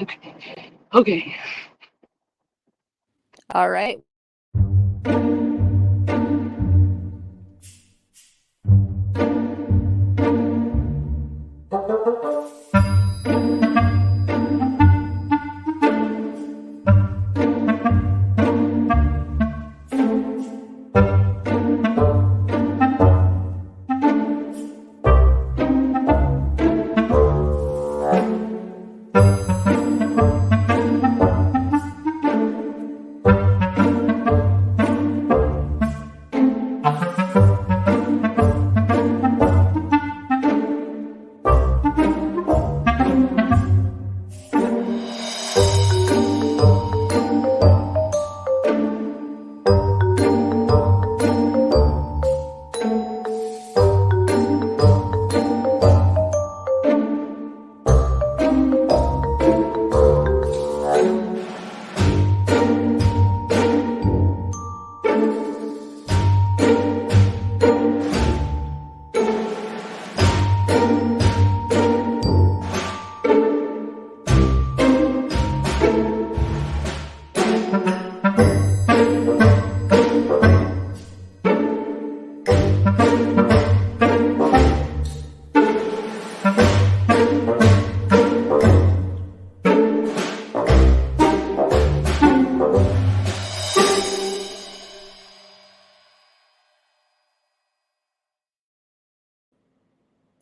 Okay. Okay. All right.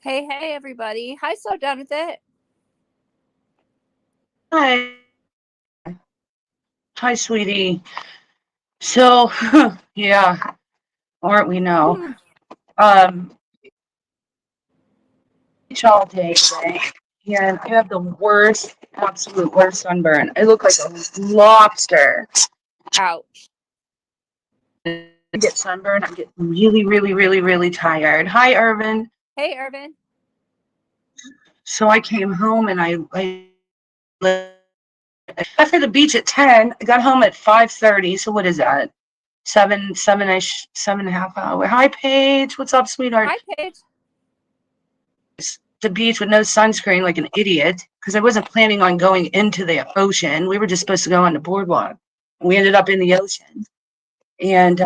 Hey, everybody. Hi, So Done With It. Hi. Hi, sweetie. So, yeah, aren't we now? It's all day today. And I have the worst, absolute worst sunburn. I look like a lobster. Ouch. I get sunburn. I get really, really, really, really tired. Hi, Irvin. Hey, Irvin. So I came home and I left for the beach at 10. I got home at 5:30. So what is that? 7-ish, 7.5 hour. Hi, Paige. What's up, sweetheart? Hi, Paige. The beach with no sunscreen like an idiot because I wasn't planning on going into the ocean. We were just supposed to go on the boardwalk. We ended up in the ocean. And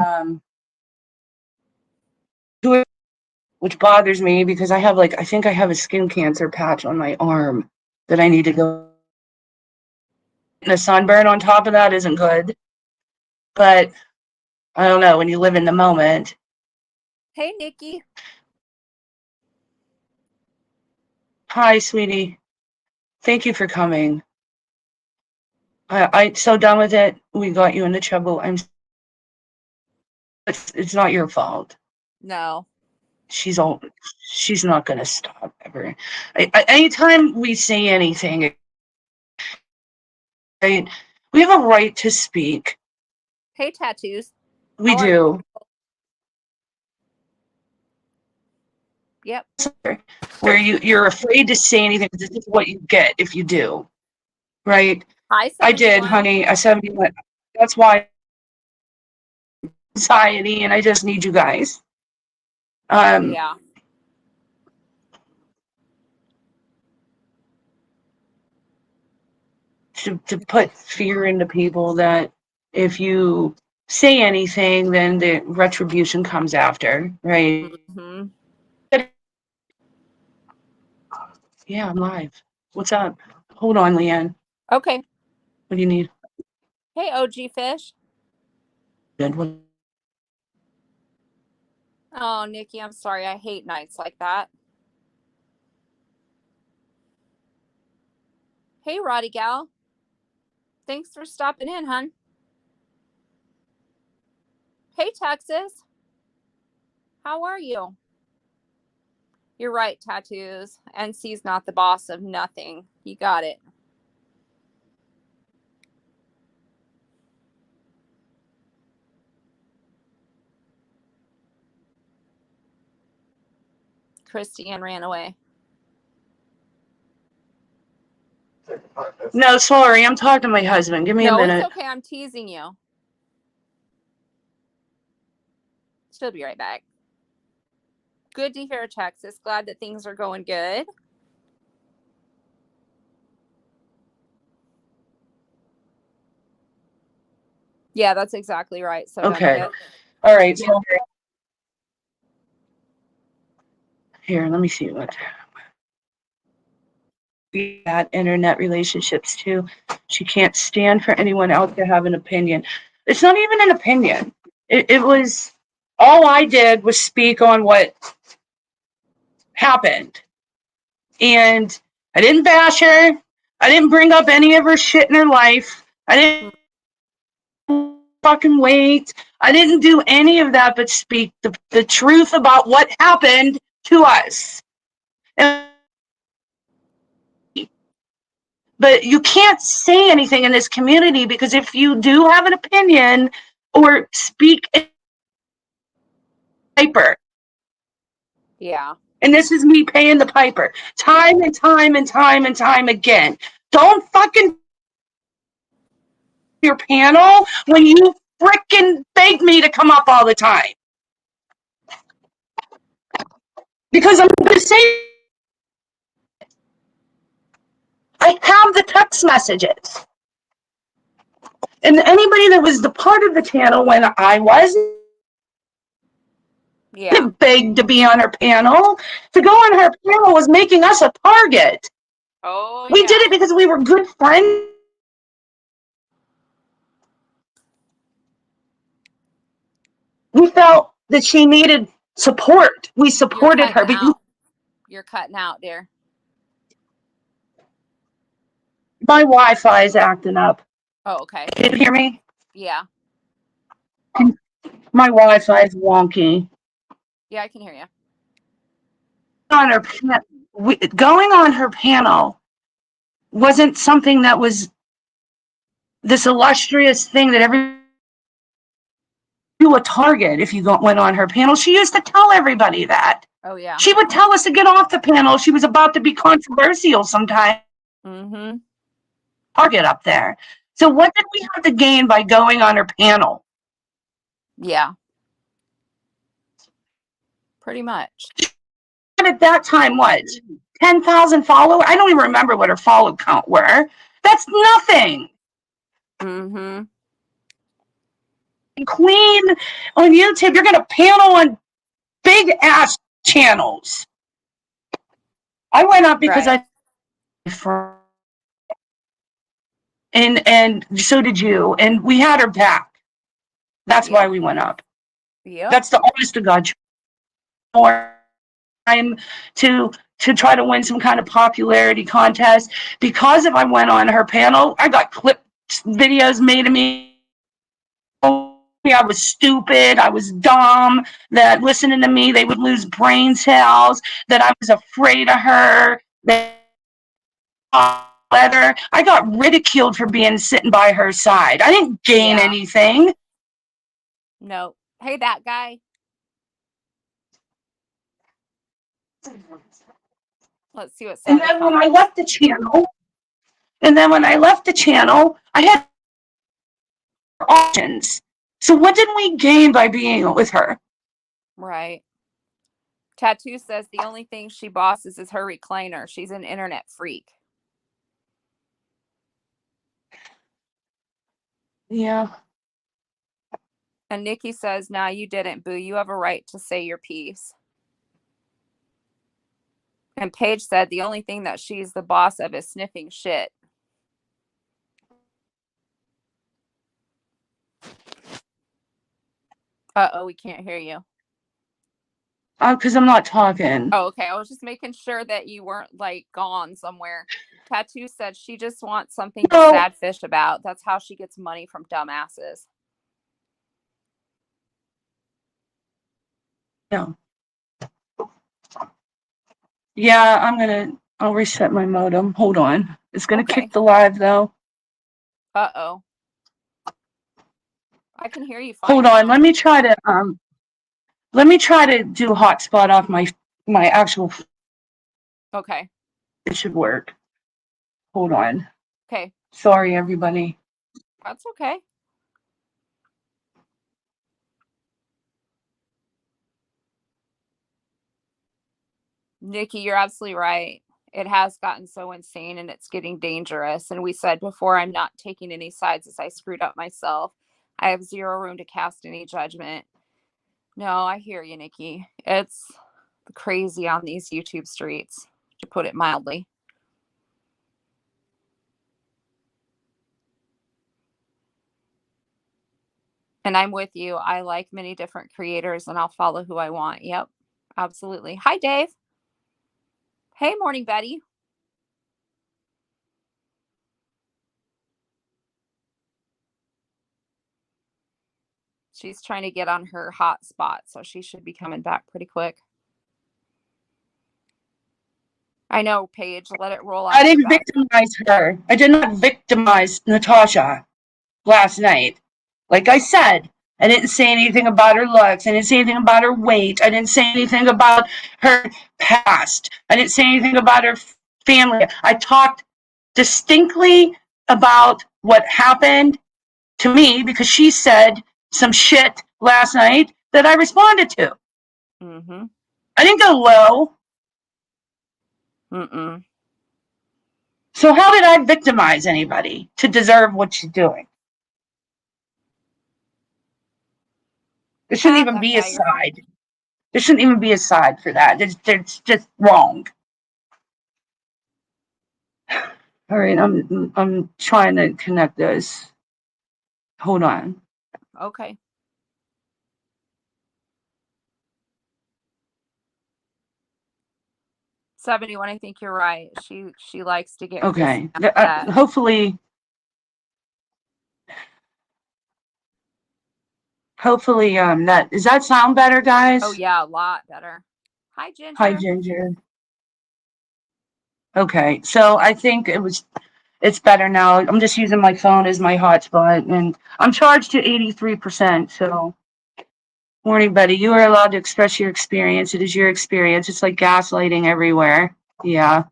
which bothers me because I think I have a skin cancer patch on my arm that I need to go. And a sunburn on top of that isn't good. But I don't know, when you live in the moment. Hey, Nikki. Hi, sweetie. Thank you for coming. I so done with it. We got you into trouble. It's not your fault. No. She's not gonna stop ever. Anytime we say anything, right? We have a right to speak. Hey, Tattoos. We How are do. you? Yep. Where you're afraid to say anything because this is what you get if you do. Right? Hi, I did, 71. honey. I 71. That's why anxiety, and I just need you guys. Yeah. To put fear into people that if you say anything, then the retribution comes after, right? Mm-hmm. Yeah, I'm live. What's up? Hold on, Leanne. Okay. What do you need? Hey, OG Fish. Good. What? Oh, Nikki, I'm sorry. I hate nights like that. Hey, Roddy Gal. Thanks for stopping in, hun. Hey, Texas. How are you? You're right, Tattoos. NC's not the boss of nothing. You got it. Christiane ran away. No, sorry. I'm talking to my husband. Give me a No, it's minute. okay. I'm teasing you. She'll be right back. Good to hear, Texas. Glad that things are going good. Yeah, that's exactly right. So Okay. delicate. All right. So here, let me see what we had internet relationships too. She can't stand for anyone else to have an opinion. It's not even an opinion. It was all I did was speak on what happened. And I didn't bash her. I didn't bring up any of her shit in her life. I didn't fucking wait. I didn't do any of that but speak the truth about what happened to us. And, but you can't say anything in this community because if you do have an opinion or speak in paper, Yeah. and this is me paying the piper time and time and time and time again. Don't fucking your panel when you frickin' beg me to come up all the time. Because I'm going to say, I have the text messages. And anybody that was the part of the channel when I was Yeah. begged to be on her panel, to go on her panel was making us a target. Oh, We yeah. did it because we were good friends. We felt that she needed support. We supported her. But You're cutting out, dear. my Wi-Fi is acting up. Oh, okay. Can you hear me? Yeah. My Wi-Fi is wonky. Yeah, I can hear you. On her, going on her panel wasn't something that was this illustrious thing that every you a target if you went on her panel. She used to tell everybody that. Oh, yeah. She would tell us to get off the panel. She was about to be controversial sometimes. Mm-hmm. Target up there. So what did we have to gain by going on her panel? Yeah. Pretty much. And at that time, what? 10,000 followers? I don't even remember what her follow count were. That's nothing. Mm-hmm. Queen on YouTube, you're going to panel on big ass channels. I went up because Right. and so did you, and we had her back. That's why we went up. Yep. That's the honest to God. More time to try to win some kind of popularity contest because if I went on her panel, I got clip videos made of me. I was stupid. I was dumb. That listening to me, they would lose brain cells. That I was afraid of her. That leather. I got ridiculed for being sitting by her side. I didn't gain anything. No. Hey, that guy. Let's see what And Savage then when I comments. left the channel, I had options. So what did we gain by being with her? Right. Tattoo says the only thing she bosses is her recliner. She's an internet freak. Yeah. And Nikki says, nah, you didn't, boo. You have a right to say your piece. And Paige said the only thing that she's the boss of is sniffing shit. Uh-oh, we can't hear you. Because I'm not talking. Oh, okay. I was just making sure that you weren't like gone somewhere. Tattoo said she just wants something to sad fish about. That's how she gets money from dumbasses. No. Yeah, I'll reset my modem. Hold on. It's gonna kick the live though. Uh-oh. I can hear you fine. Hold on. Let me try to do hotspot off my actual. Okay. It should work. Hold on. Okay. Sorry, everybody. That's okay. Nikki, you're absolutely right. It has gotten so insane and it's getting dangerous. And we said before, I'm not taking any sides as I screwed up myself. I have zero room to cast any judgment. No, I hear you, Nikki. It's crazy on these YouTube streets, to put it mildly. And I'm with you. I like many different creators and I'll follow who I want. Yep, absolutely. Hi, Dave. Hey, Morning Betty. She's trying to get on her hotspot, so she should be coming back pretty quick. I know, Paige. Let it roll. I didn't victimize her. I did not victimize Natasha last night. Like I said, I didn't say anything about her looks. I didn't say anything about her weight. I didn't say anything about her past. I didn't say anything about her family. I talked distinctly about what happened to me because she said some shit last night that I responded to. Mm-hmm. I didn't go low. Mm-mm. So how did I victimize anybody to deserve what she's doing? There shouldn't even be a side. There shouldn't even be a side for that. It's just wrong. All right, I'm trying to connect this. Hold on. Okay. $71. I think you're right. She likes to get Okay. pissed Hopefully that does that sound better, guys? Oh yeah, a lot better. Hi, Ginger. Hi, Ginger. Okay, so I think it's better now. I'm just using my phone as my hotspot, and I'm charged to 83%. So, morning, Betty. You are allowed to express your experience. It is your experience. It's like gaslighting everywhere. Yeah,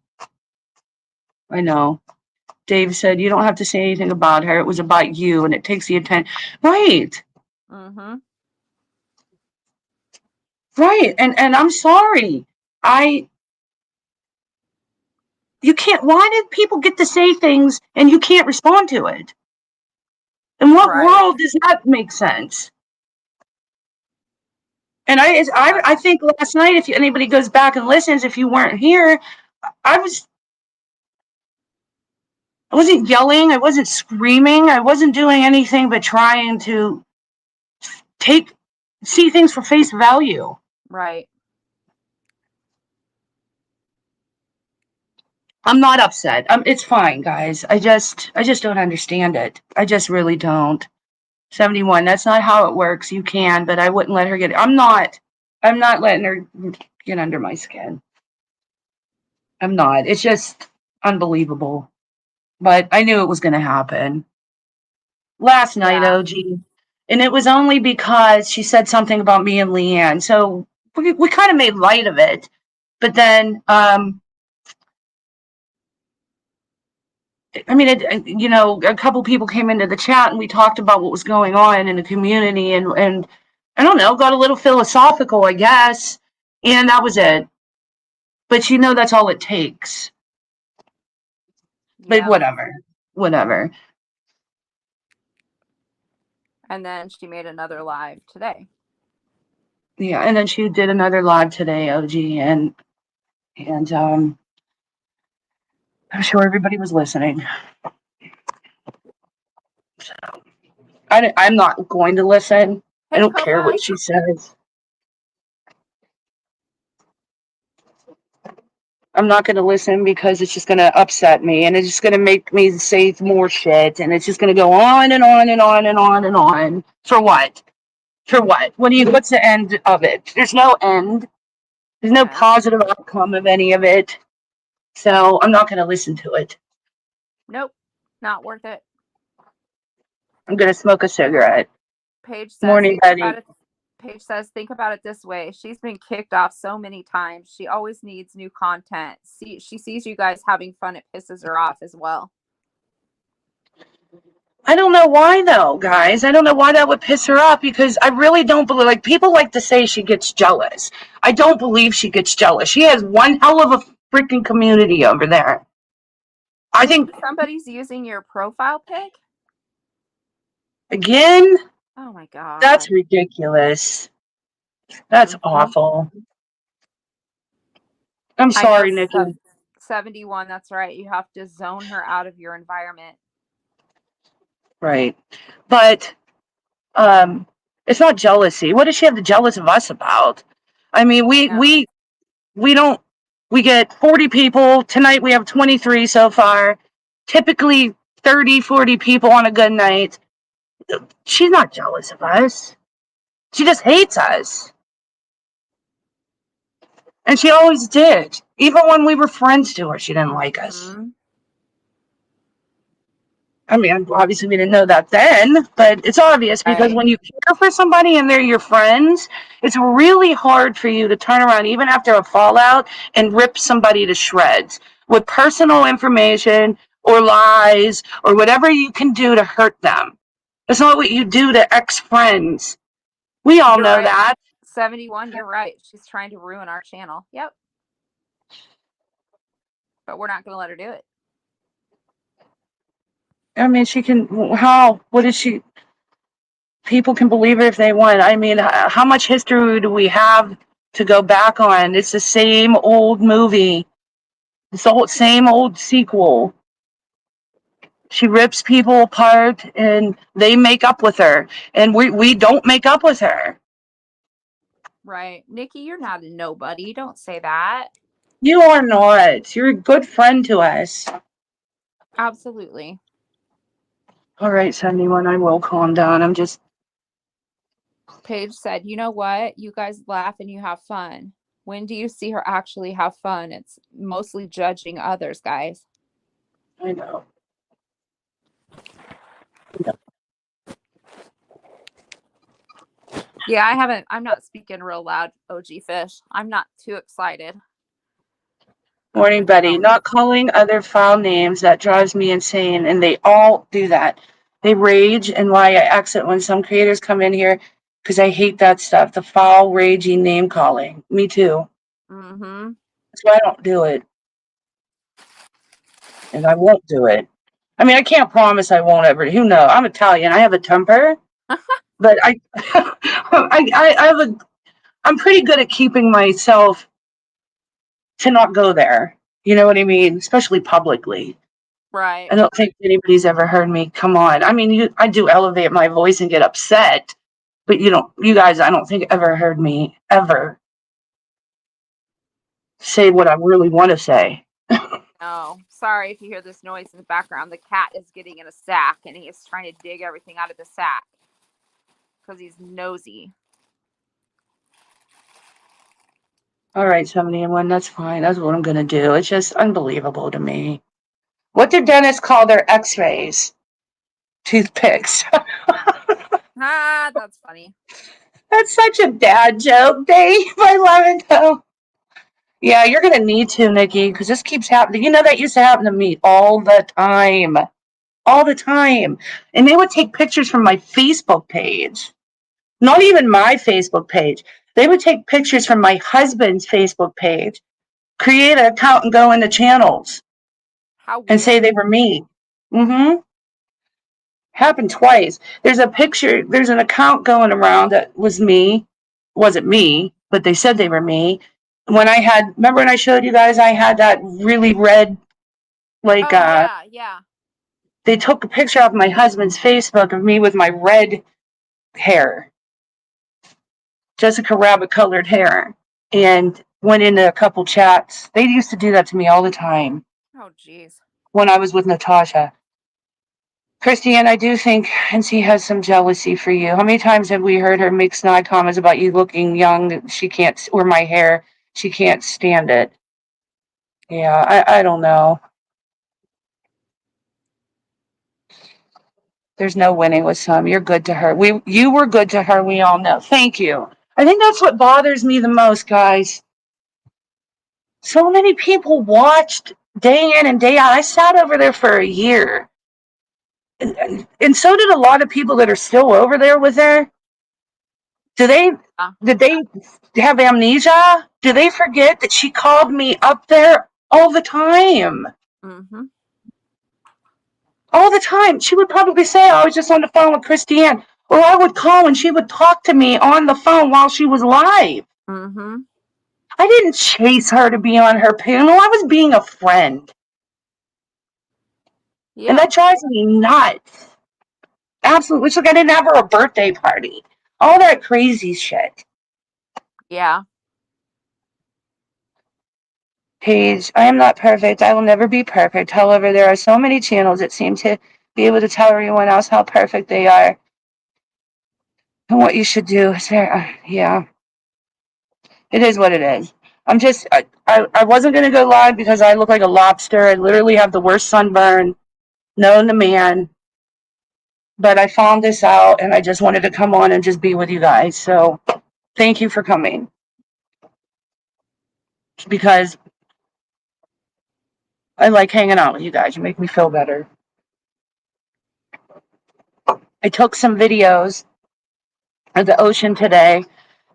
I know. Dave said you don't have to say anything about her. It was about you, and it takes the attention. Right. Mm-hmm. Right. And I'm sorry. You can't. Why did people get to say things and you can't respond to it? In what world does that make sense? And I think last night, if anybody goes back and listens, if you weren't here, I wasn't yelling, I wasn't screaming, I wasn't doing anything but trying to see things for face value. Right. I'm not upset. It's fine, guys. I just don't understand it. I just really don't. 71. That's not how it works. You can, but I wouldn't let her get. I'm not letting her get under my skin. I'm not. It's just unbelievable. But I knew it was going to happen last night, OG, and it was only because she said something about me and Leanne. So we kind of made light of it, but then I mean, a couple people came into the chat and we talked about what was going on in the community, and I don't know, got a little philosophical, I guess, and that was it. But that's all it takes. But whatever. And then she made another live today. Yeah, and then she did another live today, OG, and I'm sure everybody was listening. So I'm not going to listen. I don't care what she says. I'm not going to listen because it's just going to upset me and it's just going to make me say more shit and it's just going to go on and on and on and on and on. For what? For what? What's the end of it? There's no end. There's no positive outcome of any of it. So I'm not going to listen to it. Nope. Not worth it. I'm going to smoke a cigarette. Paige says, Morning, Betty. Paige says, think about it this way. She's been kicked off so many times. She always needs new content. She sees you guys having fun. It pisses her off as well. I don't know why, though, guys. I don't know why that would piss her off because I really don't believe, like, people like to say she gets jealous. I don't believe she gets jealous. She has one hell of a freaking community over there. I think somebody's using your profile pic. Again? Oh my God. That's ridiculous. That's awful. I'm I know sorry, Nikki. 71, that's right. You have to zone her out of your environment. Right. But it's not jealousy. What does she have to jealous of us about? I mean, we don't we get 40 people. Tonight we have 23 so far. Typically 30, 40 people on a good night. She's not jealous of us. She just hates us. And she always did. Even when we were friends to her, she didn't like us. I mean, obviously we didn't know that then, but it's obvious because when you care for somebody and they're your friends, it's really hard for you to turn around even after a fallout and rip somebody to shreds with personal information or lies or whatever you can do to hurt them. It's not what you do to ex-friends. We all know that. 71, you're right. She's trying to ruin our channel. Yep. But we're not going to let her do it. I mean, she can, how? What is she? People can believe it if they want. I mean, how much history do we have to go back on? It's the same old movie. It's the same old sequel. She rips people apart and they make up with her. And we don't make up with her. Right. Nikki, you're not a nobody. Don't say that. You are not. You're a good friend to us. Absolutely. All right, 71, I will calm down. I'm just... Paige said, you know what? You guys laugh and you have fun. When do you see her actually have fun? It's mostly judging others, guys. I know. Yeah, I'm not speaking real loud, OG Fish. I'm not too excited. Morning, Betty. Not calling other foul names, that drives me insane. And they all do that. They rage, and why I exit when some creators come in here, because I hate that stuff. The foul, raging name calling. Me too. Mm-hmm. That's why I don't do it. And I won't do it. I mean, I can't promise I won't ever. Who knows? I'm Italian. I have a temper. But I have a... I'm pretty good at keeping myself to not go there. You know what I mean? Especially publicly. Right. I don't think anybody's ever heard me. Come on. I mean, I do elevate my voice and get upset, but you guys, I don't think ever heard me ever say what I really want to say. No, sorry if you hear this noise in the background. The cat is getting in a sack and he is trying to dig everything out of the sack because he's nosy. All right, 71, that's fine. That's what I'm going to do. It's just unbelievable to me. What did dentists call their x-rays? Toothpicks. That's funny. That's such a dad joke, Dave. I love it, though. Yeah, you're going to need to, Nikki, because this keeps happening. You know, that used to happen to me all the time. All the time. And they would take pictures from my Facebook page. Not even my Facebook page. They would take pictures from my husband's Facebook page, create an account and go into channels. How weird. And say they were me. Mm-hmm. Happened twice. There's a picture, there's an account going around that was me. Wasn't me, but they said they were me. When I had, remember when I showed you guys I had that really red, like, yeah. They took a picture off my husband's Facebook of me with my red hair. Jessica Rabbit colored hair. And went into a couple chats. They used to do that to me all the time. Oh, geez. When I was with Natasha. Christiane, I do think NC has some jealousy for you. How many times have we heard her make snide comments about you looking young? She can't, or my hair. She can't stand it. Yeah, I don't know. There's no winning with some. You're good to her. You were good to her. We all know. Thank you. I think that's what bothers me the most, guys. So many people watched day in and day out. I sat over there for a year. And so did a lot of people that are still over there with her. Did they have amnesia? Do they forget that she called me up there all the time? Mm-hmm. All the time. She would probably say, I was just on the phone with Christiane. Or I would call and she would talk to me on the phone while she was live. Mm-hmm. I didn't chase her to be on her panel. I was being a friend. And Yeah. that drives me nuts. Absolutely. It's like I didn't have her a birthday party. All that crazy shit. Yeah. Paige, I am not perfect. I will never be perfect. However, there are so many channels that seem to be able to tell everyone else how perfect they are and what you should do. Yeah, it is what it is. I wasn't going to go live because I look like a lobster. I literally have the worst sunburn known to man. But I found this out and I just wanted to come on and just be with you guys. So thank you for coming. Because I like hanging out with you guys. You make me feel better. I took some videos of the ocean today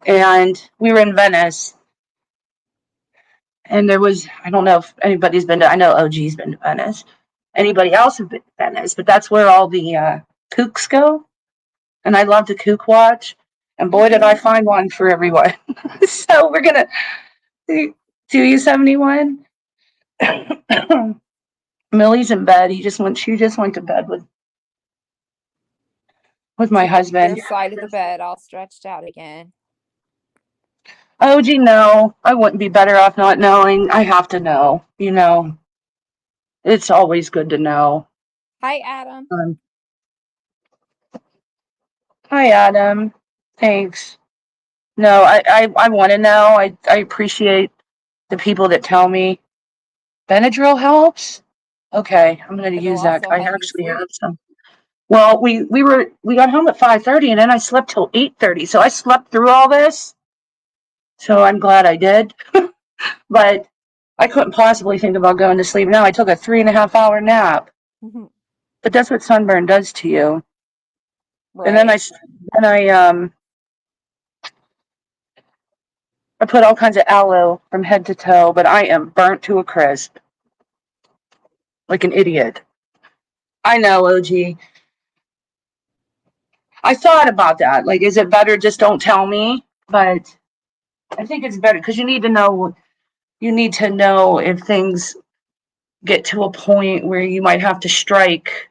and we were in Venice. And there was, I don't know if anybody's been to, I know OG's been to Venice. Anybody else have been to Venice, but that's where all the kooks go. And I love to kook watch. And boy, did I find one for everyone. So we're going to do you 71. Millie's in bed. She just went to bed with my She's on husband. the side of the bed, all stretched out again. Oh, gee, no, I wouldn't be better off not knowing. I have to know, it's always good to know. Hi, Adam. Hi, Adam. Thanks. No, I want to know. I appreciate the people that tell me Benadryl helps. Okay, I'm going to It'll use that. also I help you actually have sleep. some. Well, we got home at 5:30 and then I slept till 8:30. So I slept through all this. So I'm glad I did. But I couldn't possibly think about going to sleep now. I took a 3.5 hour nap. Mm-hmm. But that's what sunburn does to you. And then Right. I put all kinds of aloe from head to toe, but I am burnt to a crisp. Like an idiot. I know, OG. I thought about that. Like, is it better just don't tell me? But I think it's better because you need to know. You need to know if things get to a point where you might have to strike,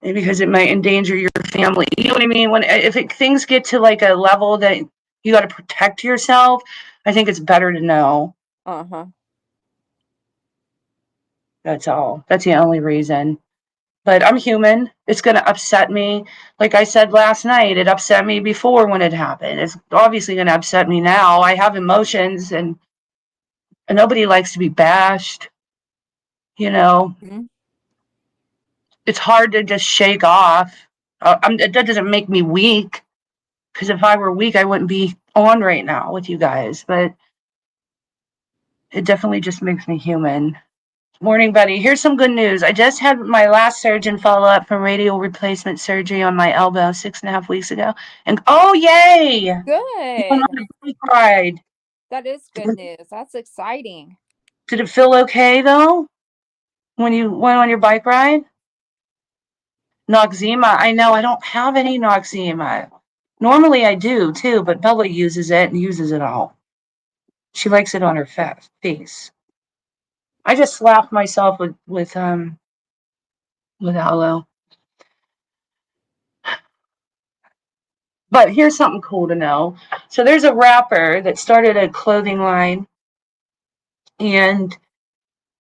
because it might endanger your family. You know what I mean? Things get to like a level that you got to protect yourself, I think it's better to know. Uh-huh. That's all. That's the only reason. But I'm human. It's going to upset me. Like I said last night, it upset me before when it happened. It's obviously going to upset me now. I have emotions, and nobody likes to be bashed. Mm-hmm. It's hard to just shake off. That doesn't make me weak, because if I were weak, I wouldn't be on right now with you guys. But it definitely just makes me human. Morning, buddy. Here's some good news. I just had my last surgeon follow up from radial replacement surgery on my elbow 6.5 weeks ago. And oh, yay! You went Good. on a bike ride. That is good news. That's exciting. Did it feel okay, though, when you went on your bike ride? Noxzema. I know I don't have any Noxzema. Normally I do, too, but Bella uses it and uses it all. She likes it on her face. I just slapped myself with aloe. But here's something cool to know. So there's a rapper that started a clothing line, and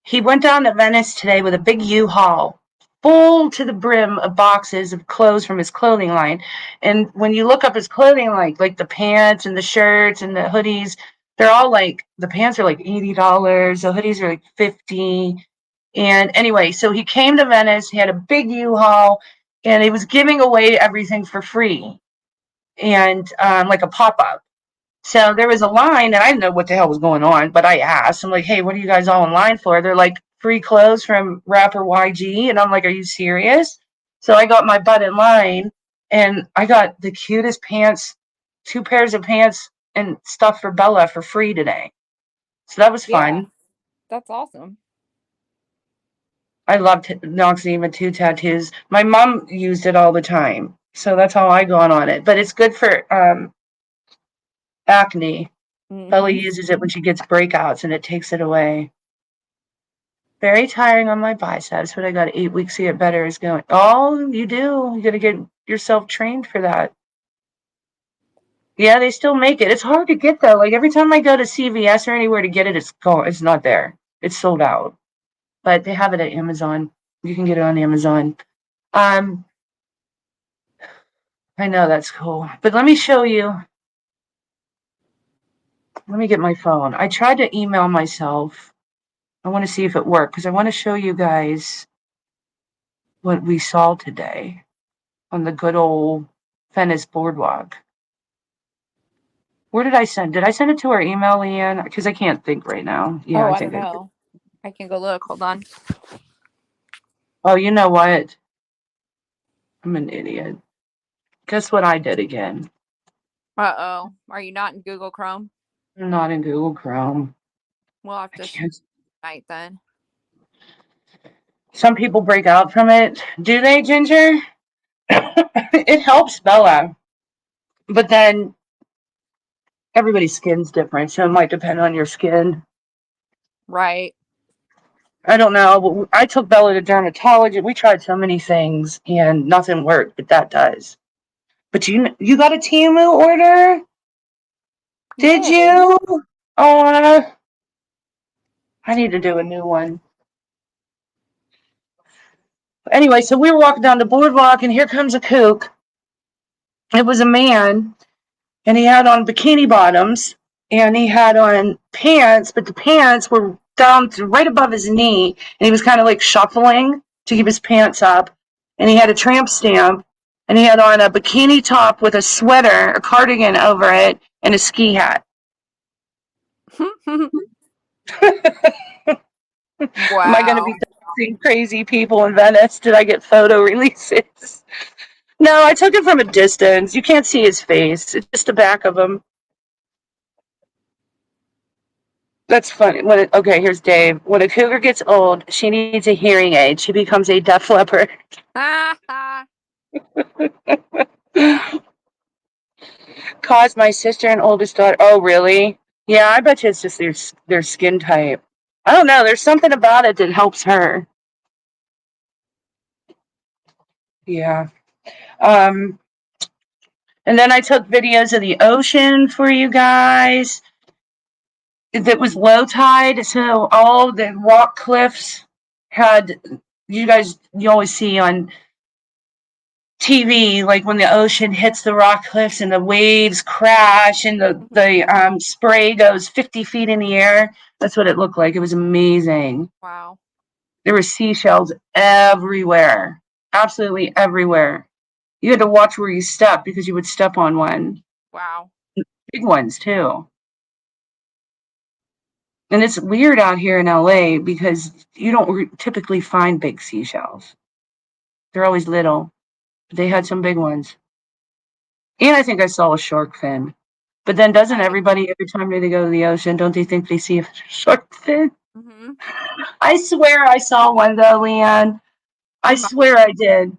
he went down to Venice today with a big U-Haul full to the brim of boxes of clothes from his clothing line. And when you look up his clothing line, like the pants and the shirts and the hoodies, they're all like, the pants are like $80, the hoodies are like $50. And anyway, so he came to Venice, he had a big U-Haul, and he was giving away everything for free, and like a pop-up. So there was a line, and I didn't know what the hell was going on, but I asked. I'm like, hey, what are you guys all in line for? They're like, free clothes from rapper YG. And I'm like, are you serious? So I got my butt in line, and I got the cutest pants, 2 pairs of pants and stuff for Bella for free today. So that was Yeah. fun. That's awesome. I loved Noxzema 2 tattoos. My mom used it all the time. So that's how I got on it. But it's good for acne. Bella Mm-hmm. uses it when she gets breakouts and it takes it away. Very tiring on my biceps, but I got 8 weeks to get better. Is going. Oh, you do. You got to get yourself trained for that. Yeah, they still make it. It's hard to get though. Like every time I go to CVS or anywhere to get it, it's gone. It's not there. It's sold out. But they have it at Amazon. You can get it on Amazon. Um, I know that's cool. But let me show you. Let me get my phone. I tried to email myself. I want to see if it worked because I want to show you guys what we saw today on the good old Venice Boardwalk. Where did I send? Did I send it to our email, Leanne? Because I can't think right now. Yeah, Oh, I I don't think I did. know. I can go look. Hold on. Oh, you know what? I'm an idiot. Guess what I did again? Uh-oh. Are you not in Google Chrome? I'm not in Google Chrome. We'll have I to can't. tonight then. Some people break out from it. Do they, Ginger? It helps Bella. But then everybody's skin's different, so it might depend on your skin. Right. I don't know. I took Bella to dermatology. We tried so many things and nothing worked, but that does. But you got a Temu order? Did Yay. you? Oh, I need to do a new one. Anyway, so we were walking down the boardwalk, and here comes a kook. It was a man, and he had on bikini bottoms, and he had on pants, but the pants were down to right above his knee, and he was kind of like shuffling to keep his pants up, and he had a tramp stamp, and he had on a bikini top with a sweater, a cardigan over it, and a ski hat. Am I going to Wow. be seeing crazy people in Venice? Did I get photo releases? No, I took it from a distance. You can't see his face. It's just the back of him. That's funny. Okay, here's Dave. When a cougar gets old, she needs a hearing aid. She becomes a deaf leopard. Caused my sister and oldest daughter. Oh, really? Yeah, I bet you it's just their skin type. I don't know. There's something about it that helps her. Yeah. Um, and then I took videos of the ocean for you guys. That was low tide, so all the rock cliffs had. You always see on TV, like when the ocean hits the rock cliffs and the waves crash and the spray goes 50 feet in the air. That's what it looked like. It was amazing. Wow. There were seashells everywhere, absolutely everywhere. You had to watch where you stepped because you would step on one. Wow. Big ones too. And it's weird out here in LA because you don't typically find big seashells. They're always little. They had some big ones. And I think I saw a shark fin. But then doesn't Right. everybody, every time they go to the ocean, don't they think they see a shark fin? Mm-hmm. I swear I saw one though, Leanne. I You might. swear I did.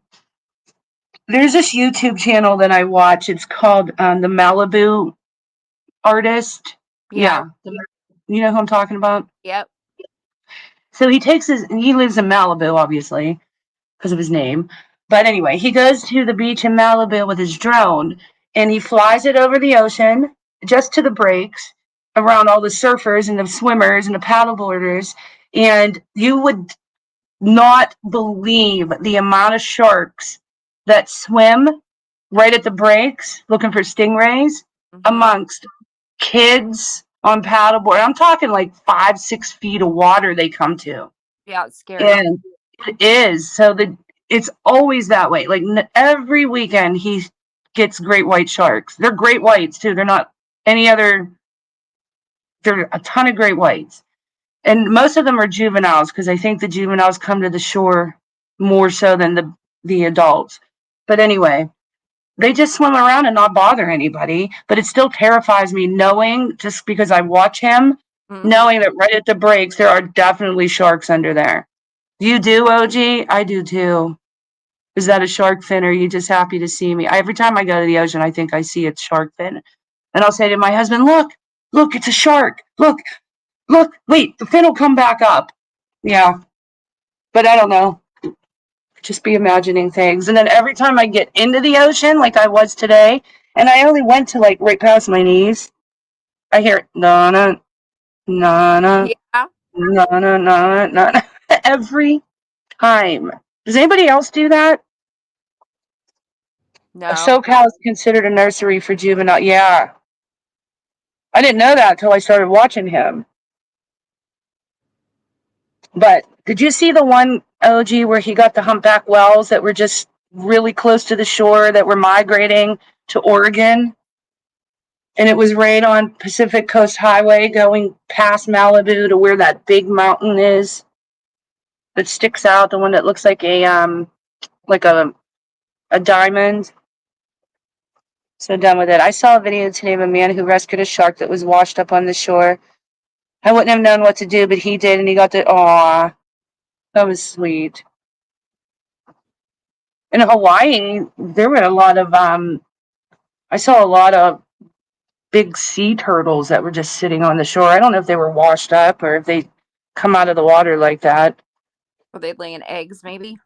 There's this YouTube channel that I watch. It's called the Malibu Artist. Yeah. Yeah. You know who I'm talking about? Yep. So he lives in Malibu, obviously, because of his name. But anyway, he goes to the beach in Malibu with his drone and he flies it over the ocean just to the breaks around all the surfers and the swimmers and the paddleboarders. And you would not believe the amount of sharks that swim right at the breaks looking for stingrays Mm-hmm. amongst kids on paddleboard. I'm talking like 5, 6 feet of water they come to. Yeah, it's scary. And it is. So it's always that way. Like every weekend he gets great white sharks. They're great whites too. They're not any other. There are a ton of great whites, and most of them are juveniles because I think the juveniles come to the shore more so than the adults. But anyway, they just swim around and not bother anybody. But it still terrifies me knowing, just because I watch him, Mm-hmm. knowing that right at the breaks there are definitely sharks under there. You do, OG? I do too. Is that a shark fin, or are you just happy to see me? Every time I go to the ocean, I think I see a shark fin. And I'll say to my husband, look, it's a shark. Look, wait, the fin will come back up. Yeah, but I don't know. Just be imagining things. And then every time I get into the ocean, like I was today, and I only went to like right past my knees, I hear na na na na Yeah. na na na na every time. Does anybody else do that? No. SoCal is considered a nursery for juvenile. Yeah, I didn't know that until I started watching him. But did you see the one OG where he got the humpback whales that were just really close to the shore that were migrating to Oregon? And it was right on Pacific Coast Highway going past Malibu to where that big mountain is that sticks out, the one that looks like like a diamond. So done with it. I saw a video today of a man who rescued a shark that was washed up on the shore. I wouldn't have known what to do, but he did, and he got to. Aw, that was sweet. In Hawaii, there were a lot of. I saw a lot of big sea turtles that were just sitting on the shore. I don't know if they were washed up or if they come out of the water like that. Were they laying eggs, maybe?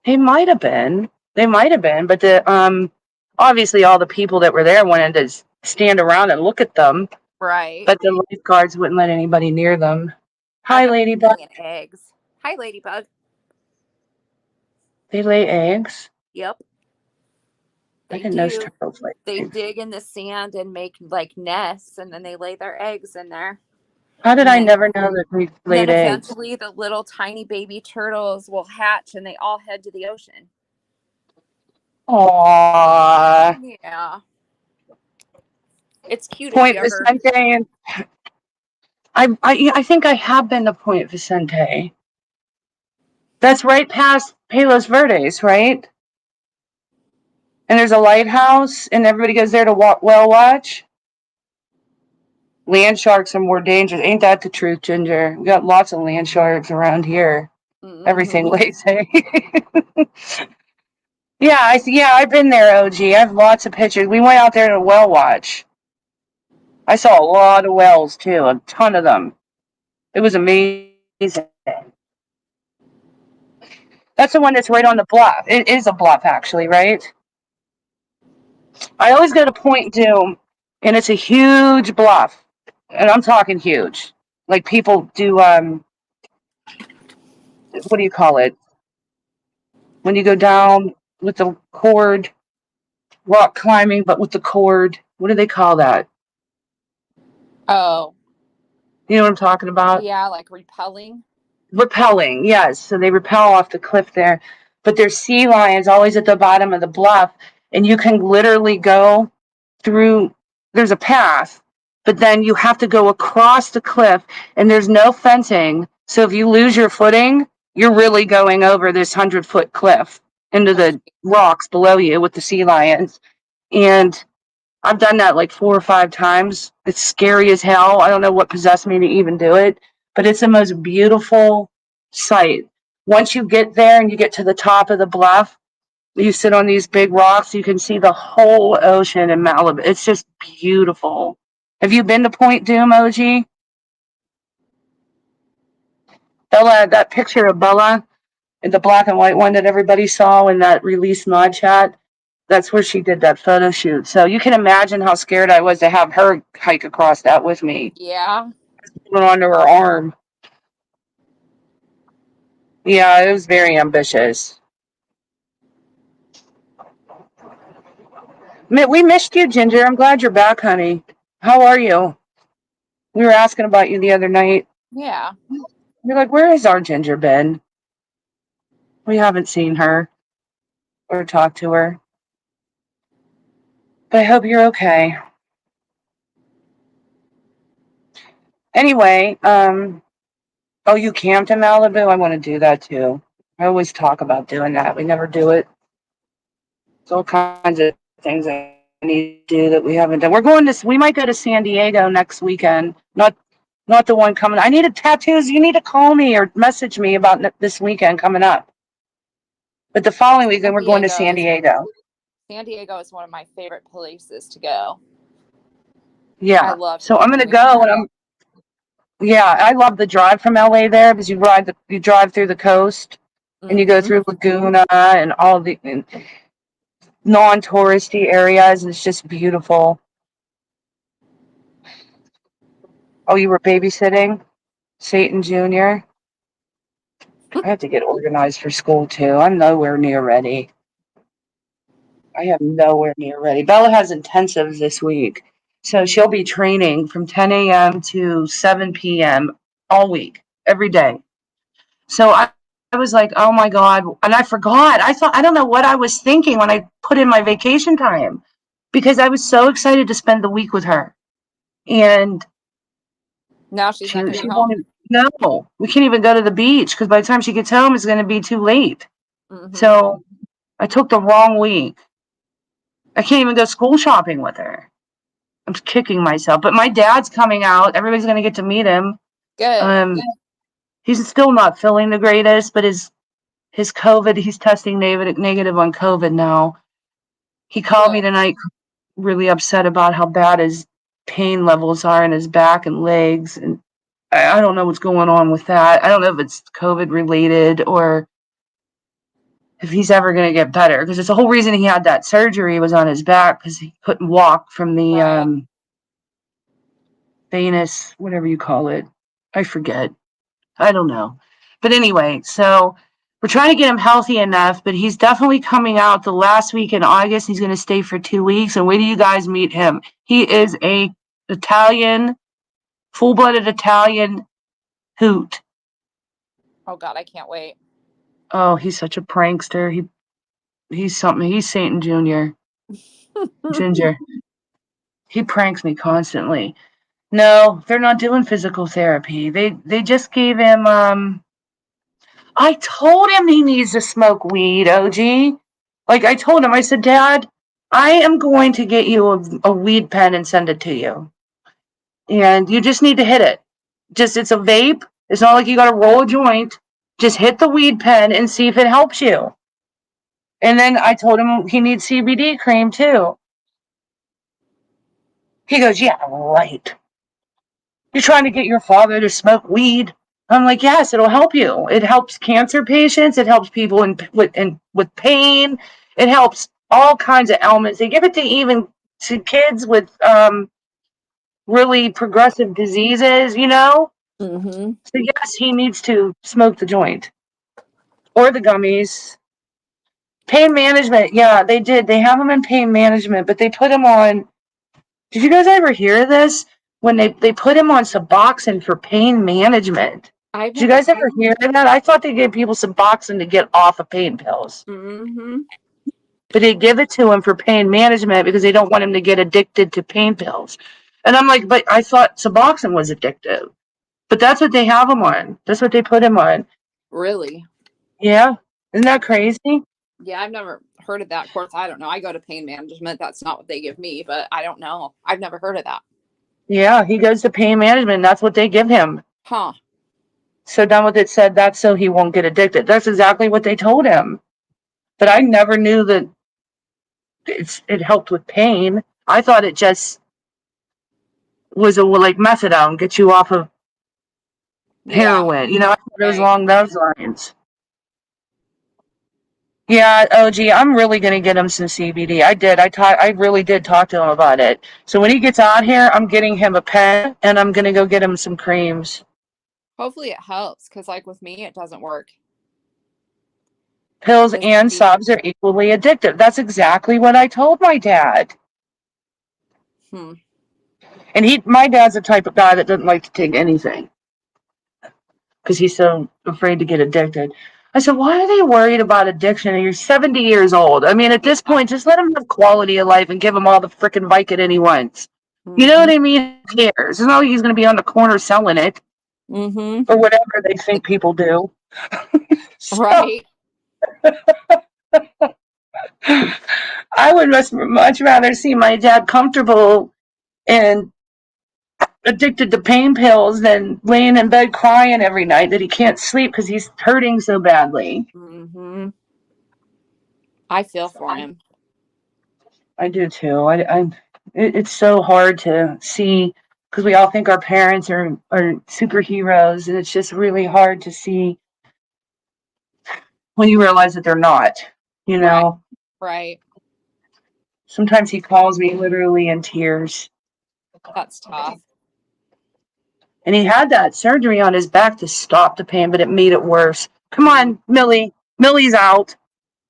They might have been. But the obviously all the people that were there wanted to stand around and look at them. Right. But the lifeguards wouldn't let anybody near them. I Hi, bet Ladybug. laying eggs. Hi, Ladybug. They lay eggs. Yep, I they didn't know do. turtles lay They eggs. dig in the sand and make like nests, and then they lay their eggs in there. How did And I then, never know that they then laid eggs? eventually the little tiny baby turtles will hatch and they all head to the ocean. Aww. Yeah. It's cute if Point you ever. Vicente. And I think I have been to Point Vicente. That's right past Palos Verdes, right? And there's a lighthouse, and everybody goes there to whale watch. Land sharks are more dangerous. Ain't that the truth, Ginger? We got lots of land sharks around here. Everything Mhm. they say. Yeah, I've been there, OG. I have lots of pictures. We went out there to whale watch. I saw a lot of whales too, a ton of them. It was amazing. That's the one that's right on the bluff. It is a bluff, actually, right? I always go to Point Doom, and it's a huge bluff, and I'm talking huge. Like people do, what do you call it? When you go down with the cord, rock climbing, but with the cord. What do they call that? Oh, You know what I'm talking about? yeah, like repelling. Rappelling, yes. So they rappel off the cliff there. But there's sea lions always at the bottom of the bluff, and you can literally go through. There's a path, but then you have to go across the cliff, and there's no fencing. So if you lose your footing, you're really going over this 100-foot cliff into Oh, the rocks below you with the sea lions. And I've done that like 4 or 5 times. It's scary as hell. I don't know what possessed me to even do it, but it's the most beautiful sight. Once you get there and you get to the top of the bluff, you sit on these big rocks, you can see the whole ocean in Malibu. It's just beautiful. Have you been to Point Doom, OG? Bella, that picture of Bella, the black and white one that everybody saw in that release mod chat, that's where she did that photo shoot. So you can imagine how scared I was to have her hike across that with me, yeah. under her arm. Yeah, it was very ambitious. We missed you, Ginger. I'm glad you're back, honey. How are you? We were asking about you the other night. Yeah. You're like, where has our Ginger been? We haven't seen her or talked to her. But I hope you're okay. Anyway, oh, you camped in Malibu? I want to do that too. I always talk about doing that. We never do it. There's all kinds of things I need to do that we haven't done. We might go to San Diego next weekend. Not the one coming. I needed tattoos. You need to call me or message me about this weekend coming up. But the following weekend, we're going to San San Diego. San Diego is one of my favorite places to go. Yeah. I love So I'm going to doing go, that. and I love the drive from LA there because you drive through the coast and you go Mhm. through Laguna and all the non-touristy areas, and it's just beautiful. Oh, you were babysitting Satan Jr.? I have to get organized for school too. I'm nowhere near ready. I am nowhere near ready. Bella has intensives this week. So she'll be training from 10 a.m. to 7 p.m. all week, every day. So I was like, oh my God. And I forgot. I don't know what I was thinking when I put in my vacation time because I was so excited to spend the week with her. And Now she's she not going to be home. wanted, no, we can't even go to the beach because by the time she gets home, it's going to be too late. Mhm. So I took the wrong week. I can't even go school shopping with her. I'm kicking myself. But my dad's coming out. Everybody's going to get to meet him. Good. He's still not feeling the greatest, but his COVID, he's testing negative on COVID now. He called me Good. tonight really upset about how bad his pain levels are in his back and legs. And I don't know what's going on with that. I don't know if it's COVID related or if he's ever going to get better because it's the whole reason he had that surgery was on his back because he couldn't walk from the Right. venous, whatever you call it. I forget. I don't know. But anyway, so we're trying to get him healthy enough, but he's definitely coming out the last week in August. He's going to stay for 2 weeks. And wait till you guys meet him. He is a Italian, full-blooded Italian hoot. Oh God, I can't wait. Oh, he's such a prankster. He's something. He's Satan Jr. Ginger. He pranks me constantly. No, they're not doing physical therapy. They just gave him I told him he needs to smoke weed, OG. Like I told him, I said, Dad, I am going to get you a weed pen and send it to you. And you just need to hit it. It's a vape. It's not like you gotta roll a joint. Just hit the weed pen and see if it helps you. And then I told him he needs CBD cream too. He goes, yeah, right. You're trying to get your father to smoke weed. I'm like, yes, it'll help you. It helps cancer patients. It helps people with pain. It helps all kinds of ailments. They give it to even to kids with really progressive diseases, you know. Mm-hmm. So yes, he needs to smoke the joint or the gummies. Pain management, yeah, they did. They have him in pain management, but they put him on. Did you guys ever hear this? When they put him on Suboxone for pain management. I've Did you never guys heard. ever hear that? I thought they gave people Suboxone to get off of pain pills. Mm-hmm. But they give it to him for pain management because they don't want him to get addicted to pain pills. And I'm like, but I thought Suboxone was addictive. But that's what they have him on. That's what they put him on. Really? Yeah. Isn't that crazy? Yeah, I've never heard of that. Of course, I don't know. I go to pain management. That's not what they give me, but I don't know. I've never heard of that. Yeah, he goes to pain management. And that's what they give him. Huh. So done with it said that's so he won't get addicted. That's exactly what they told him. But I never knew that it helped with pain. I thought it just was like methadone, get you off of Yeah. heroin. You know, I thought it was Right. along those lines. Yeah, OG, I'm really gonna get him some CBD. I really did talk to him about it. So when he gets out here, I'm getting him a pen and I'm gonna go get him some creams. Hopefully it helps because, like with me, it doesn't work. Pills The and CBD. subs are equally addictive. That's exactly what I told my dad. Hmm. And my dad's the type of guy that doesn't like to take anything because he's so afraid to get addicted. I said, why are they worried about addiction? And you're 70 years old. I mean, at this Yeah. point, just let him have quality of life and give him all the freaking Vicodin he wants. You know Mm-hmm. what I mean? Who cares? It's not like he's going to be on the corner selling it Mm-hmm. or whatever they think people do. So Right. I would much rather see my dad comfortable and addicted to pain pills than laying in bed crying every night that he can't sleep because he's hurting so badly. Mm-hmm. I feel for him. I do too. It's so hard to see because we all think our parents are superheroes, and it's just really hard to see when you realize that they're not. You Right. know, Right. sometimes he calls me literally in tears, That's tough. and he had that surgery on his back to stop the pain, but it made it worse. Come on, Millie. Millie's out.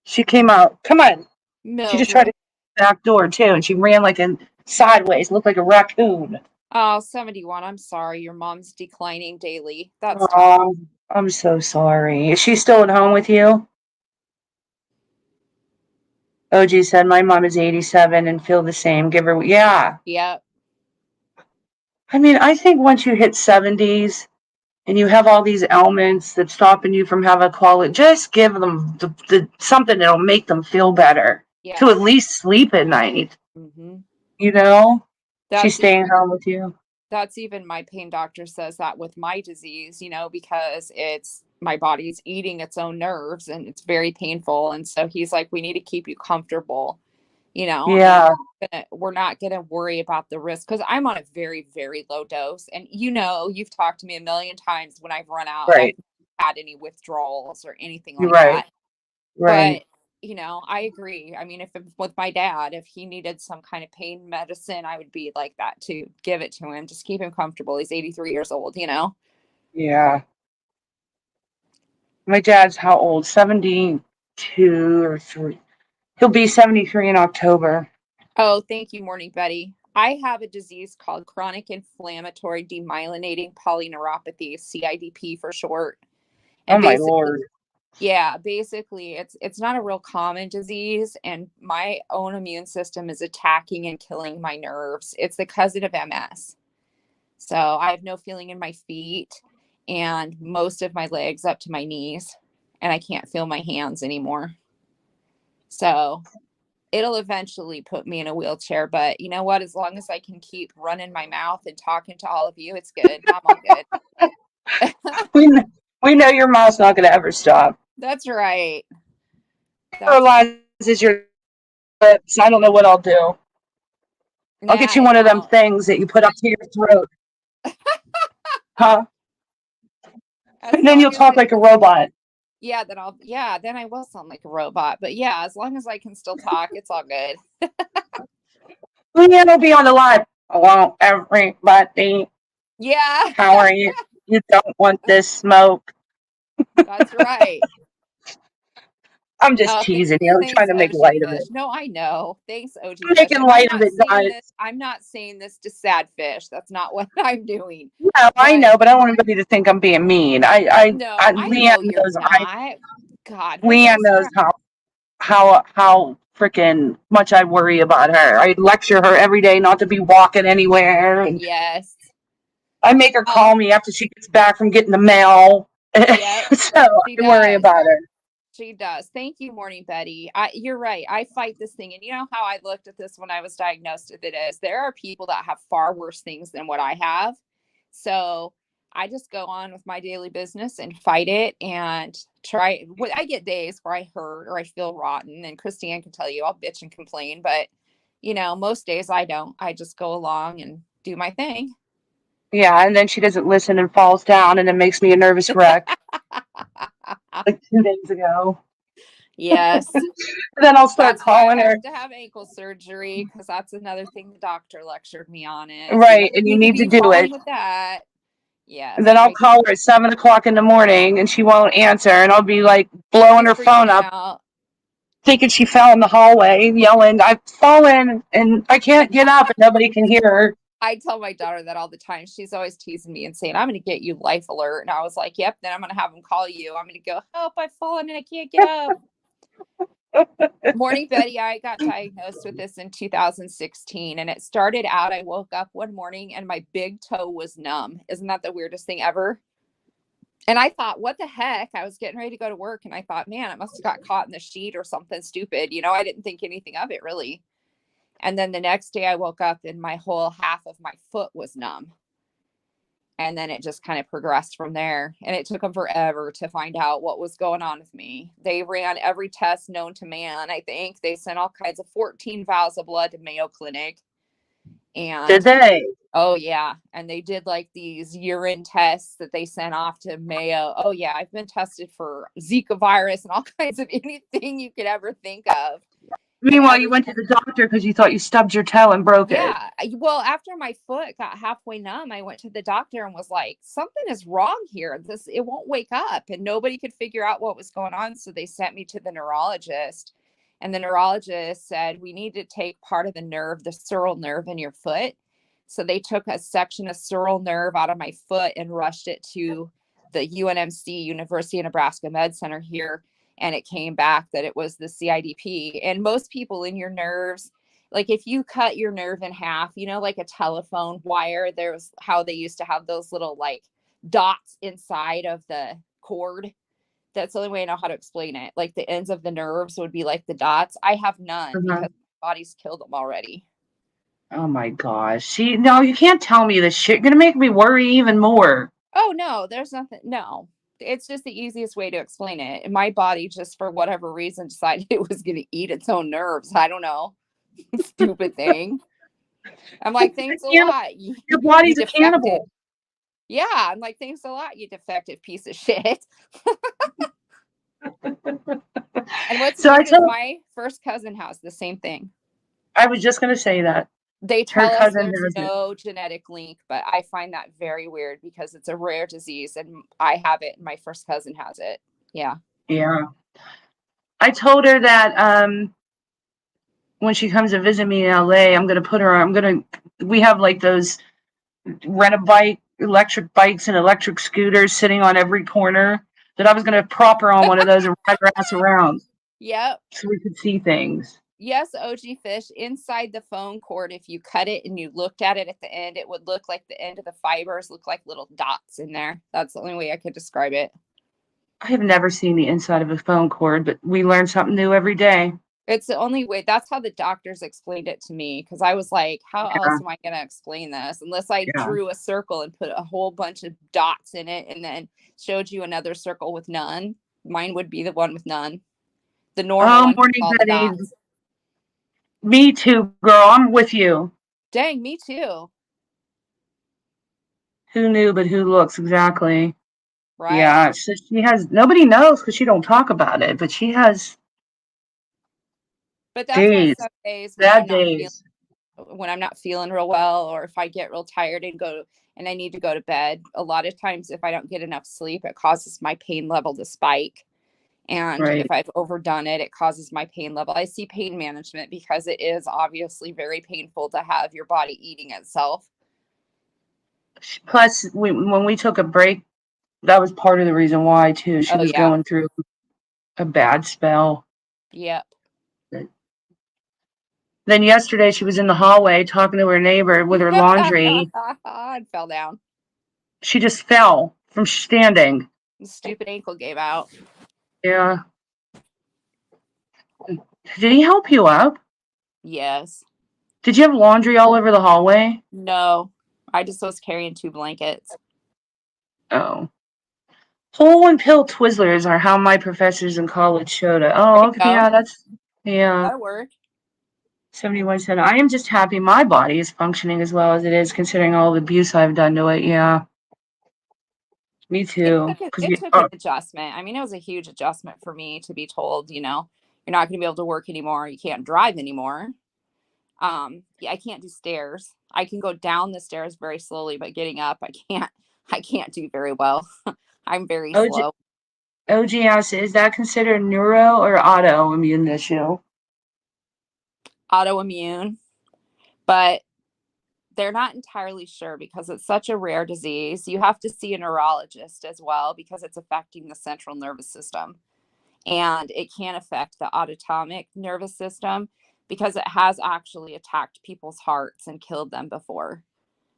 She came out. Come on. She just tried to Mildred. back door too, and she ran like a sideways, looked like a raccoon. Oh, 71. I'm sorry. Your mom's declining daily. That's tough. Oh, I'm so sorry. Is she still at home with you? OG said my mom is 87 and feel the same. Give her, yeah. Yep. I mean, I think once you hit 70s and you have all these ailments that's stopping you from having quality, just give them something that'll make them feel better Yeah. to at least sleep at night. Mm-hmm. You know, she's That's staying home with you. that's even my pain doctor says that with my disease, because it's my body's eating its own nerves and it's very painful. And so he's like, we need to keep you comfortable, and Yeah, we're not going to worry about the risk because I'm on a very, very low dose. And you've talked to me a million times when I've run out and I've right. had any withdrawals or anything You're like right. that. Right. But, I agree. I mean, if with my dad, if he needed some kind of pain medicine, I would be like that too. Give it to him. Just keep him comfortable. He's 83 years old. Yeah. My dad's how old? 72 or 3. He'll be 73 in October. Oh, thank you, Morning Betty. I have a disease called chronic inflammatory demyelinating polyneuropathy, CIDP for short. Oh And my basically, lord. yeah, basically it's not a real common disease and my own immune system is attacking and killing my nerves. It's the cousin of MS. So I have no feeling in my feet and most of my legs up to my knees and I can't feel my hands anymore. So it'll eventually put me in a wheelchair, but you know what? As long as I can keep running my mouth and talking to all of you, it's good. I'm all good. We we know your mom's not going to ever stop. That's right. That's right. Paralyzes your lips. I don't know what I'll do. I'll get Nah, you it one of them won't. things that you put up to your throat, huh? As And then you'll long as talk it, like a robot. then I will sound like a robot. But yeah, as long as I can still talk, it's all good. Leanne will be on the line. Hello, everybody. Yeah, How are you? You don't want this smoke. that's right. I'm just Oh, teasing you. I'm trying thanks, to make OG light of Fish. it. No, I know. Thanks, OG I'm Fish. making And I'm light of not it, saying guys. this. I'm not saying this to sad fish. That's not what I'm doing. Yeah, I But know, but I don't want anybody to think I'm being mean. no, I Leanne know you're knows. not. God, her Leanne days knows are how freaking much I worry about her. I lecture her every day not to be walking anywhere, and yes. I make her Oh, call me after she gets back from getting the mail. yep. So She I worry does. about her. She does. Thank you, Morning Betty. You're right. I fight this thing. And you know how I looked at this when I was diagnosed with it is there are people that have far worse things than what I have. So I just go on with my daily business and fight it and try. I get days where I hurt or I feel rotten. And Christiane can tell you I'll bitch and complain. But, most days I don't. I just go along and do my thing. Yeah, and then she doesn't listen and falls down, and it makes me a nervous wreck. Like 2 days ago. Yes. And then I'll start That's why I calling her. have to have ankle surgery because that's another thing the doctor lectured me on is Right, and you need to need to be do it. falling with that. And Yes, then I'll I call her at 7 o'clock in the morning, and she won't answer, and I'll be like blowing she's her freaking phone up, out. thinking she fell in the hallway, yelling, "I've fallen and I can't get up," and nobody can hear her. I tell my daughter that all the time. She's always teasing me and saying, "I'm going to get you life alert." And I was like, "Yep." Then I'm going to have them call you. I'm going to go, "Help! I've fallen and I can't get up." Morning, Betty. I got diagnosed with this in 2016, and it started out. I woke up one morning and my big toe was numb. Isn't that the weirdest thing ever? And I thought, what the heck? I was getting ready to go to work and I thought, man, it must have got caught in the sheet or something stupid. I didn't think anything of it really. And then the next day I woke up and my whole half of my foot was numb. And then it just kind of progressed from there. And it took them forever to find out what was going on with me. They ran every test known to man. I think they sent all kinds of 14 vials of blood to Mayo Clinic. Did And they? oh yeah. And they did like these urine tests that they sent off to Mayo. Oh yeah, I've been tested for Zika virus and all kinds of anything you could ever think of. And Meanwhile, you went to the doctor because you thought you stubbed your toe and broke it. yeah. Well, after my foot got halfway numb, I went to the doctor and was like, something is wrong here. It won't wake up. And nobody could figure out what was going on. So they sent me to the neurologist. And the neurologist said, we need to take part of the nerve, the sural nerve in your foot. So they took a section of sural nerve out of my foot and rushed it to the UNMC, University of Nebraska Med Center here. And it came back that it was the CIDP. And most people in your nerves, like if you cut your nerve in half, like a telephone wire, there's how they used to have those little like dots inside of the cord. That's the only way I know how to explain it. Like the ends of the nerves would be like the dots. I have none because my body's killed them already. Oh my gosh. No, you can't tell me this shit. You're going to make me worry even more. Oh no, there's nothing. No, it's just the easiest way to explain it. And my body just for whatever reason decided it was going to eat its own nerves. I don't know. Stupid thing. I'm like, thanks a lot. Your body's a cannibal. Yeah, I'm like, thanks a lot, you defective piece of shit. And what's weird is my first cousin has the same thing. I was just going to say that. They tell us there's no genetic link, but I find that very weird because it's a rare disease and I have it and my first cousin has it. Yeah. Yeah. I told her that when she comes to visit me in LA, we have like those rent-a-bike, electric bikes and electric scooters sitting on every corner, that I was going to prop her on one of those and ride her ass around. Yep. So we could see things. Yes, OG Fish, inside the phone cord, if you cut it and you looked at it at the end, it would look like the end of the fibers look like little dots in there. That's the only way I could describe it. I have never seen the inside of a phone cord, but we learn something new every day. It's the only way. That's how the doctors explained it to me, because I was like, how else am I going to explain this? Unless I drew a circle and put a whole bunch of dots in it and then showed you another circle with none. Mine would be the one with none. The normal one with all the dots. Me too, girl. I'm with you. Dang, me too. Who knew, but who looks, exactly. Right. Yeah, so she has, nobody knows because she don't talk about it, but she has. But that's why some days when I'm not feeling real well, or if I get real tired and I need to go to bed, a lot of times if I don't get enough sleep, it causes my pain level to spike. And if I've overdone it, it causes my pain level. I see pain management because it is obviously very painful to have your body eating itself. Plus, when we took a break, that was part of the reason why, too. She was going through a bad spell. Yep. Then yesterday, she was in the hallway talking to her neighbor with her laundry. And fell down. She just fell from standing. The stupid ankle gave out. Yeah. Did he help you up? Yes. Did you have laundry all over the hallway? No. I just was carrying 2 blankets. Oh. Whole and pill Twizzlers are how my professors in college showed it. Oh, okay. Yeah. That'll work. 71 said, I am just happy my body is functioning as well as it is, considering all the abuse I've done to it. Yeah. Me too. It took an adjustment. I mean, it was a huge adjustment for me to be told, you're not going to be able to work anymore. You can't drive anymore. I can't do stairs. I can go down the stairs very slowly, but getting up, I can't do very well. I'm very slow. OG asks, is that considered neuro or autoimmune issue? Autoimmune, but they're not entirely sure because it's such a rare disease. You have to see a neurologist as well because it's affecting the central nervous system, and it can affect the autonomic nervous system because it has actually attacked people's hearts and killed them before.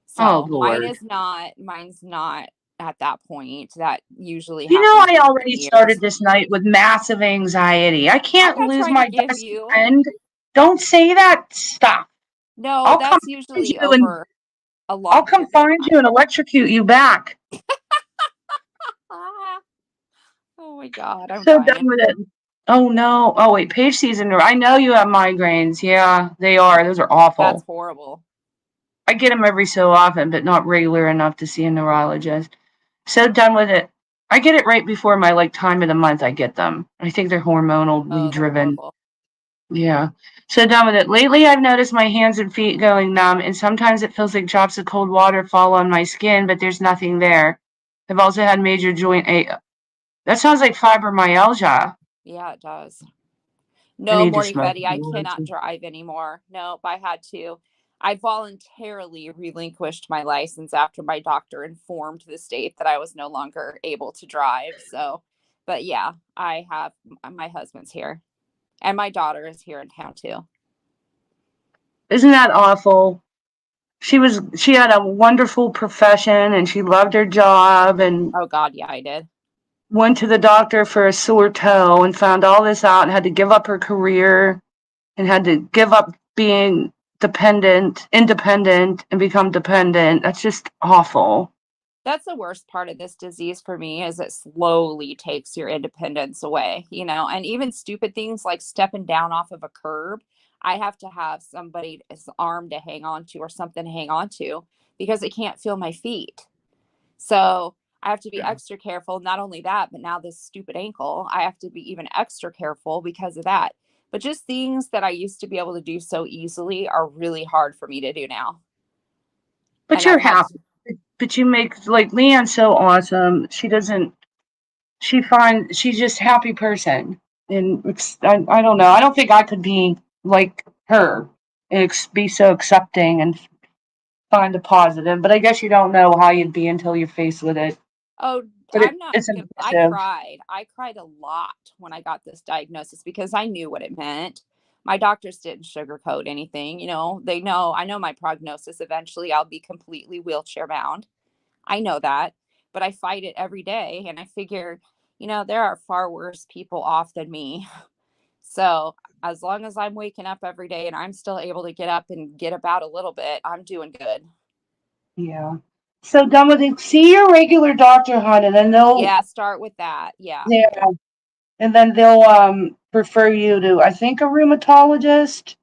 So mine's not at that point. That usually happens. I already started this night with massive anxiety. I can't lose my best friend. Don't say that stuff. No, that's usually over. A I'll lot come bigger than find you and electrocute you back. ah, oh my God, I'm So done dying. with it. Oh no. Oh wait, Paige season. I know you have migraines. Yeah, they are. Those are That's awful. horrible. I get them every so often, but not regular enough to see a neurologist. So done with it. I get it right before my like time of the month. I get them. I think they're hormonally Oh, they're driven. horrible. Yeah. So done with it. Lately, I've noticed my hands and feet going numb, and sometimes it feels like drops of cold water fall on my skin, but there's nothing there. I've also had major joint ache. That sounds like fibromyalgia. Yeah, it does. I No, need to Morning smoke Betty, I more. cannot drive anymore. Nope, I had to. I voluntarily relinquished my license after my doctor informed the state that I was no longer able to drive. So, but yeah, I have my husband's here and my daughter is here in town too. Isn't that awful? She had a wonderful profession and she loved her job and Oh God, yeah, I did. went to the doctor for a sore toe and found all this out and had to give up her career and had to give up being independent and become dependent. That's just awful. That's the worst part of this disease for me is it slowly takes your independence away, you know, and even stupid things like stepping down off of a curb. I have to have somebody's arm to hang on to or something to hang on to because I can't feel my feet. So I have to be Yeah. extra careful. Not only that, but now this stupid ankle, I have to be even extra careful because of that. But just things that I used to be able to do so easily are really hard for me to do now. But And you're I've had happy. But you make like Leanne's so awesome. She's just a happy person. And I don't know. I don't think I could be like her and be so accepting and find the positive. But I guess you don't know how you'd be until you're faced with it. Oh, But it's I impressive. cried. I cried a lot when I got this diagnosis because I knew what it meant. My doctors didn't sugarcoat anything. You know, I know my prognosis. Eventually, I'll be completely wheelchair bound. I know that, but I fight it every day. And I figure, there are far worse people off than me. So as long as I'm waking up every day and I'm still able to get up and get about a little bit, I'm doing good. Yeah. So done with it. See your regular doctor, hon, and then Yeah, start with that. Yeah. yeah, and then they'll refer you to I think a rheumatologist.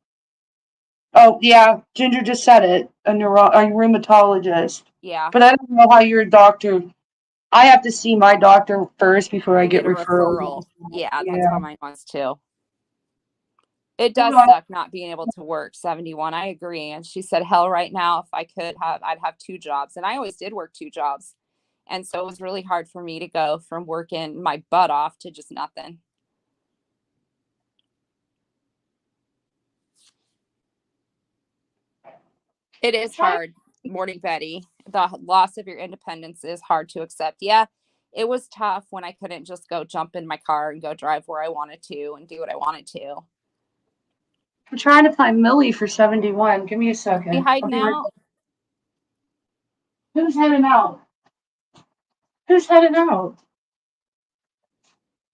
Oh yeah, Ginger just said it, a rheumatologist. Yeah. But I don't know how your doctor. I have to see my doctor first before I You get get a referrals. referral. Yeah, that's how Yeah. mine was too. It does Well, suck not being able to work 71. I agree. And she said, hell, right now, if I could have, I'd have two jobs. And I always did work two jobs. And so it was really hard for me to go from working my butt off to just nothing. It is hard, Morning Betty. The loss of your independence is hard to accept. Yeah, it was tough when I couldn't just go jump in my car and go drive where I wanted to and do what I wanted to. I'm trying to find Millie for 71. Give me a Be second. I'll hiding be right out. back. Who's heading out? Who's heading out?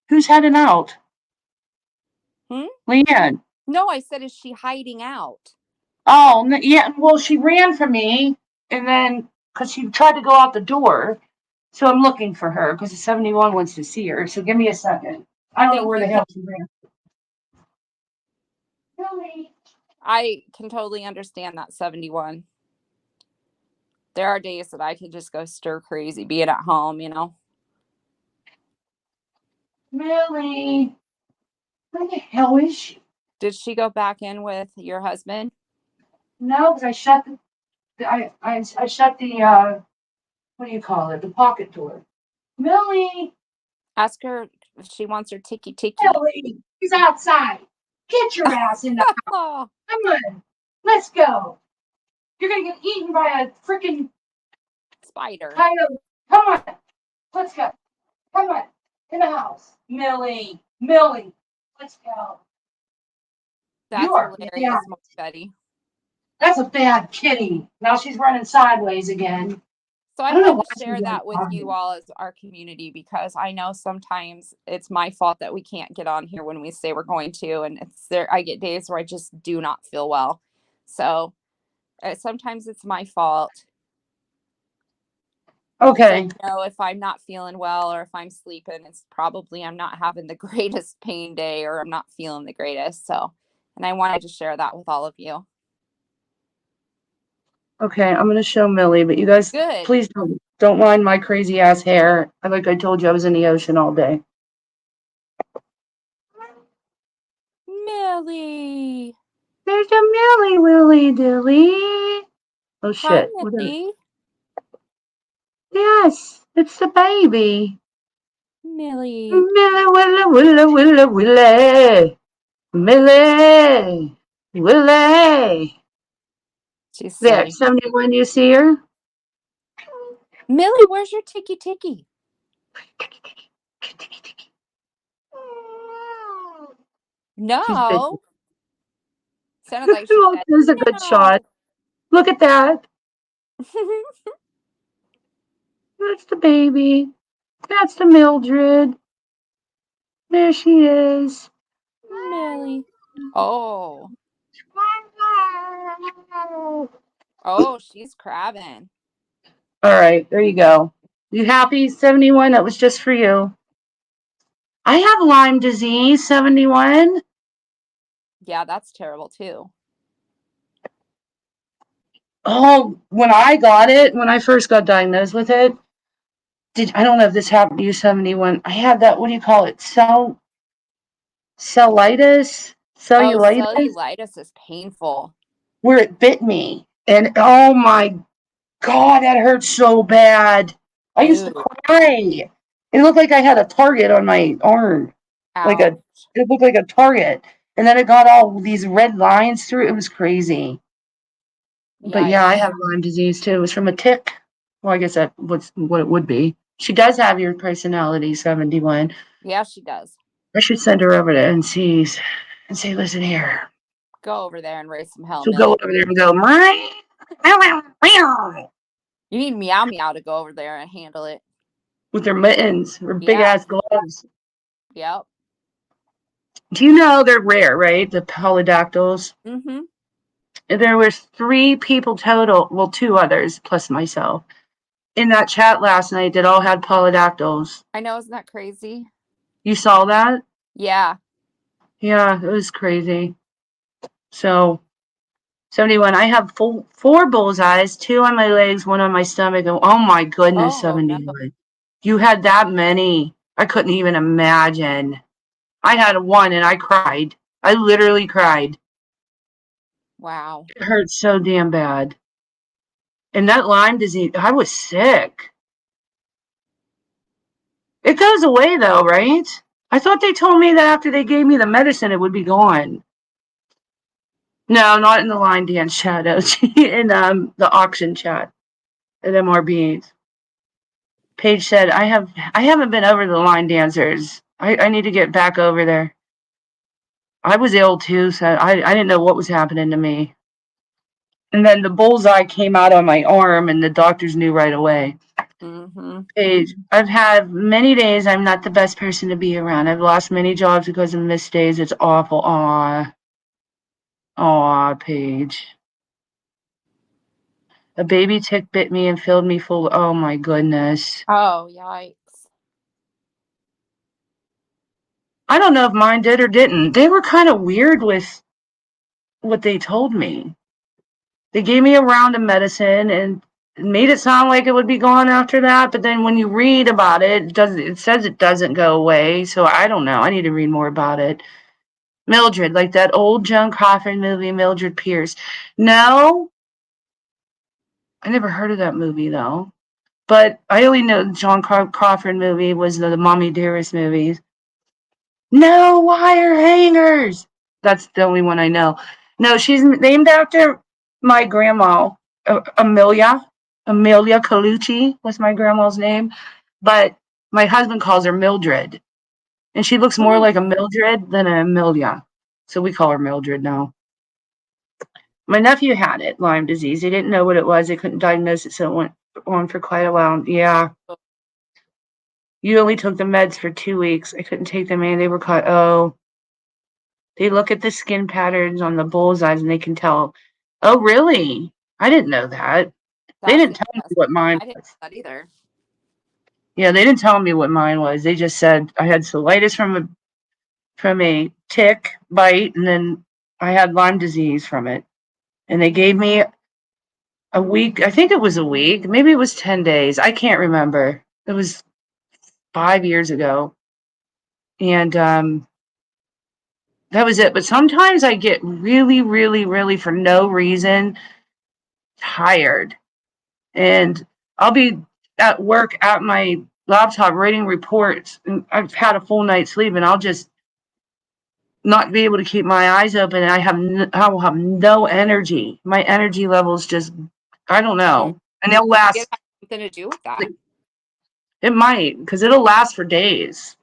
Who's heading out? Hmm? Leanne. No, I said, is she hiding out? Oh, yeah. Well, she ran from me, and then because she tried to go out the door, so I'm looking for her because the 71 wants to see her. So give me a second. I don't know Thank where you. the hell she ran. Millie. I can totally understand that 71. There are days that I could just go stir crazy being at home. Millie. Where the hell is she? Did she go back in with your husband? No, because I shut I shut the what do you call it? The pocket door. Millie. Ask her if she wants her ticky ticky. Millie. He's outside. Get your ass in the. Oh, Come on. Let's go. You're gonna get eaten by a freaking spider. coyote. Come on. Let's go. Come on. In the house. Millie. Millie. Let's go. You That's are bad. hilarious, Betty. That's a bad kitty. Now she's running sideways again. So I I don't know had why to she's share running that with you sideways. all as our community because I know sometimes it's my fault that we can't get on here when we say we're going to, and it's there. I get days where I just do not feel well, so sometimes it's my fault. So, Okay. if I'm not feeling well or if I'm sleeping, it's probably I'm not having the greatest pain day or I'm not feeling the greatest. So, and I wanted to share that with all of you. Okay, I'm gonna show Millie, but you guys, Good. please don't mind my crazy ass hair. Like I told you, I was in the ocean all day. Millie. There's a Millie Willy Dilly. Oh Hi, shit! What is it? Millie. Yes, it's the baby. Millie. Millie Willy Willy Willy Willy. Millie Willy. She's There, silly. 71. You see her? Millie, where's your ticky ticky? She's busy. No. Sounded like she Look, said, there's a good no. shot. Look at that. That's the baby. That's the Mildred. There she is. Millie. Oh. Oh, she's crabbing. All right, there you go. You happy, 71? That was just for you. I have Lyme disease, 71. Yeah, that's terrible too. Oh, when I got it, when I first got diagnosed with it, I don't know if this happened to you, 71. I had that, what do you call it? Cellulitis? Oh, Cellulitis? cellulitis is painful. Where it bit me. And oh my God, that hurt so bad. I used to Ooh, cry. It looked like I had a target on my arm. Like ouch. it looked like a target. And then it got all these red lines through it. It was crazy. But yeah, I Yikes. have Lyme disease too. It was from a tick. Well, I guess that was what it would be. She does have your personality, 71. Yeah, she does. I should send her over to NC's and say, listen here. Go over there and raise some hell, She'll go Millie. over there and go, meow, meow, meow, You need Meow Meow to go over there and handle it. with her mittens, her big Yeah. ass gloves. Yep. Do you know they're rare, right? The polydactyls. Mm-hmm. There was 3 people total, well, 2 others plus myself, in that chat last night that all had polydactyls. I know, isn't that crazy? You saw that? Yeah. Yeah, it was crazy. So, 71. I have 4 bullseyes, 2 on my legs, 1 on my stomach. And oh my goodness, Oh no. 71. You had that many. I couldn't even imagine. I had 1 and I cried. I literally cried. Wow. It hurt so damn bad. And that Lyme disease, I was sick. It goes away though, right? I thought they told me that after they gave me the medicine, it would be gone. No, not in the line dance chat. In the auction chat at MRBs. Paige said, I haven't been over the line dancers. I need to get back over there. I was ill too, so I didn't know what was happening to me. And then the bullseye came out on my arm, and the doctors knew right away. Mm-hmm. Paige, I've had many days I'm not the best person to be around. I've lost many jobs because of missed days. It's awful. Aw. Aw, Paige. A baby tick bit me and filled me full. Oh my goodness. Oh, yikes. I don't know if mine did or didn't. They were kind of weird with what they told me. They gave me a round of medicine and made it sound like it would be gone after that, but then when you read about it, it says it doesn't go away. So I don't know. I need to read more about it. Mildred, like that old Joan Crawford movie, Mildred Pierce. No, I never heard of that movie though. But I only know the John Crawford movie was the Mommy Dearest movies. No wire hangers. That's the only one I know. No, she's named after my grandma, Amelia. Amelia Colucci was my grandma's name. But my husband calls her Mildred. And she looks more like a Mildred than an Amelia. So we call her Mildred now. My nephew had it, Lyme disease. They didn't know what it was. They couldn't diagnose it, so it went on for quite a while. Yeah. You only took the meds for 2 weeks. I couldn't take them in. They were caught. Oh, they look at the skin patterns on the bullseyes and they can tell. Oh, really? I didn't know that. They That's didn't tell me interesting. what mine I didn't was. know that either. Yeah, they didn't tell me what mine was. They just said I had colitis from a tick bite, and then I had Lyme disease from it. And they gave me a week. I think it was a week. Maybe it was 10 days. I can't remember. It was 5 years ago. And that was it. But sometimes I get really, really, really, for no reason, tired. And I'll be at work at my laptop writing reports. And I've had a full night's sleep, and I'll just not be able to keep my eyes open. And I will have no energy. My energy levels just, I don't know. And they'll It last, has something to do with that. it might, because it'll last for days.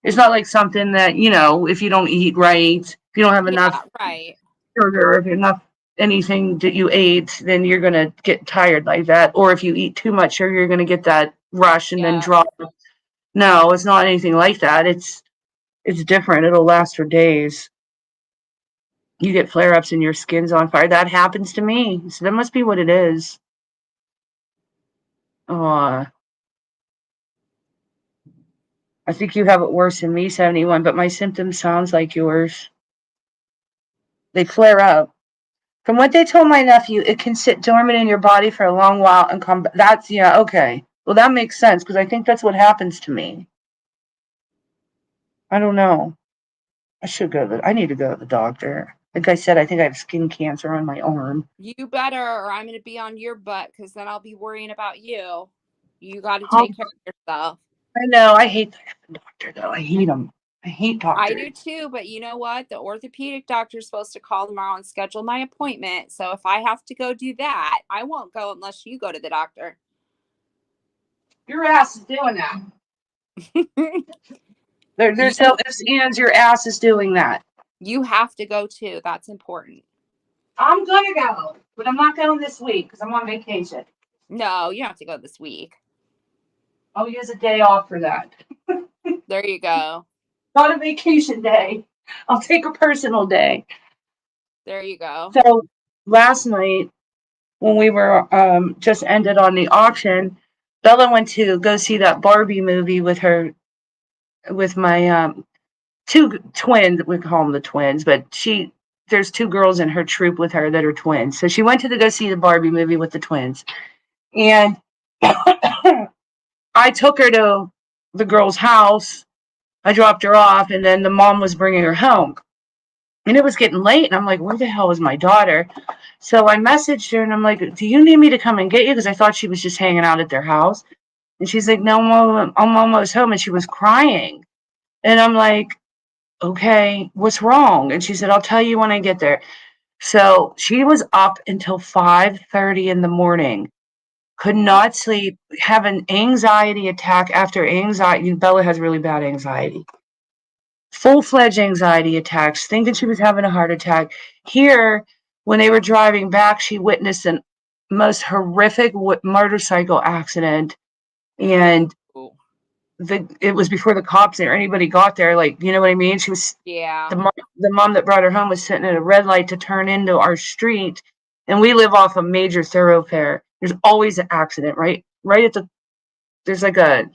It's not like something that, if you don't eat right, if you don't have Yeah, enough right. sugar, if enough anything that you ate, then you're going to get tired like that. Or if you eat too much sugar, you're going to get that rush and then Yeah. drop. No, it's not anything like that. It's different. It'll last for days. You get flare-ups and your skin's on fire. That happens to me. So that must be what it is. I think you have it worse than me, 71, but my symptoms sounds like yours. They flare up. From what they told my nephew, it can sit dormant in your body for a long while and come. That's, yeah, okay. Well, that makes sense because I think that's what happens to me. I don't know. I need to go to the doctor. Like I said, I think I have skin cancer on my arm. You better, or I'm going to be on your butt because then I'll be worrying about you. You got to Oh, take care of yourself. I know. I hate the doctor, though. I hate them. I hate I do doctors. too, but you know what? The orthopedic doctor is supposed to call tomorrow and schedule my appointment. So if I have to go do that, I won't go unless you go to the doctor. Your ass is doing that. There's you no ifs, ands. Your ass is doing that. you have to go too. That's important. I'm gonna go, but I'm not going this week because I'm on vacation. No, you don't have to go this week. I'll use a day off for that. There you go. Not a vacation day. I'll take a personal day. There you go. So last night when we were just ended on the auction, Bella went to go see that Barbie movie with my two twins. We call them the twins, but there's two girls in her troupe with her that are twins. So she went to go see the Barbie movie with the twins, and I took her to the girl's house. I dropped her off, and then the mom was bringing her home. And it was getting late, and I'm like, where the hell is my daughter? So I messaged her, and I'm like, do you need me to come and get you? Because I thought she was just hanging out at their house. And she's like, no, Mom, I'm almost home. And she was crying. And I'm like, okay, what's wrong? And she said, I'll tell you when I get there. So she was up until 5:30 in the morning, could not sleep, have an anxiety attack after anxiety. Bella has really bad anxiety. Full-fledged anxiety attacks, thinking she was having a heart attack. Here, when they were driving back, she witnessed an most horrific motorcycle accident, and Ooh. it was before the cops or anybody got there. Like, you know what I mean? She was Yeah. the mom that brought her home was sitting at a red light to turn into our street, and we live off a major thoroughfare. There's always an accident, right at the. There's like a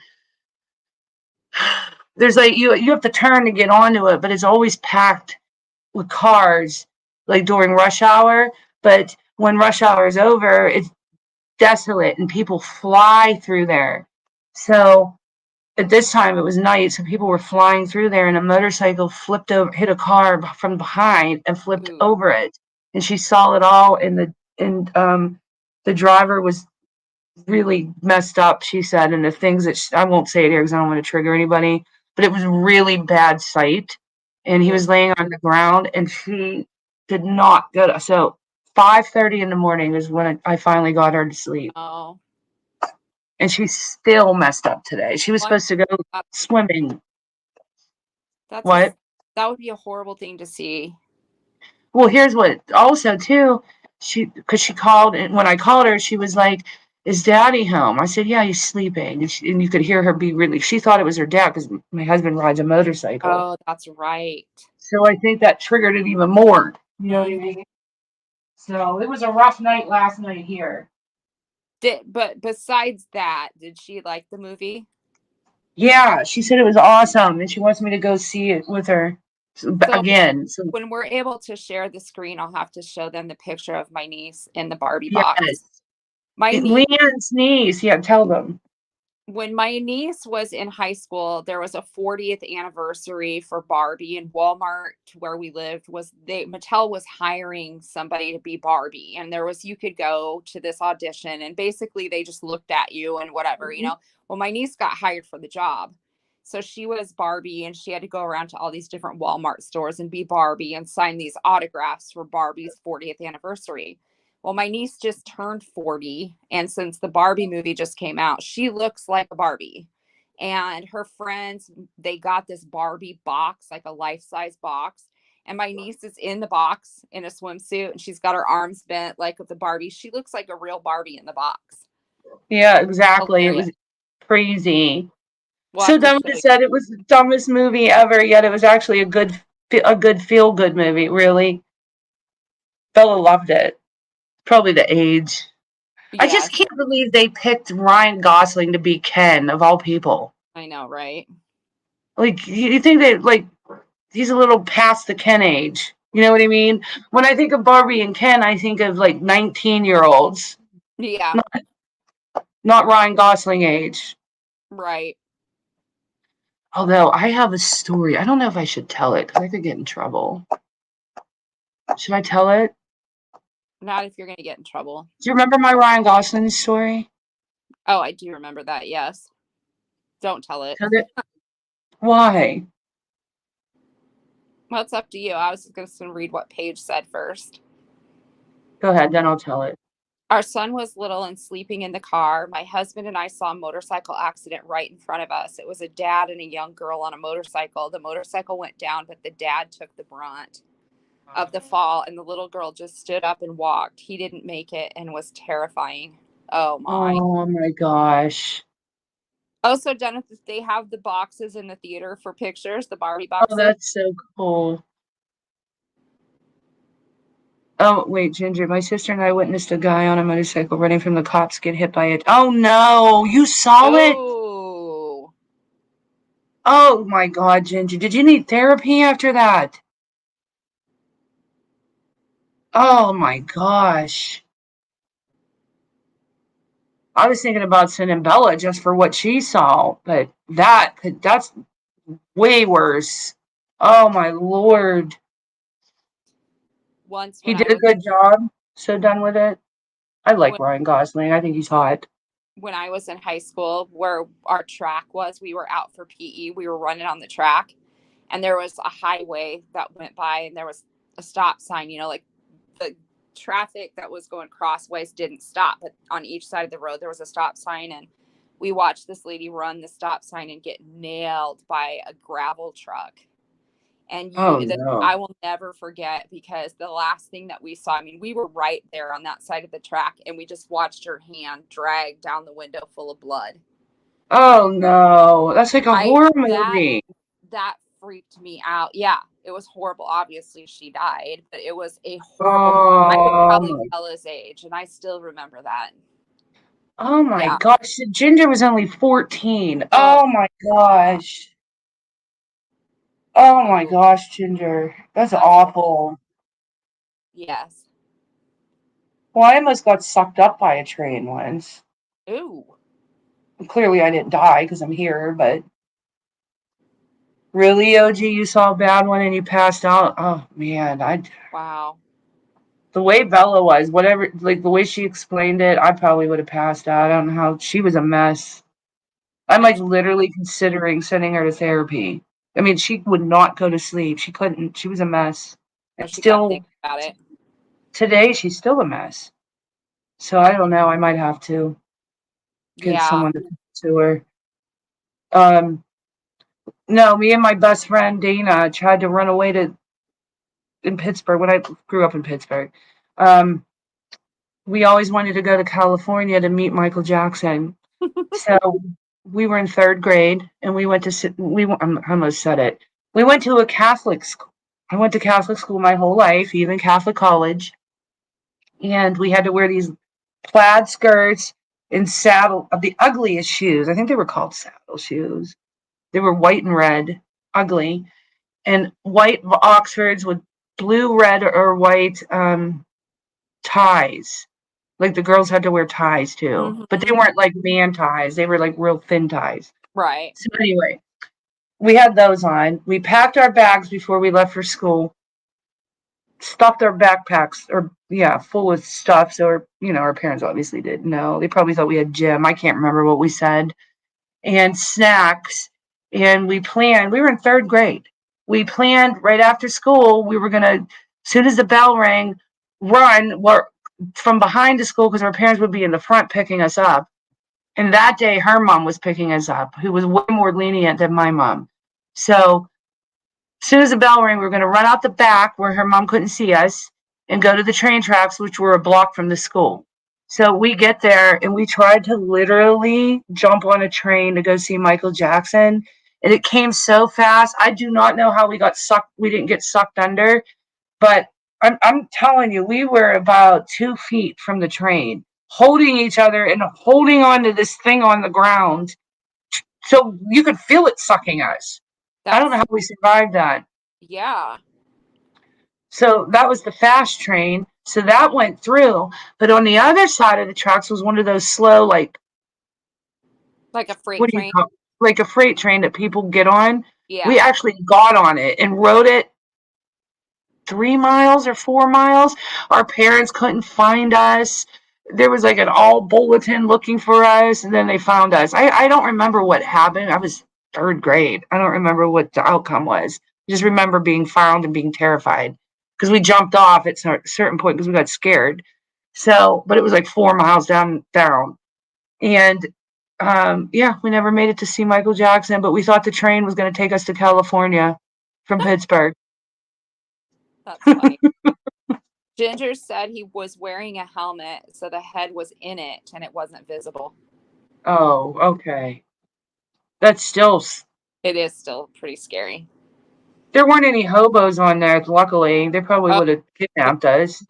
there's like you have to turn to get onto it, but it's always packed with cars, like during rush hour. But when rush hour is over, it's desolate and people fly through there. So at this time it was night, so people were flying through there, and a motorcycle flipped over, hit a car from behind, and flipped Ooh. over it. And she saw it all, and the driver was really messed up, she said, and the things that I won't say it here because I don't want to trigger anybody, but it was really bad sight. And he Ooh. was laying on the ground, and she did not go to. So 5:30 in the morning is when I finally got her to sleep, Oh. and she's still messed up today. She was What? supposed to go swimming. That's What? that would be a horrible thing to see. Well, here's what also too, because she called, and when I called her, she was like, "Is Daddy home?" I said, "Yeah, he's sleeping." And you could hear her be really. She thought it was her dad because my husband rides a motorcycle. Oh, that's right. So I think that triggered it even more. You know what I Mhm. mean? So it was a rough night last night here. But besides that, did she like the movie? Yeah, she said it was awesome, and she wants me to go see it with her So again. So when we're able to share the screen, I'll have to show them the picture of my niece in the Barbie box. yes, My niece Leanne's niece. Yeah, tell them. When my niece was in high school, there was a 40th anniversary for Barbie, and Walmart, where we lived, Mattel was hiring somebody to be Barbie, and you could go to this audition, and basically they just looked at you and whatever, you Mhm. know. Well, my niece got hired for the job. So she was Barbie, and she had to go around to all these different Walmart stores and be Barbie and sign these autographs for Barbie's 40th anniversary. Well, my niece just turned 40, and since the Barbie movie just came out, she looks like a Barbie. And her friends, they got this Barbie box, like a life-size box. And my niece is in the box in a swimsuit, and she's got her arms bent like with the Barbie. She looks like a real Barbie in the box. Yeah, exactly. It Hilarious. was crazy. We'll have So to dumb show it you. said it was the dumbest movie ever, yet it was actually a good feel good movie. Really, Bella loved it. Probably the age. I just Yes, can't believe they picked Ryan Gosling to be Ken of all people. I know, right? Like you think that like he's a little past the Ken age. You know what I mean? When I think of Barbie and Ken, I think of like 19-year-olds, Yeah, not, not Ryan Gosling age. right. Although I have a story. I don't know if I should tell it because I could get in trouble. Should I tell it? Not if you're going to get in trouble. Do you remember my Ryan Gosling story? Oh, I do remember that. Yes. Don't tell it. Tell it. Why? Well, it's up to you. I was just going to read what Paige said first. Go ahead, then I'll tell it. Our son was little and sleeping in the car. My husband and I saw a motorcycle accident right in front of us. It was a dad and a young girl on a motorcycle. The motorcycle went down, but the dad took the brunt of the fall, and the little girl just stood up and walked. He didn't make it and was terrifying. Oh my. Oh my gosh. Also, Dennis, they have the boxes in the theater for pictures, the Barbie Oh, boxes. that's so cool. Oh, wait, Ginger, my sister and I witnessed a guy on a motorcycle running from the cops get hit by it. Oh no, you saw it? Oh, Oh my God, Ginger, did you need therapy after that? Oh my gosh. I was thinking about sending Bella just for what she saw, but that's way worse. Oh my Lord. once He did a good job. So done with it. I like Ryan Gosling. I think he's hot. when I was in high school, where our track was, we were out for PE. We were running on the track, and there was a highway that went by, and there was a stop sign. You know, like the traffic that was going crossways didn't stop, but on each side of the road there was a stop sign, and we watched this lady run the stop sign and get nailed by a gravel truck. And Oh no. I will never forget, because the last thing that we saw, I mean, we were right there on that side of the track, and we just watched her hand drag down the window full of blood. Oh no. That's like a I horror that movie. that freaked me out. Yeah, it was horrible. Obviously she died, but it was a horrible. I was Oh probably my. Bella's age, and I still remember that. Oh my Yeah. gosh. Ginger was only 14. Oh Oh my yeah. gosh. Oh my Oh, gosh, Ginger. That's that's horrible. awful. Yes. Well, I almost got sucked up by a train once. Ooh. Clearly, I didn't die because I'm here, but really, OG, you saw a bad one and you passed out? Oh, man. Wow. The way Bella was, whatever, like the way she explained it, I probably would have passed out. I don't know how. She was a mess. I'm And like literally considering sending her to therapy. I mean, she would not go to sleep. She couldn't. She was a mess. And she kept still, thinking about it. today, she's still a mess. So I don't know. I might have to get Yeah. someone to talk to her. Um, no, me and my best friend Dana tried to run away to in Pittsburgh when I grew up in Pittsburgh. Um, we always wanted to go to California to meet Michael Jackson. So we were in third grade, and we went to I almost said it. We went to a Catholic school. I went to Catholic school my whole life, even Catholic college, and we had to wear these plaid skirts and the ugliest shoes. I think they were called saddle shoes. They were white and red, ugly, and white Oxfords with blue, red, or white ties. Like the girls had to wear ties too, but they Mm-hmm. weren't like man ties. They were like real thin ties. Right. So anyway, we had those on. We packed our bags before we left for school, stuffed our backpacks, or yeah, full of stuff. So our parents obviously didn't know. They probably thought we had gym. I can't remember what we said. And snacks. And we planned. We were in third grade. We planned right after school. We were gonna, as soon as the bell rang, run from behind the school because our parents would be in the front picking us up. And that day, her mom was picking us up, who was way more lenient than my mom. So as soon as the bell rang, we were going to run out the back where her mom couldn't see us and go to the train tracks, which were a block from the school. So we get there and we tried to literally jump on a train to go see Michael Jackson. And it came so fast. I do not know how we got sucked. We didn't get sucked under, but I'm telling you, we were about 2 feet from the train, holding each other and holding on to this thing on the ground. So you could feel it sucking us. I don't know That's how we survived that. yeah. So that was the fast train. So that went through. But on the other side of the tracks was one of those slow, like, Like a freight what do you train. call it? Like a freight train that people get on. We Yeah. actually got on it and rode it 3 miles or 4 miles. Our parents couldn't find us. There was like an all bulletin looking for us, and then they found us. I don't remember what happened. I was third grade. I don't remember what the outcome was. I just remember being found and being terrified because we jumped off at a certain point because we got scared. So, but it was like 4 miles down. And yeah, we never made it to see Michael Jackson, but we thought the train was going to take us to California from Pittsburgh. That's funny. Ginger said he was wearing a helmet, so the head was in it and it wasn't visible. Oh, okay. That's still, It is still pretty scary. there weren't any hobos on there, luckily. They probably Oh, would have kidnapped us.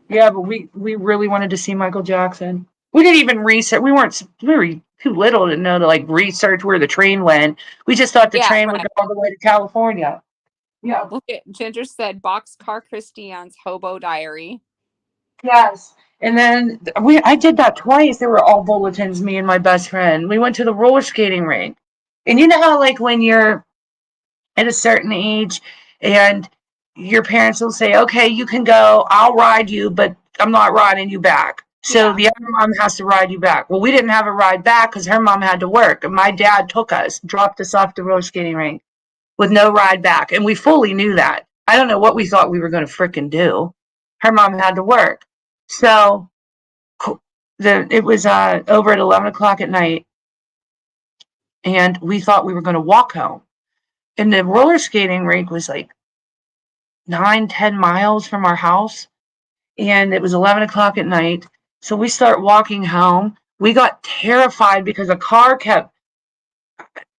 Yeah, but we really wanted to see Michael Jackson. We didn't even research. We were too little to know to like research where the train went. We just thought the yeah, train would right. go all the way to California. Yeah. Look at Ginger said Boxcar Christiane's Hobo Diary. Yes. And then I did that twice. There were all bulletins, me and my best friend. We went to the roller skating rink. And you know how like when you're at a certain age and your parents will say, okay, you can go, I'll ride you, but I'm not riding you back. So Yeah. the other mom has to ride you back. Well, we didn't have a ride back because her mom had to work. And my dad took us, dropped us off the roller skating rink with no ride back. And we fully knew that. I don't know what we thought we were going to frickin' do. Her mom had to work. So it was over at 11 o'clock at night. And we thought we were going to walk home. And the roller skating rink was like 9, 10 miles from our house. And it was 11 o'clock at night. So we start walking home. We got terrified because a car kept,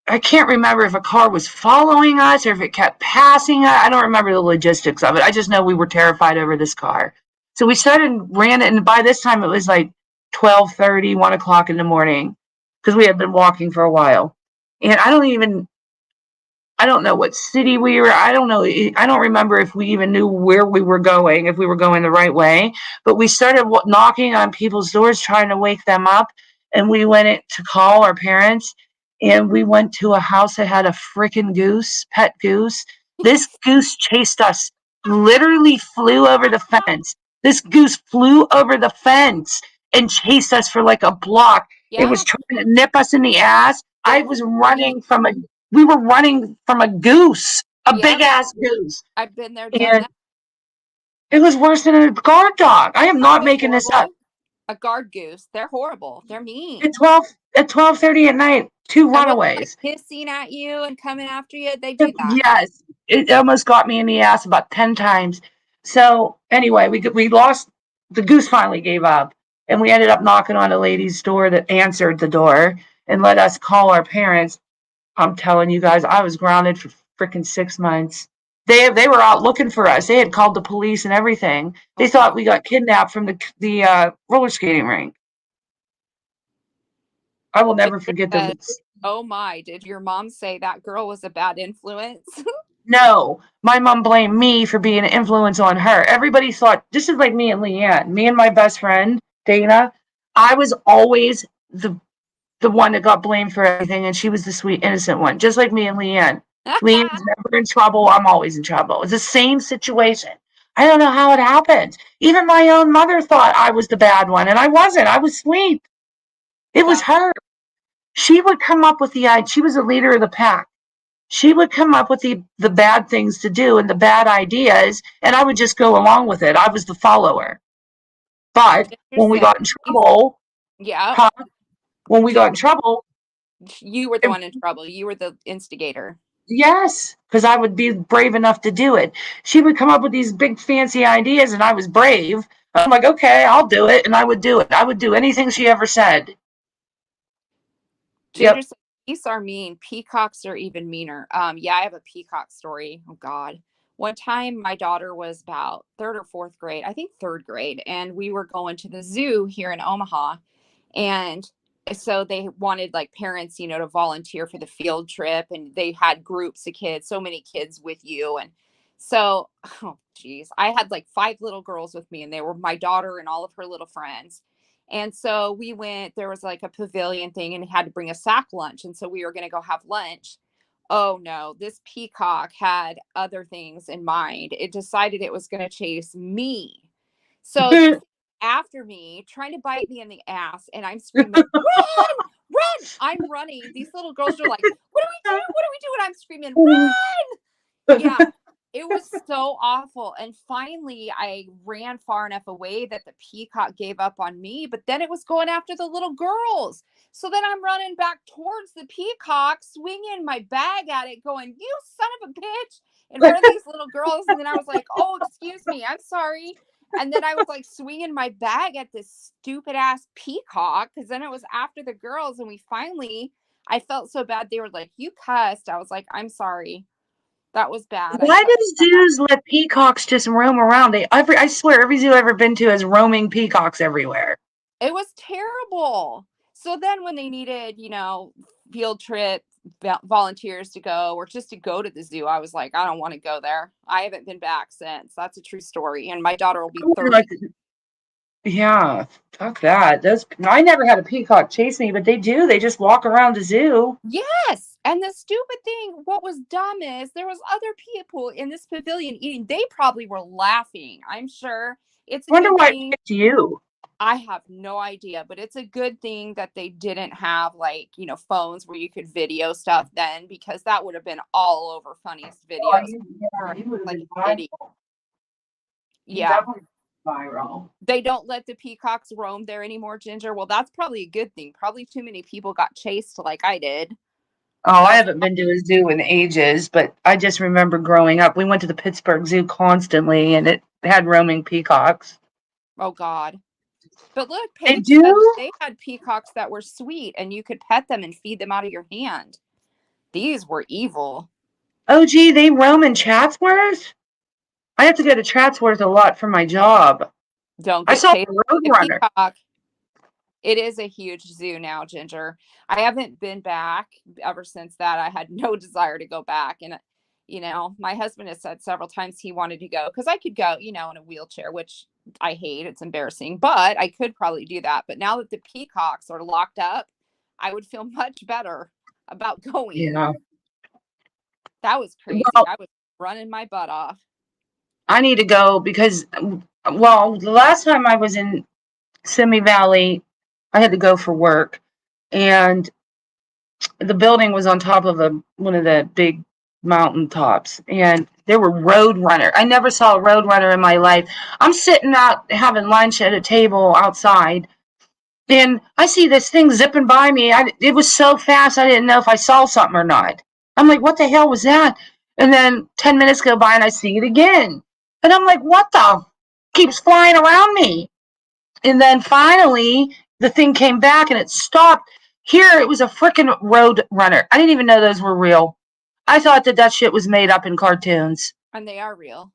I can't remember if a car was following us or if it kept passing us. I don't remember the logistics of it. I just know we were terrified over this car. So we ran it. And by this time it was like 12:30, 1 o'clock in the morning because we had been walking for a while. And I don't know what city we were. I don't know. I don't remember if we even knew where we were going, if we were going the right way. But we started knocking on people's doors, trying to wake them up. And we went in to call our parents. And we went to a house that had a freaking goose, pet goose. This goose chased us, literally flew over the fence. This goose flew over the fence and chased us for like a block. It Yeah. was trying to nip us in the ass. I They're was funny. running from a We were running from a goose, a Yeah. big ass goose. I've been there, done And that. it was worse than a guard dog. I am Aren't not they making this up. horrible? A guard goose. They're horrible. They're mean. At 12:30 at night, two And when they're like runaways. hissing at you and coming after you, they do that. Yes, it almost got me in the ass about 10 times. So anyway, we lost. The goose finally gave up, and we ended up knocking on a lady's door that answered the door and let us call our parents. I'm telling you guys, I was grounded for freaking 6 months. They were out looking for us. They had called the police and everything. They Oh thought God. we got kidnapped from the roller skating rink. I will never Ginger forget said the Oh my, did your mom say that girl was a bad influence? No, my mom blamed me for being an influence on her. Everybody thought this is like me and Leanne. Me and my best friend, Dana, I was always the one that got blamed for everything, and she was the sweet, innocent one, just like me and Leanne. Leanne's never in trouble. I'm always in trouble. It's the same situation. I don't know how it happened. Even my own mother thought I was the bad one, and I wasn't. I was sweet. It was That her. She would come up with the idea. She was the leader of the pack. She would come up with the bad things to do and the bad ideas, and I would just go along with it. I was the follower. But Ginger when we said, got in trouble, yeah, huh? When we got in Ginger, trouble, you were the one in trouble. You were the instigator. yes, because I would be brave enough to do it. She would come up with these big fancy ideas, and I was brave. I'm like, okay, I'll do it, and I would do it. I would do anything she ever said. Ginger Yep. said, geese are mean. Peacocks are even meaner. Yeah, I have a peacock story. Oh God. One time my daughter was about third or fourth grade, I think third grade, and we were going to the zoo here in Omaha. And so they wanted like parents, to volunteer for the field trip, and they had groups of kids, so many kids with you. And so, oh geez, I had like five little girls with me, and they were my daughter and all of her little friends. And so we went, there was like a pavilion thing, and had to bring a sack lunch. And so we were going to go have lunch. Oh no, this peacock had other things in mind. It decided it was going to chase me. So this after me, trying to bite me in the ass, and I'm screaming, "Run! Run!" I'm running. These little girls are like, "What do we do? What do we do?" And I'm screaming, "Run!" Yeah, it was so awful. And finally, I ran far enough away that the peacock gave up on me, but then it was going after the little girls. So then I'm running back towards the peacock, swinging my bag at it, going, "You son of a bitch," in front of these little girls. And then I was like, "Oh, excuse me, I'm sorry." And then I was like swinging my bag at this stupid ass peacock, because then it was after the girls. And I felt so bad. They were like, "You cussed." I was like, "I'm sorry. That was bad. I Why cussed do that out." zoos let peacocks just roam around? I swear, every zoo I've ever been to has roaming peacocks everywhere. It was terrible. So then when they needed, field trip volunteers to go, or just to go to the zoo, I was like, I don't want to go there. I haven't been back since. That's a true story. And my daughter will be 30. Like, yeah, fuck that. I never had a peacock chase me, but they do. They just walk around the zoo. Yes. And the stupid thing, what was dumb is there was other people in this pavilion eating. They probably were laughing. I'm sure it's a Wonder good why it thing. picked you. I have no idea, but it's a good thing that they didn't have like, phones where you could video stuff then, because that would have been all over funniest Oh, videos. he would have Like been an idiot. viral. He Yeah. definitely viral. They don't let the peacocks roam there anymore, Ginger. Well, that's probably a good thing. Probably too many people got chased like I did. Oh, I That's haven't been to a zoo in ages, but I just remember growing up. We went to the Pittsburgh Zoo constantly, and it had roaming peacocks. oh God. But look, They Paige said that do? they had peacocks that were sweet and you could pet them and feed them out of your hand. These were evil. Oh, gee, they roam in Chatsworth? I have to go to Chatsworth a lot for my job. Don't I get saw chased a by a roadrunner. peacock. It is a huge zoo now, Ginger. I haven't been back ever since that. I had no desire to go back. And, my husband has said several times he wanted to go, because I could go, in a wheelchair, which I hate. It's embarrassing, but I could probably do that. But now that the peacocks are locked up, I would feel much better about going. Yeah. That was crazy. Well, I was running my butt off. I need to go because, well, the last time I was in Simi Valley, I had to go for work, and the building was on top of one of the big mountain tops, and there were roadrunner. I never saw a roadrunner in my life. I'm sitting out having lunch at a table outside, and I see this thing zipping by me. It was so fast, I didn't know if I saw something or not. I'm like, what the hell was that? And then 10 minutes go by and I see it again. And I'm like, what the? Keeps flying around me. And then finally, the thing came back and it stopped. Here, it was a freaking road runner. I didn't even know those were real. I thought that shit was made up in cartoons. And they are real.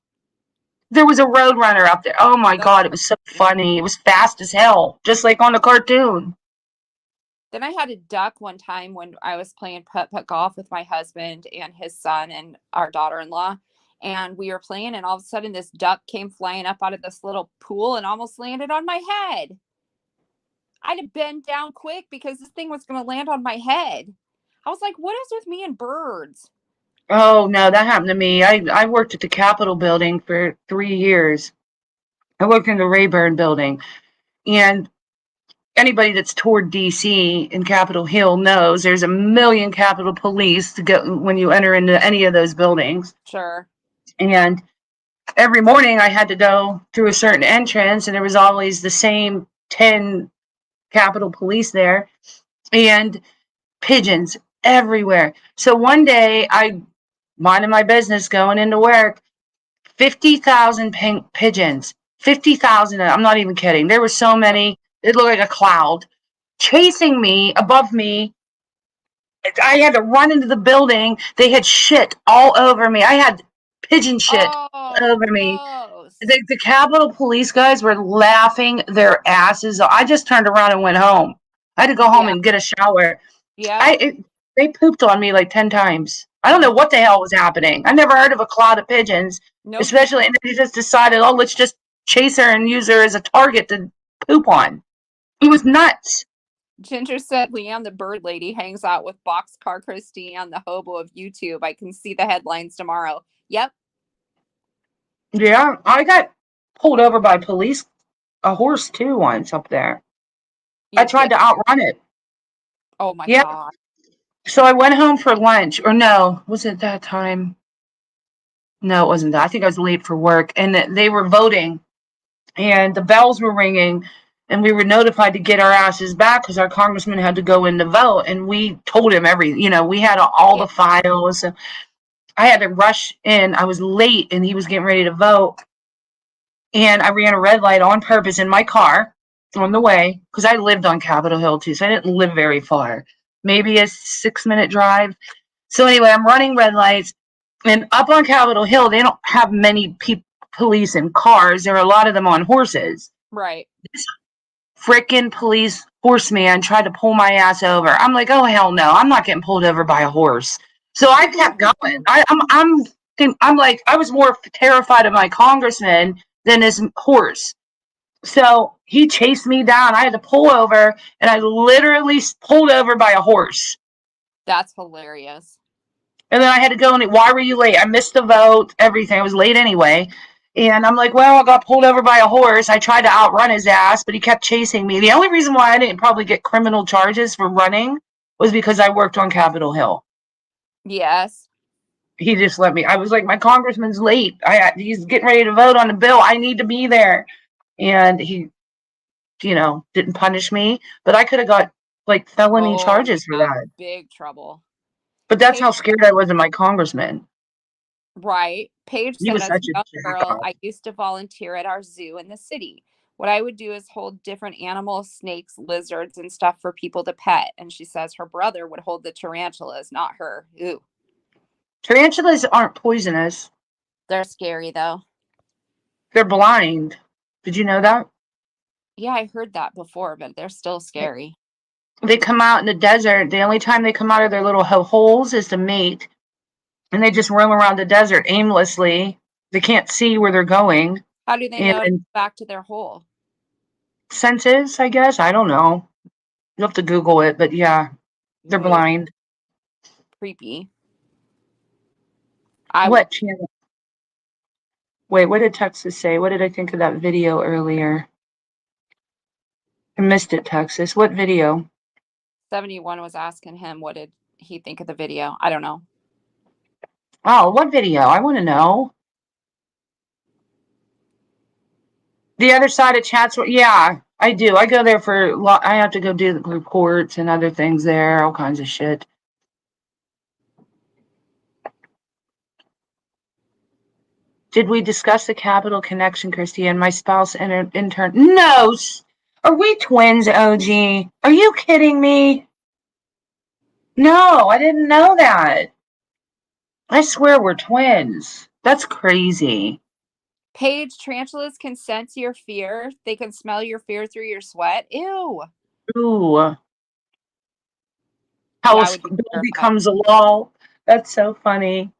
There was a road runner up there. Oh my Those God, it was so funny. It was fast as hell, just like on the cartoon. Then I had a duck one time when I was playing putt-putt golf with my husband and his son and our daughter-in-law. And we were playing, and all of a sudden this duck came flying up out of this little pool and almost landed on my head. I had to bend down quick because this thing was going to land on my head. I was like, what is with me and birds? Oh no, that happened to me. I worked at the Capitol building for 3 years. I worked in the Rayburn building, and anybody that's toured DC and Capitol Hill knows there's a million Capitol Police to go when you enter into any of those buildings. Sure. And every morning I had to go through a certain entrance, and there was always the same 10 Capitol Police there, and pigeons everywhere. So one day I minding my business going into work, 50,000 pigeons, 50,000. I'm not even kidding. There were so many. It looked like a cloud chasing me above me. I had to run into the building. They had shit all over me. I had pigeon shit all Oh, over me. gross. The Capitol Police guys were laughing their asses off. I just turned around and went home. I had to go home Yeah. and get a shower. Yeah. They pooped on me like 10 times. I don't know what the hell was happening. I never heard of a cloud of pigeons, Nope. especially, and they just decided, oh, let's just chase her and use her as a target to poop on. It was nuts. Ginger said Leanne the bird lady hangs out with Boxcar Christine, the hobo of YouTube. I can see the headlines tomorrow. Yep. Yeah, I got pulled over by police, a horse too, once up there. I You tried did. to outrun it. Oh my Yeah. God. So I went home for lunch, or no, was it that time? No, it wasn't that. I think I was late for work, and they were voting, and the bells were ringing, and we were notified to get our asses back because our congressman had to go in to vote, and we told him we had all Yeah. the files. And I had to rush in. I was late, and he was getting ready to vote, and I ran a red light on purpose in my car on the way because I lived on Capitol Hill too, so I didn't live very far, maybe a 6-minute drive. So anyway, I'm running red lights, and up on Capitol Hill, they don't have many police in cars. There are a lot of them on horses. Right. This frickin' police horseman tried to pull my ass over. I'm like, oh hell no, I'm not getting pulled over by a horse. So I kept going. I'm like, I was more terrified of my congressman than his horse. So he chased me down. I had to pull over, and I literally pulled over by a horse. That's hilarious. And then I had to go and, why were you late? I missed the vote, everything. I was late anyway. And I'm like, well, I got pulled over by a horse. I tried to outrun his ass, but he kept chasing me. The only reason why I didn't probably get criminal charges for running was because I worked on Capitol Hill. Yes. He just let me. I was like, my congressman's late. He's getting ready to vote on a bill. I need to be there. And he, didn't punish me. But I could have got like felony charges for that. Big trouble. But that's how scared I was of my congressman. Right. Paige He said, was as a such a young jack girl, off. I used to volunteer at our zoo in the city. What I would do is hold different animals, snakes, lizards, and stuff for people to pet. And she says her brother would hold the tarantulas, not her. Ooh. Tarantulas aren't poisonous. They're scary, though. They're blind. Did you know that? Yeah, I heard that before, but they're still scary. They come out in the desert. The only time they come out of their little holes is to mate. And they just roam around the desert aimlessly. They can't see where they're going. How do they know to And go back to their hole? senses, I guess. I don't know. You'll have to Google it, but yeah, they're Woo. blind. Creepy. I What would. channel? Wait, what did Texas say? What did I think of that video earlier? I missed it, Texas. What video? 71 was asking him what did he think of the video. I don't know. Oh, what video? I want to know. The other side of chats. Yeah, I do. I go there I have to go do the reports and other things there, all kinds of shit. Did we discuss the Capital connection, Christy, and my spouse intern? No. Are we twins, OG? Are you kidding me? No, I didn't know that. I swear we're twins. That's crazy. Paige, tarantulas can sense your fear. They can smell your fear through your sweat. Ew. Ooh. Yeah, I House would be bill terrified. becomes a law. That's so funny.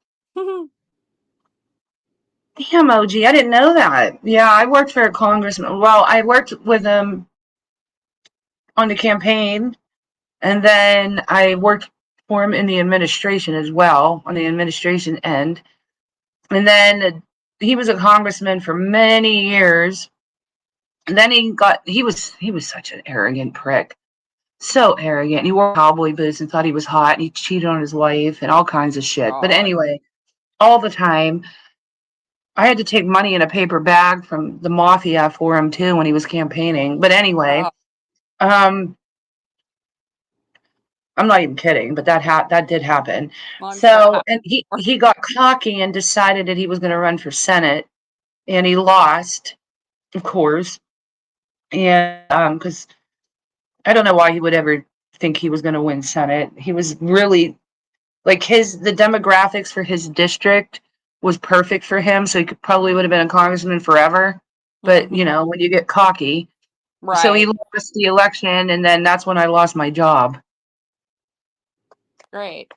Damn, OG, I didn't know that. Yeah, I worked for a congressman. Well, I worked with him on the campaign, and then I worked for him in the administration as well, on the administration end. And then he was a congressman for many years. And then he was such an arrogant prick. So arrogant. He wore cowboy boots and thought he was hot. And he cheated on his wife and all kinds of shit. But God. anyway, all the time, I had to take money in a paper bag from the mafia for him too when he was campaigning. But anyway, Oh, um, I'm not even kidding, but that did happen. well, I'm sure it So, happened. and he got cocky and decided that he was going to run for Senate, and he lost, of course. And because I don't know why he would ever think he was going to win Senate. He was really like the demographics for his district was perfect for him, so he probably would have been a congressman forever. But Mhm. you know, when you get cocky, so he Right. lost the election, and then that's when I lost my job. Great.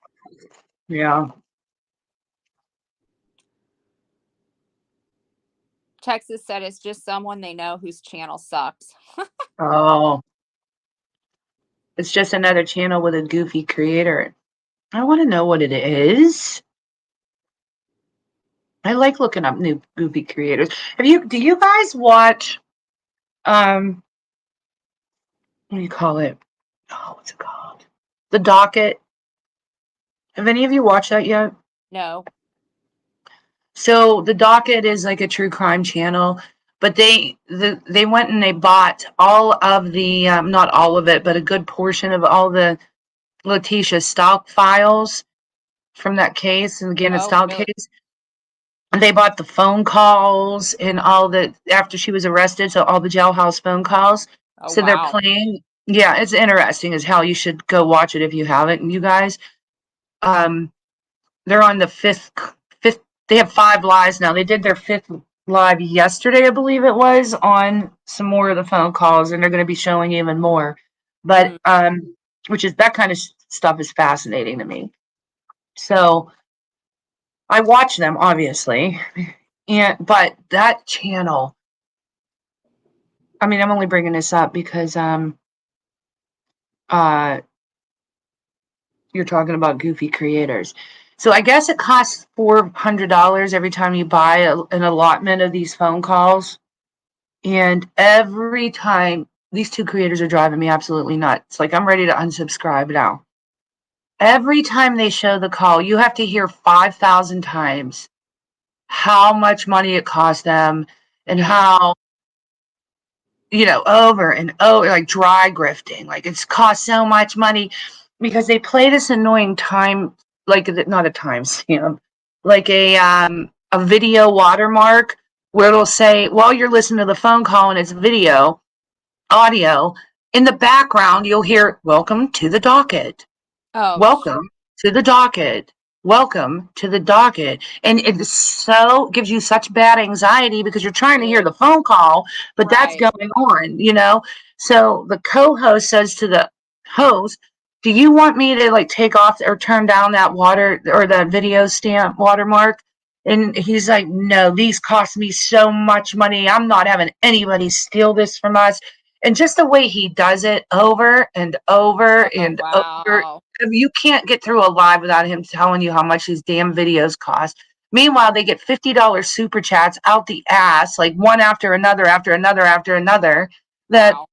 Yeah. Texas said it's just someone they know whose channel sucks. Oh, it's just another channel with a goofy creator. I want to know what it is. I like looking up new goofy creators. Do you guys watch what do you call it? Oh, what's it called? The Docket. Have any of you watched that yet? No. So the Docket is like a true crime channel, but they went and they bought all of the not all of it, but a good portion of all the Letitia Stalk files from that case, and again, the Oh, Stalk really? case. And they bought the phone calls and all the after she was arrested, so all the jailhouse phone calls. Oh, So they're wow. playing. Yeah, it's interesting as hell. You should go watch it if you haven't. You guys, um, they're on the fifth. They have 5 lives now. They did their 5th live yesterday, I believe it was, on some more of the phone calls, and they're going to be showing even more. But Mm. which is that kind of stuff is fascinating to me. So I watch them obviously, but that channel. I mean, I'm only bringing this up because uh you're talking about goofy creators. So I guess it costs $400 every time you buy an allotment of these phone calls. And every time these two creators are driving me absolutely nuts. Like I'm ready to unsubscribe now. Every time they show the call, you have to hear 5,000 times how much money it cost them and Yeah. how over and over, like dry grifting. Like it's cost so much money because they play this annoying time, like not a timestamp, like a video watermark where it'll say while you're listening to the phone call and it's video audio in the background, you'll hear "Welcome to the docket." Oh, Welcome to the docket. Welcome to the docket. And gives you such bad anxiety because you're trying to hear dude. the phone call, but that's Right. going on. So the co-host says to the host, do you want me to like take off or turn down that water or that video stamp watermark? And he's like, no, these cost me so much money. I'm not having anybody steal this from us. And just the way he does it over and over Oh, and over, wow. you can't get through a live without him telling you how much his damn videos cost. Meanwhile, they get $50 super chats out the ass, like one after another, after another, after another. That Wow.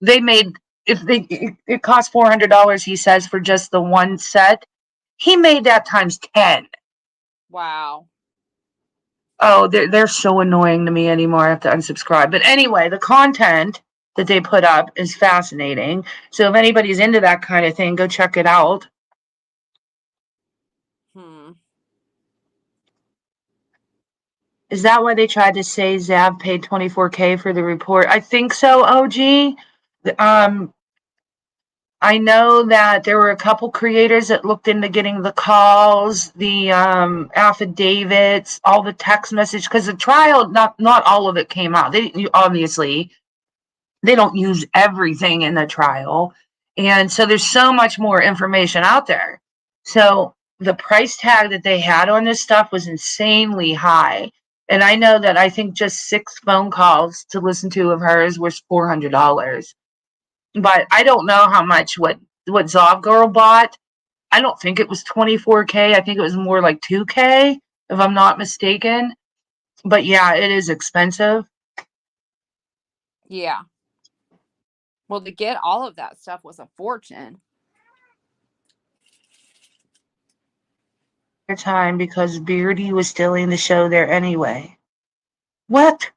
they made. It cost $400, he says, for just the one set. He made that times 10. Wow. Oh, they're so annoying to me anymore. I have to unsubscribe. But anyway, the content that they put up is fascinating. So if anybody's into that kind of thing, go check it out. Hmm. Is that why they tried to say Zav paid $24K for the report? I think so, OG. Um, I know that there were a couple creators that looked into getting the calls, the affidavits, all the text message, because the trial, not all of it came out. They obviously they don't use everything in the trial, And so there's so much more information out there. So the price tag that they had on this stuff was insanely high. And I know that I think just 6 phone calls to listen to of hers was $400. But I don't know how much what Zov Girl bought. I don't think it was 24K. I think it was more like 2K, if I'm not mistaken. But yeah, it is expensive. Yeah. Well, to get all of that stuff was a fortune. Time because Beardy was stealing the show there anyway. What?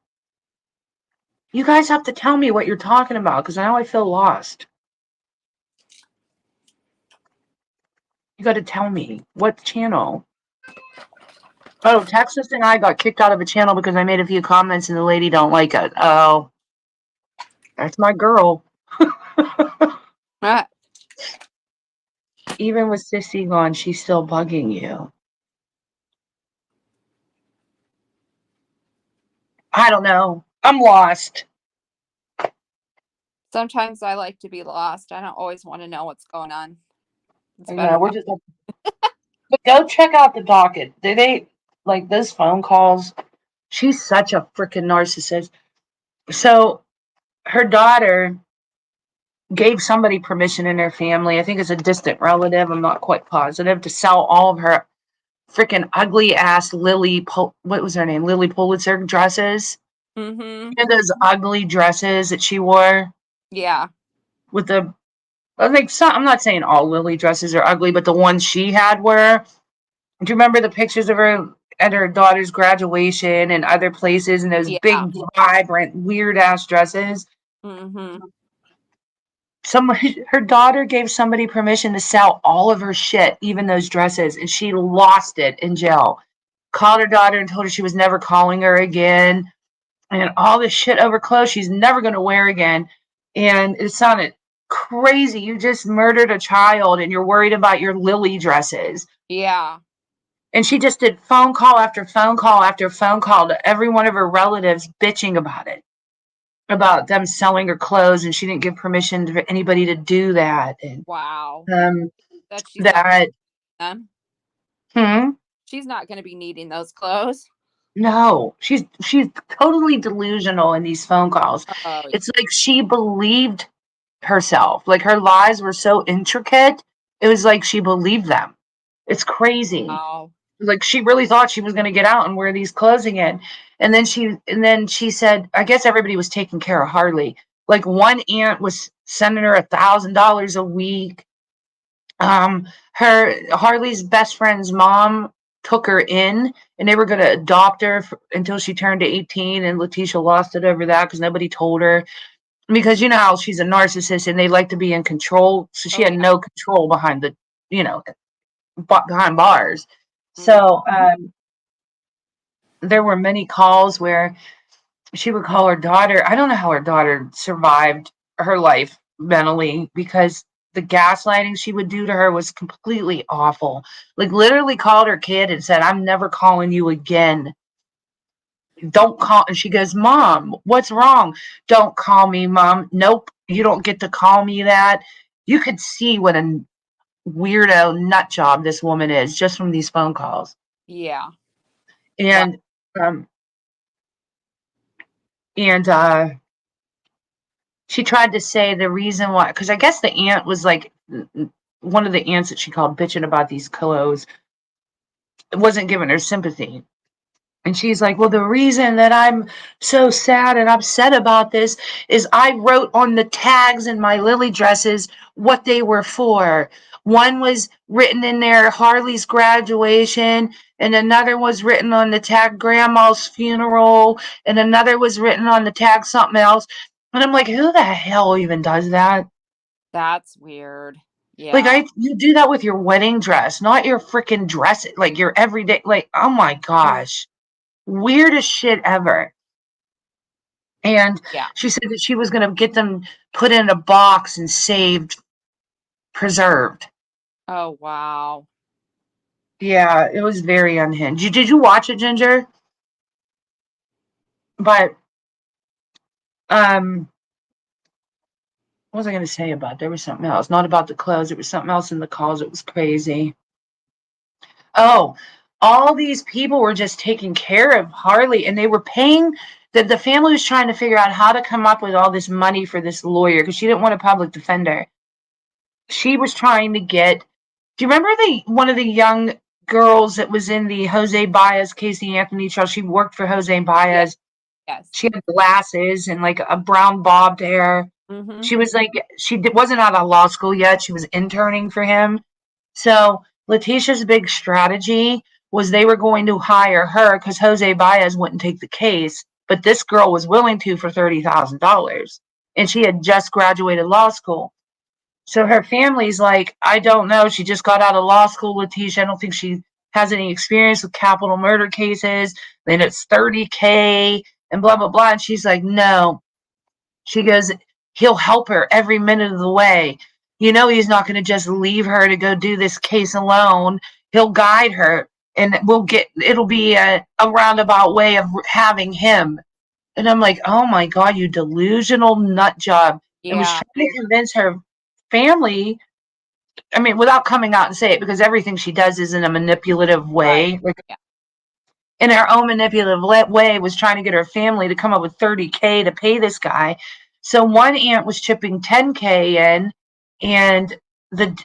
You guys have to tell me what you're talking about because now I feel lost. You got to tell me what channel. Oh, Texas and I got kicked out of a channel because I made a few comments and the lady don't like it. Oh, that's my girl. Ah, Even with Sissy gone, she's still bugging you. I don't know. I'm lost. sometimes I like to be lost. I don't always want to know what's going on. It's I better. know, we're just. But go check out the docket. They like those phone calls. She's such a freaking narcissist. So her daughter gave somebody permission in her family. I think it's a distant relative. I'm not quite positive to sell all of her freaking ugly ass what was her name? Lily Pulitzer dresses. Mm-hmm. You know those ugly dresses that she wore Yeah. with the like some, I'm not saying all Lily dresses are ugly, but the ones she had were. Do you remember the pictures of her at her daughter's graduation and other places and those big, Yeah. vibrant, weird ass dresses? Mm-hmm. Her daughter gave somebody permission to sell all of her shit, even those dresses, and she lost it in jail. Called her daughter and told her she was never calling her again, and all this shit over clothes she's never going to wear again. And it sounded crazy. You just murdered a child, and you're worried about your Lily dresses. Yeah. And she just did phone call after phone call after phone call to every one of her relatives, bitching about it, about them selling her clothes, and she didn't give permission for anybody to do that. And Wow. um, That she's not that them. hmm, She's not going to be needing those clothes. no, she's totally delusional in these phone calls. Oh, It's like she believed herself. Like her lies were so intricate. It was like she believed them. It's crazy. wow. Like she really thought she was going to get out and wear these clothes again. And then she said, I guess everybody was taking care of Harley. Like one aunt was sending her $1,000 a week. Her Harley's best friend's mom took her in, and they were going to adopt her until she turned to 18. And Letitia lost it over that because nobody told her. Because you know how she's a narcissist and they like to be in control. So she Oh, had yeah. no control behind you know, behind bars. Mm. So there were many calls where she would call her daughter. I don't know how her daughter survived her life mentally because the gaslighting she would do to her was completely awful. Like literally called her kid and said, I'm never calling you again. Don't call. And she goes, Mom, what's wrong? Don't call me, Mom. Nope, you don't get to call me that. You could see what a weirdo nut job this woman is just from these phone calls. Yeah. Wow. And um and she tried to say the reason why, because I guess the aunt was like one of the aunts that she called bitching about these clothes wasn't giving her sympathy. And she's like, well, the reason that I'm so sad and upset about this is I wrote on the tags in my Lily dresses what they were for. One was written in there, Harley's graduation, and another was written on the tag, Grandma's funeral, and another was written on the tag, something else. And I'm like, who the hell even does that? That's weird. Like, Yeah. you do that with your wedding dress, not your freaking dress, like your everyday, like, oh my Mm. gosh. Weirdest shit ever. And Yeah. she said that she was going to get them put in a box and saved, preserved. Oh, wow. Yeah, it was very unhinged. Did you watch it, Ginger? But um What was I going to say about? There was something else. Not about the clothes. It was something else in the calls. It was crazy. Oh, all these people were just taking care of Harley, and they were paying. The family was trying to figure out how to come up with all this money for this lawyer because she didn't want a public defender. She was trying to get. Do you remember one of the young girls that was in the Jose Baez, Casey Anthony trial? She worked for Jose Yes. Baez. Yes. She had glasses and like a brown bobbed hair. Mm-hmm. She was like wasn't out of law school yet. She was interning for him. So Letitia's big strategy was they were going to hire her because Jose Baez wouldn't take the case, but this girl was willing to for $30,000, and she had just graduated law school. So her family's like, I don't know. She just got out of law school, Letitia. I don't think she has any experience with capital murder cases. Then it's 30K and blah, blah, blah. And she's like, no. She goes, he'll help her every minute of the way. You know, he's not going to just leave her to go do this case alone. He'll guide her, and it'll be a roundabout way of having him. And I'm like, oh my God, you delusional nut job. And was Yeah. trying to convince her family. I mean, without coming out and say it, because everything she does is in a manipulative Right. way. Like Yeah. in her own manipulative way, was trying to get her family to come up with 30K to pay this guy. So one aunt was chipping 10K in, and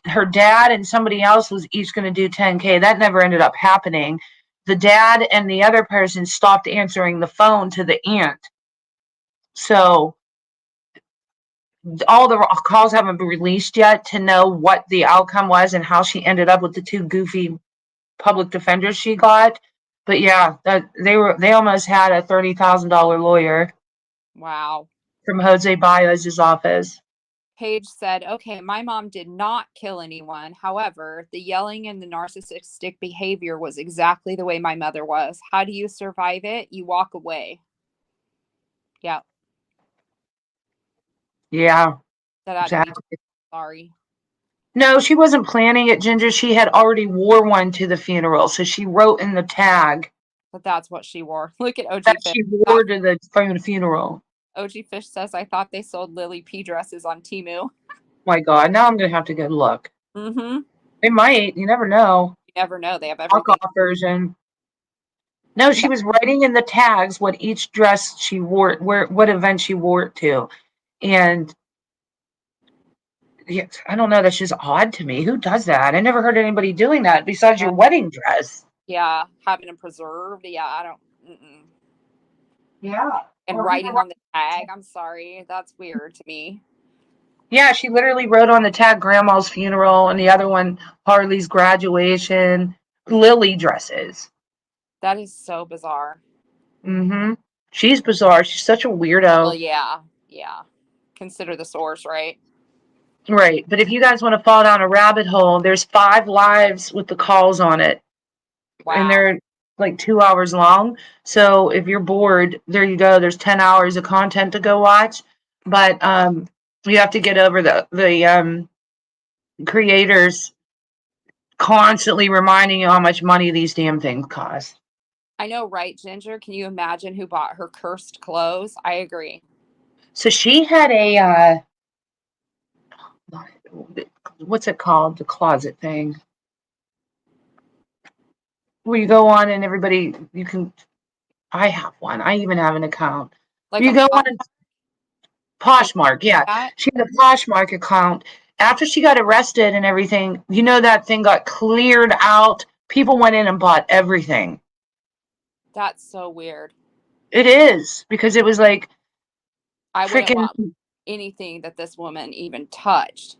her dad and somebody else was each going to do 10K. That never ended up happening. The dad and the other person stopped answering the phone to the aunt. So all the calls haven't been released yet to know what the outcome was and how she ended up with the two goofy public defenders she got. But yeah, that they almost had a $30,000 lawyer Wow. from Jose Baez's office. Paige said, okay, my mom did not kill anyone. However, the yelling and the narcissistic behavior was exactly the way my mother was. How do you survive it? You walk away. Yeah. Yeah, That had to be exactly. sorry. No, she wasn't planning it, Ginger. She had already wore one to the funeral, so she wrote in the tag But that's what she wore. Look at that OG Fish. she wore to the funeral. OG Fish says, I thought they sold Lily P dresses on Temu. My God, now I'm gonna have to go look. Mm-hmm. They might. You never know. You never know. They have everything. Knockoff version. No, she Yeah, was writing in the tags what each dress she wore, what event she wore it to, and yeah, I don't know. That's just odd to me. Who does that? I never heard anybody doing that besides your wedding dress. yeah, having them preserved. Yeah, I don't. Mm-mm. Yeah. And writing on the tag. I'm sorry. That's weird to me. Yeah, she literally wrote on the tag Grandma's funeral and the other one Harley's graduation, Lily dresses. That is so bizarre. Mm-hmm. She's bizarre. She's such a Well, weirdo. yeah, yeah. Consider the source, right? Right. But if you guys want to fall down a rabbit hole, there's 5 lives with the calls on it. And Wow. they're like 2 hours long. So if you're bored, there you go. There's 10 hours of content to go watch. But you have to get over the creators constantly reminding you how much money these damn things cost. I know, right, Ginger? Can you imagine who bought her cursed clothes? I agree. So she had a what's it called? The closet thing. Where you go on and everybody you can I have one. I even have an account. Like You a go on and like Poshmark, yeah. that. She had a Poshmark account. After she got arrested and everything, you know that thing got cleared out. People went in and bought everything. That's so weird. It is because it was like I wouldn't freaking want anything that this woman even touched.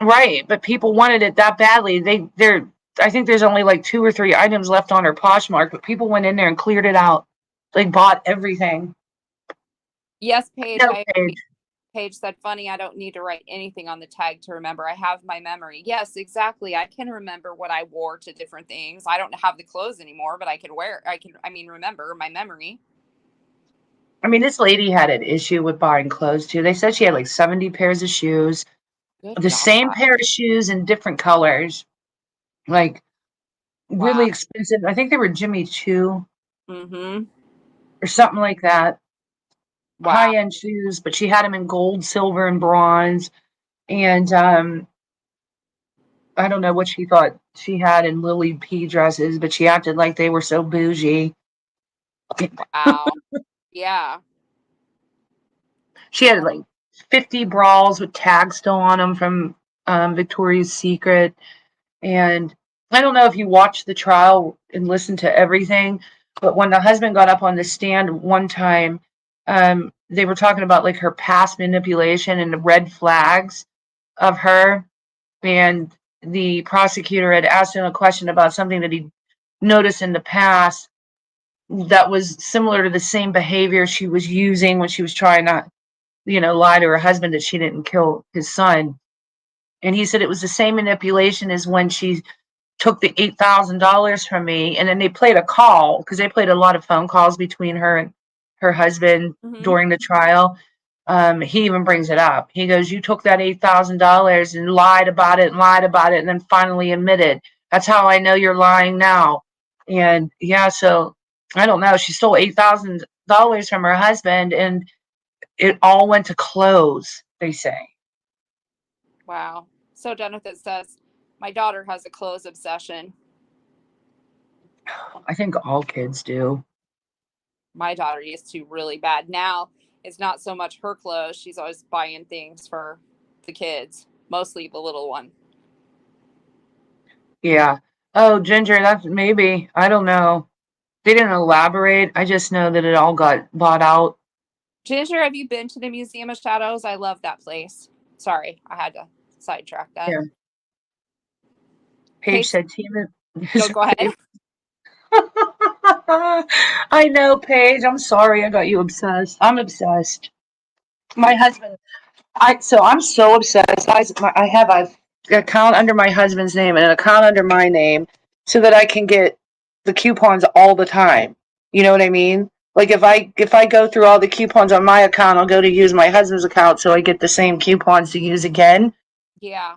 right, but people wanted it that badly. They're I think there's only like 2 or 3 items left on her Poshmark, but people went in there and cleared it out. Like bought everything. Yes, Paige, No I agree. page. Paige said, funny, I don't need to write anything on the tag to remember. I have my memory. Yes, exactly. I can remember what I wore to different things. I don't have the clothes anymore, but I can wear, remember my memory. I mean, this lady had an issue with buying clothes too. They said she had like 70 pairs of shoes, Good the God. same pair of shoes in different colors, like Wow. really expensive. I think they were Jimmy Choo Mm-hmm. or something like that. Wow. High end shoes, but she had them in gold, silver, and bronze. And I don't know what she thought she had in Lily P dresses, but she acted like they were so bougie. Wow. Yeah. She had like 50 bras with tags still on them from Victoria's Secret. And I don't know if you watched the trial and listened to everything, but when the husband got up on the stand one time, they were talking about like her past manipulation and the red flags of her. And the prosecutor had asked him a question about something that he noticed in the past that was similar to the same behavior she was using when she was trying to, lie to her husband that she didn't kill his son. And he said it was the same manipulation as when she took the $8,000 from me. And then they played a call because they played a lot of phone calls between her and her husband Mm-hmm. during the trial. He even brings it up. He goes, "You took that $8,000 and lied about it and lied about it, and then finally admitted. That's how I know you're lying now." And yeah, so I don't know. She stole $8,000 from her husband, and it all went to clothes, they say. Wow. So done with it says, my daughter has a clothes obsession. I think all kids do. My daughter used to really bad. Now it's not so much her clothes. She's always buying things for the kids, mostly the little one. Yeah. Oh, Ginger, that's maybe. I don't know. They didn't elaborate. I just know that it all got bought out. Ginger, have you been to the Museum of Shadows? I love that place. Sorry, I had to sidetrack that. Yeah. Paige Paige, said, Tina. go ahead. I know, Paige. I'm sorry I got you obsessed. I'm obsessed. My husband, I'm so obsessed. I have a account under my husband's name and an account under my name so that I can get the coupons all the time. You know what I mean? Like if I go through all the coupons on my account, I'll go to use my husband's account so I get the same coupons to use again. Yeah.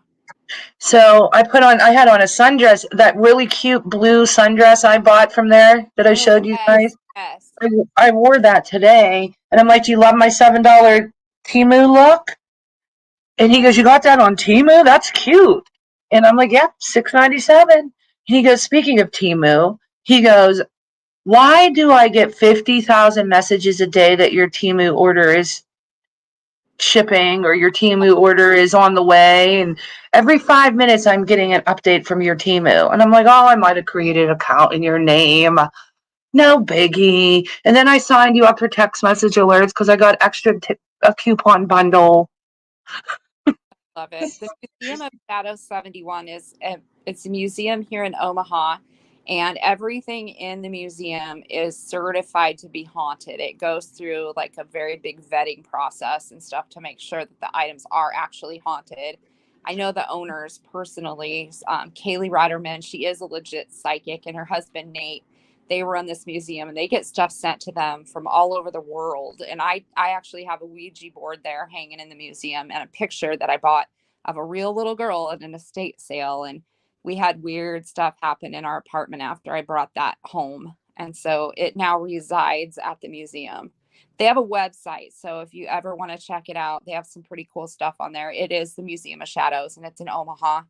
So I had on a sundress, that really cute blue sundress I bought from there that I Oh, showed you yes. guys. Yes. I wore that today, and I'm like, "Do you love my $7 Temu look?" And he goes, "You got that on Temu? That's cute." And I'm like, "Yep, $6.97." And he goes, "Speaking of Temu," he goes, "Why do I get 50,000 messages a day that your Temu order is shipping or your Temu order is on the way? And every 5 minutes I'm getting an update from your Temu." And I'm like, "Oh, I might have created an account in your name. No biggie." And then I signed you up for text message alerts because I got a coupon bundle. Love it. The Museum of Shadow 71 it's a museum here in Omaha, and everything in the museum is certified to be haunted. It goes through like a very big vetting process and stuff to make sure that the items are actually haunted. I know the owners personally, Kaylee Rotterman. She is a legit psychic, and her husband Nate. They run this museum, and they get stuff sent to them from all over the world. And I actually have a Ouija board there hanging in the museum, and a picture that I bought of a real little girl at an estate sale. And we had weird stuff happen in our apartment after I brought that home. And so it now resides at the museum. They have a website. So if you ever want to check it out, they have some pretty cool stuff on there. It is the Museum of Shadows, and it's in Omaha.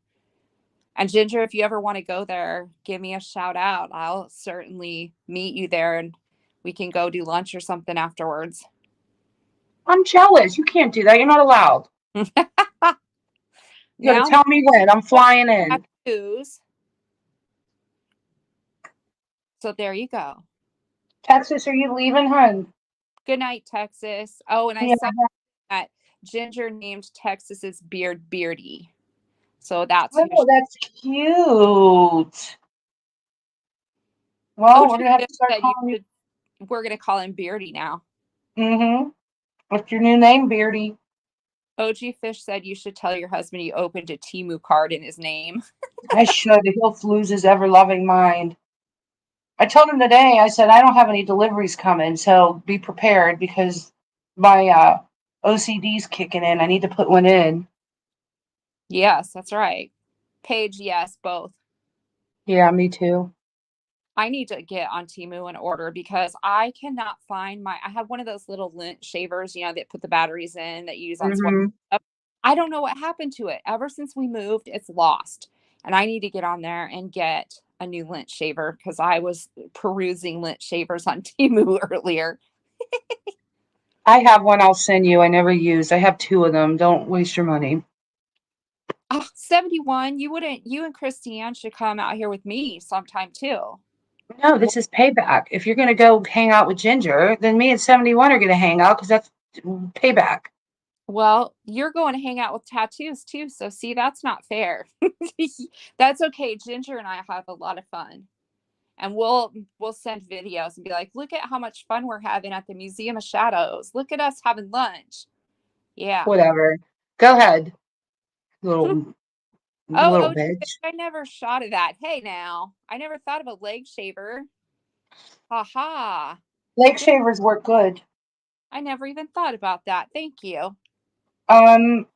And Ginger, if you ever want to go there, give me a shout out. I'll certainly meet you there, and we can go do lunch or something afterwards. I'm jealous. You can't do that. You're not allowed. You got to Now, tell me when. I'm flying in. tattoos. So there you go. Texas, are you leaving, hun? Good night, Texas. Oh, and I Yeah. saw that Ginger named Texas's beard Beardy. So that's who Oh, that's cute. Well, we're OG gonna have Fish to start said you calling you. should, we're gonna call him Beardy now. Mm-hmm. What's your new name, Beardy? OG Fish said you should tell your husband you opened a Timu card in his name. I should. He'll lose his ever-loving mind. I told him today, I said, I don't have any deliveries coming, so be prepared because my OCD's kicking in. I need to put one in. Yes, that's right. Paige, yes, both. Yeah, me too. I need to get on Timu and order because I cannot find I have one of those little lint shavers, that put the batteries in that you use on sweat. Mm-hmm. I don't know what happened to it. Ever since we moved, it's lost. And I need to get on there and get a new lint shaver because I was perusing lint shavers on Temu earlier. I have one I'll send you. I never used. I have 2 of them. Don't waste your money. Oh, 71, you and Christiane should come out here with me sometime too. No, this is payback. If you're gonna go hang out with Ginger, then me and 71 are gonna hang out because that's payback. Well, you're going to hang out with tattoos too, so see, that's not fair. That's okay. Ginger and I have a lot of fun. And we'll send videos and be like, look at how much fun we're having at the Museum of Shadows. Look at us having lunch. Yeah. Whatever. Go ahead, little Oh, bitch. I never shot of that. Hey now. I never thought of a leg shaver. Ha ha. Lake shavers work good. I never even thought about that. Thank you. Um,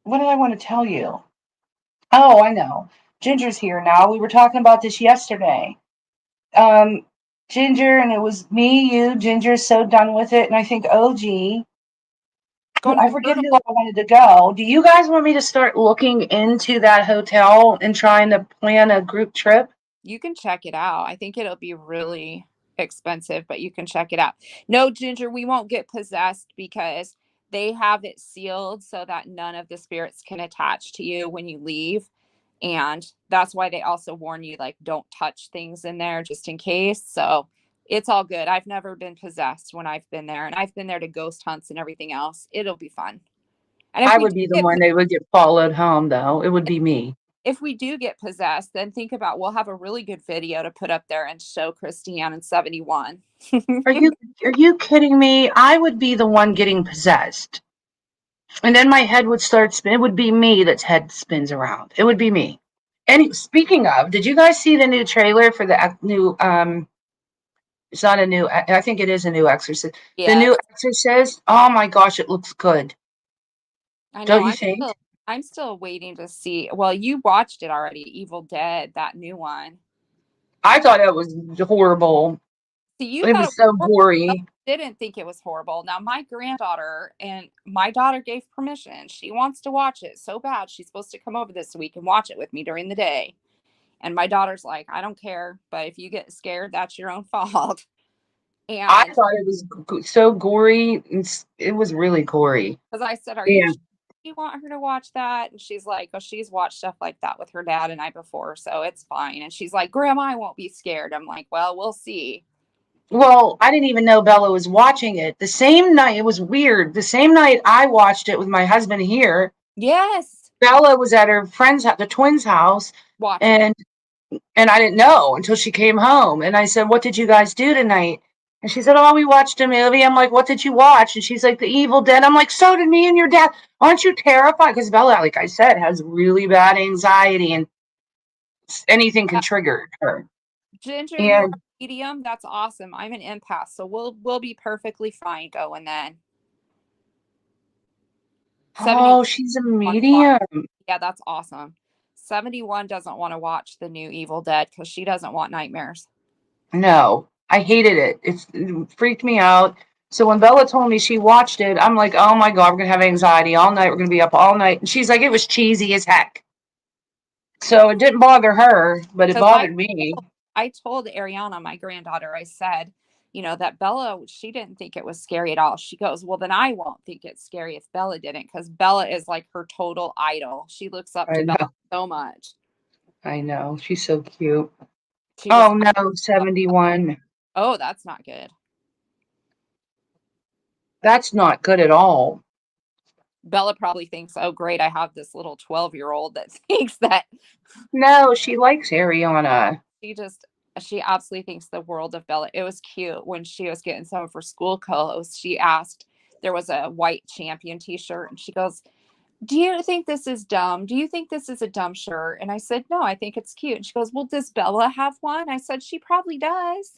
what did I want to tell you? Oh, I know. Ginger's here now. We were talking about this yesterday. Um, Ginger, and it was me, you, Ginger's so done with it, and I think OG. Going to I the forget turtle. who I wanted to go. Do you guys want me to start looking into that hotel and trying to plan a group trip? You can check it out. I think it'll be really expensive, but you can check it out. No, Ginger, we won't get possessed because they have it sealed so that none of the spirits can attach to you when you leave. And that's why they also warn you, like, don't touch things in there just in case. So it's all good. I've never been possessed when I've been there, and I've been there to ghost hunts and everything else. It'll be fun. And I would be the one that would get followed home, though. It would be me. if we do get possessed, then think about we'll have a really good video to put up there and show Christiane and 71. Are you kidding me? I would be the one getting possessed. And then my head would start spin. It would be me that's head spins around. It would be me. And speaking of, did you guys see the new trailer for the new it's not a new I think it is a new Exorcist. The Yes, new Exorcist. Oh my gosh, it looks good. I know. Don't you think? I'm still waiting to see. Well, you watched it already, Evil Dead, that new one. I thought it was horrible. So you It thought it was was so horrible. I gory. didn't think it was horrible. Now my granddaughter and my daughter gave permission. She wants to watch it so bad. She's supposed to come over this week and watch it with me during the day. And my daughter's like, I don't care, but if you get scared, that's your own fault. I And thought it was so gory. It was really gory. because I said, are you Yeah. sure you want her to watch that? And she's like, oh, she's watched stuff like that with her dad and I before, so it's fine. And she's like, Grandma, I won't be scared. I'm like, well, we'll see. Well, I didn't even know Bella was watching it. The same night, it was weird. The same night I watched it with my husband here, Yes. Bella was at her friend's house, the twins' house, Watching it. and I didn't know until she came home. And I said, "What did you guys do tonight?" And she said, "Oh, we watched a movie." I'm like, "What did you watch?" And she's like, "The Evil Dead." I'm like, "So did me and your dad. Aren't you terrified?" Because Bella, like I said, has really bad anxiety, and anything can trigger her. Ginger, you're And a medium. That's awesome. I'm an empath, so we'll be perfectly fine going then. 71 oh, she's a want to watch. medium. Yeah, that's awesome. 71 doesn't want to watch the new Evil Dead because she doesn't want nightmares. No, I hated it. It freaked me out. So when Bella told me she watched it, I'm like, oh my God, we're going to have anxiety all night. We're going to be up all night. And she's like, it was cheesy as heck. So it didn't bother her, but it Because bothered me. I told Ariana, my granddaughter, I said, that Bella, she didn't think it was scary at all. She goes, well, then I won't think it's scary if Bella didn't, because Bella is like her total idol. She looks up I to Bella know. so much. I know. She's so cute. She just, Oh no, 71. oh, that's not good. That's not good at all. Bella probably thinks, oh, great, I have this little 12-year-old that thinks that No, she likes Ariana. she just, she absolutely thinks the world of Bella. It was cute when she was getting some of her school clothes. She asked, there was a white champion t-shirt, and she goes, do you think this is dumb? Do you think this is a dumb shirt? And I said, no, I think it's cute. And she goes, well, does Bella have one? I said, she probably does.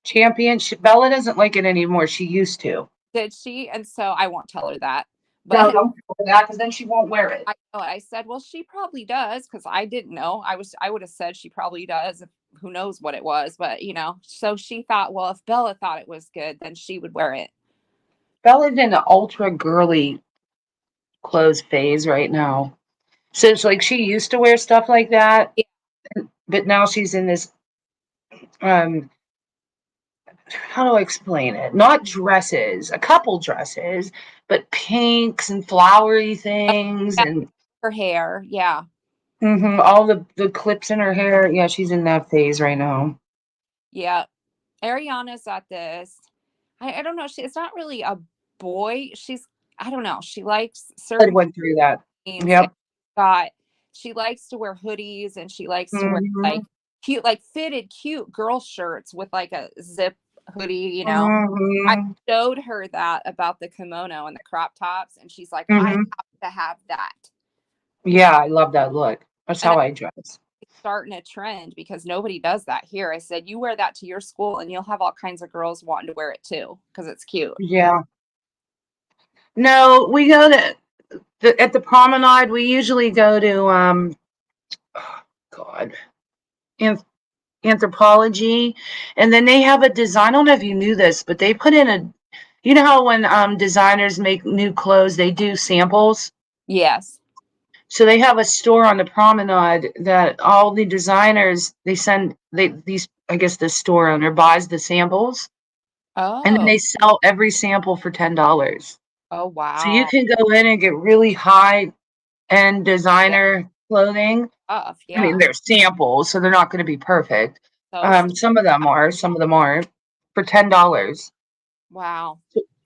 Champion. Bella doesn't like it anymore. She used to. Did she? And so I won't tell her that. No, But don't tell her that because then she won't wear it. I said, well, she probably does, because I didn't know. I would have said she probably does. Who knows what it was, but so she thought, well, if Bella thought it was good, then she would wear it. Bella's in an ultra girly. clothes phase right now. So it's like she used to wear stuff like that, Yeah. but now she's in this um how do I explain it? Not dresses, a couple dresses, but pinks and flowery things Yeah, and her hair. Yeah. all the clips in her hair. Yeah, she's in that phase right now. Yeah. Ariana's at this. I don't know. It's not really a boy. I don't know. She likes I certain went through that. themes and Yep. got, she likes to wear hoodies and she likes to wear like Mhm. cute, like fitted, cute girl shirts with like a zip hoodie. I Mhm. showed her that about the kimono and the crop tops, and she's like, I Mhm. have to have that. Yeah, I love that look. That's And how I dress. starting a trend because nobody does that here. I said, you wear that to your school and you'll have all kinds of girls wanting to wear it too because it's cute. Yeah. No, we go to at the promenade. We usually go to oh, God, anth- anthropology, and then they have a design. I don't know if you knew this, but they put in a. You know how when designers make new clothes, they do samples. Yes. So they have a store on the promenade that all the designers they these I guess the store owner buys the samples and then Oh, they sell every sample for $10. oh, So you wow. can go in and get really high end Yeah. designer clothing. Tough. I mean, Yeah. they're samples, so they're not going to be perfect. So, Some of them are, some of them aren't. For $10, wow.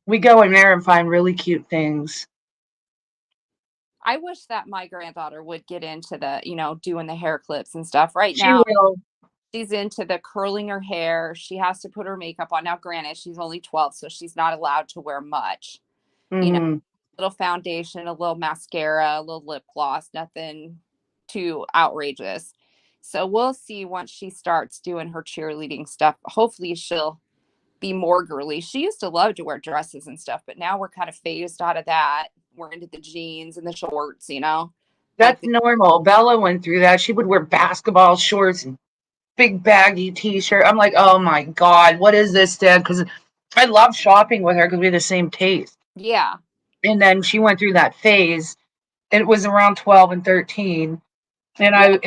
we go in there and find really cute things. I wish that my granddaughter would get into doing the hair clips and stuff. Right She now, will. she's into the curling her hair. She has to put her makeup on. Now, granted, she's only 12, so she's not allowed to wear much. You know, Hmm. a little foundation, a little mascara, a little lip gloss, nothing too outrageous. So we'll see once she starts doing her cheerleading stuff. Hopefully, she'll be more girly. She used to love to wear dresses and stuff, but now we're kind of phased out of that. We're into the jeans and the shorts. Like That's normal. Bella went through that. She would wear basketball shorts and big baggy t-shirt. I'm like, oh my God, what is this, Dad? Because I love shopping with her because we have the same taste. yeah, And then she went through that phase. It was around 12 and 13. yeah.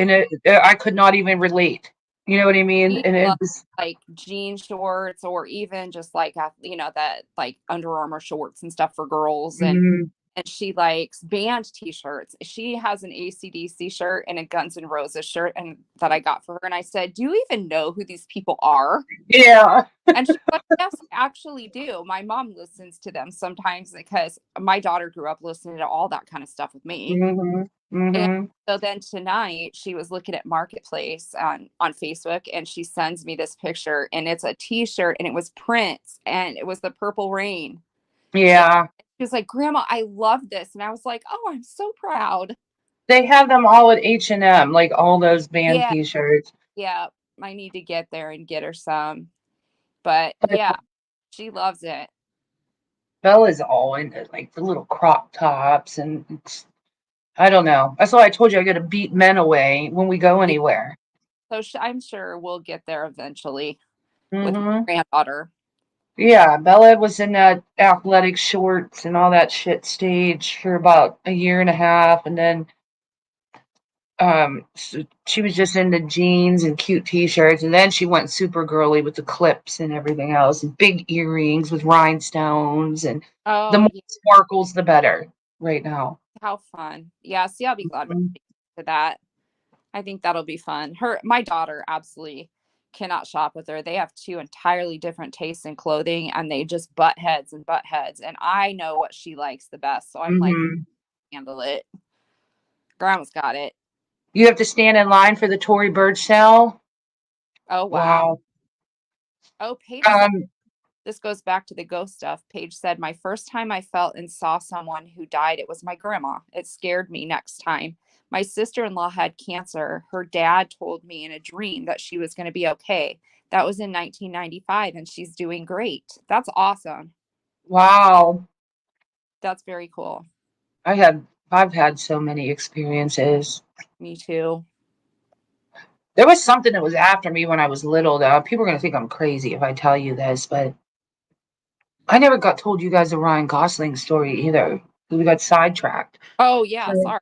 I could not even relate. You know what I mean? She And it loves was, like jean shorts or even just like that like Under Armour shorts and stuff for girls mm, and she likes band t-shirts. She has an AC/DC shirt and a Guns N' Roses shirt and that I got for her and I said, "Do you even know who these people are?" yeah. And she's like, "Yes, I actually do. My mom listens to them sometimes because my daughter grew up listening to all that kind of stuff with me." Hmm. And Hmm. so then tonight she was looking at Marketplace on Facebook and she sends me this picture and it's a t-shirt and it was Prince and it was the Purple Rain. And Yeah. she was like, "Grandma, I love this." And I was like, "Oh, I'm so proud." They have them all at H&M, like all those band Yeah, t-shirts. yeah. I need to get there and get her some. But But yeah, she loves it. Bella's all into like the little crop tops and I don't know. That's why I told you I got to beat men away when we go Yeah. anywhere. So I'm sure we'll get there eventually with my Hmm. granddaughter. Yeah, Bella was in that athletic shorts and all that shit stage for about a year and a half, and then so she was just into jeans and cute t-shirts, and then she went super girly with the clips and everything else, and big earrings with rhinestones, and the Oh, more yeah. sparkles, the better. Right now. How fun. Yeah, see, I'll be glad Mhm. to that. I think that'll be fun. My daughter absolutely cannot shop with her. They have two entirely different tastes in clothing and they just butt heads and butt heads. And I know what she likes the best. So I'm like, Mhm. handle it. Grandma's got it. You have to stand in line for the Tory Burch sale. Oh wow. Wow. Oh, Paige said Um, this goes back to the ghost stuff. Paige said, "My first time I felt and saw someone who died, it was my grandma. It scared me next time. My sister-in-law had cancer. Her dad told me in a dream that she was going to be okay. That was in 1995 and she's doing great." That's awesome. wow. That's very cool. I've had so many experiences. Me too. There was something that was after me when I was little, though. People are gonna think I'm crazy if I tell you this, but I never got told you guys the Ryan Gosling story either. We got sidetracked. Oh yeah, So, sorry.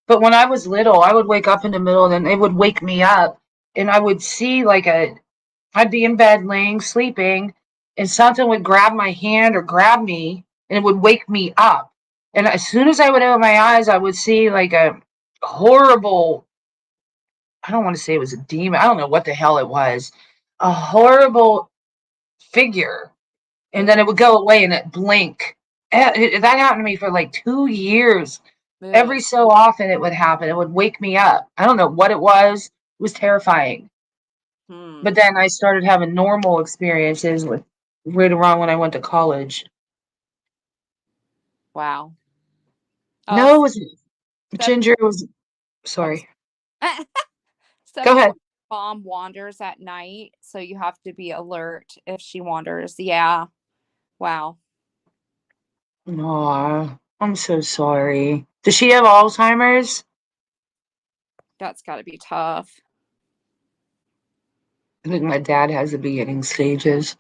but when I was little, I would wake up in the middle and it would wake me up and I would see I'd be in bed laying, sleeping, and something would grab my hand or grab me and it would wake me up. And as soon as I would open my eyes, I would see like a horrible, I don't want to say it was a demon. I don't know what the hell it was. A horrible figure. And then Ugh, it would go away and it blink. That happened to me for like 2 years. Every ugh. so often it would happen. It would wake me up. I don't know what it was. It was terrifying. Hmm. But then I started having normal experiences with right around when I went to college. Wow. Oh, No, it was seventy. Ginger. It was Oh, sorry. Go 71 ahead. mom wanders at night, so you have to be alert if she wanders. Yeah. Wow. Aw, I'm so sorry. Does she have Alzheimer's? That's got to be tough. I think my dad has the beginning stages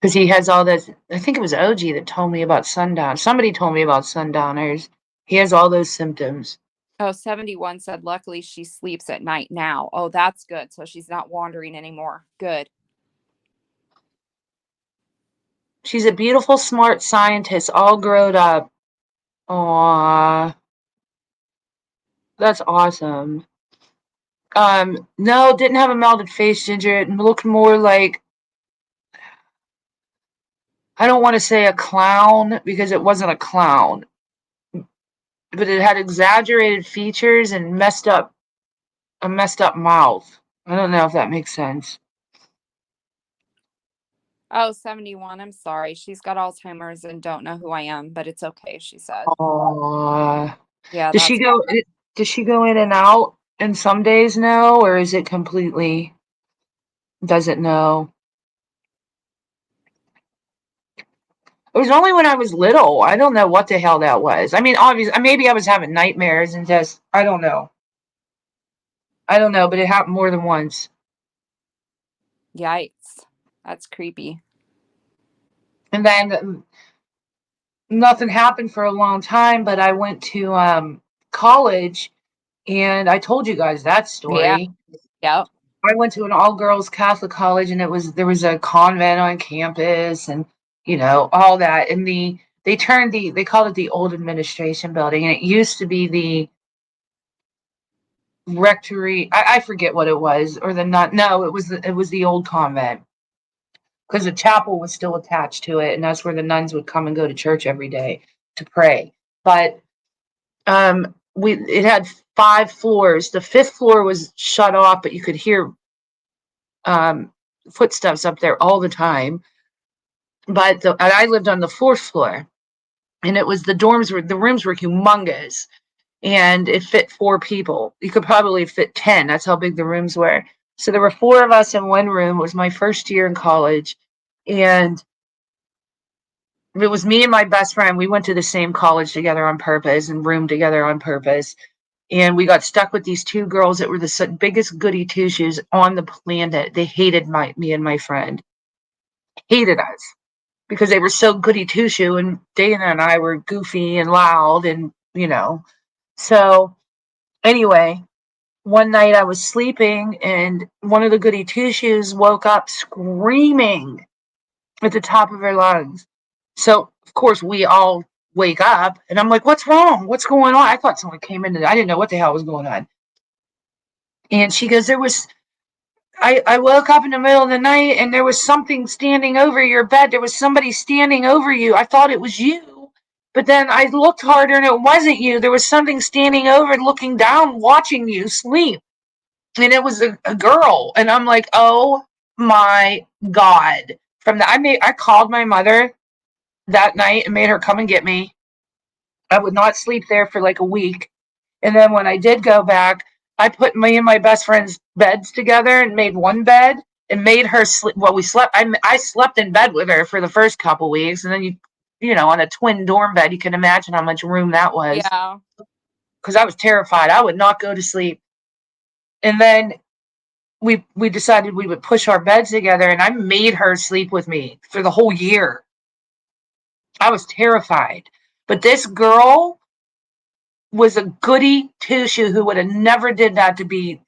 because he has all this. I think it was OG that told me about sundown. Somebody told me about sundowners. He has all those symptoms. Oh, 71 said, luckily she sleeps at night now. Oh, that's good. So she's not wandering anymore. Good. She's a beautiful, smart scientist, all grown up. Aw, that's awesome. No, didn't have a melted face, Ginger. It looked more like, I don't want to say a clown because it wasn't a clown, but it had exaggerated features and messed up mouth. I don't know if that makes sense. Oh, 71. I'm sorry. She's got Alzheimer's and don't know who I am, but it's okay, she said. Aw. Yeah, Does she that's go does she go in and out and some days no, or is it completely doesn't know? It was only when I was little. I don't know what the hell that was. I mean, obviously, maybe I was having nightmares and just, I don't know. I don't know, but it happened more than once. yikes. That's creepy. And then nothing happened for a long time, but I went to college and I told you guys that Yeah. story. Yep. I went to an all girls Catholic college and there was a convent on campus and all that. And they called it the old administration building and it used to be the rectory. I forget what it was or the not no, it was the old convent because the chapel was still attached to it and that's where the nuns would come and go to church every day to pray. But we it had 5 floors. The fifth floor was shut off, but you could hear um footsteps up there all the time. But and I lived on the fourth floor, and it was the rooms were humongous, and it fit 4 people. You could probably fit 10. That's how big the rooms were. So there were 4 of us in one room. It was my first year in college, and it was me and my best friend. We went to the same college together on purpose and roomed together on purpose. And we got stuck with these 2 girls that were the biggest goody two shoes on the planet. They hated me and my friend, hated us because they were so goody two shoe, and Dana and I were goofy and loud, and So anyway, one night I was sleeping, and one of the goody two shoes woke up screaming at the top of her lungs. So of course we all wake up, and I'm like, "What's wrong? What's going on?" I thought someone came in, and I didn't know what the hell was going on. And she goes, "There was I woke up in the middle of the night and there was something standing over your bed. There was somebody standing over you. I thought it was you. But then I looked harder and it wasn't you. There was something standing over and looking down, watching you sleep. And it was a girl. And I'm like, oh my God. I called my mother that night and made her come and get me. I would not sleep there for like a week. And then when I did go back, I put me and my best friend's beds together and made one bed and made her sleep. Well, we slept. I slept in bed with her for the first couple weeks, and then on a twin dorm bed, you can imagine how much room that was. Yeah. Because I was terrified. I would not go to sleep. And then we decided we would push our beds together, and I made her sleep with me for the whole year. I was terrified. But this girl was a goody two shoe who would have never did that to be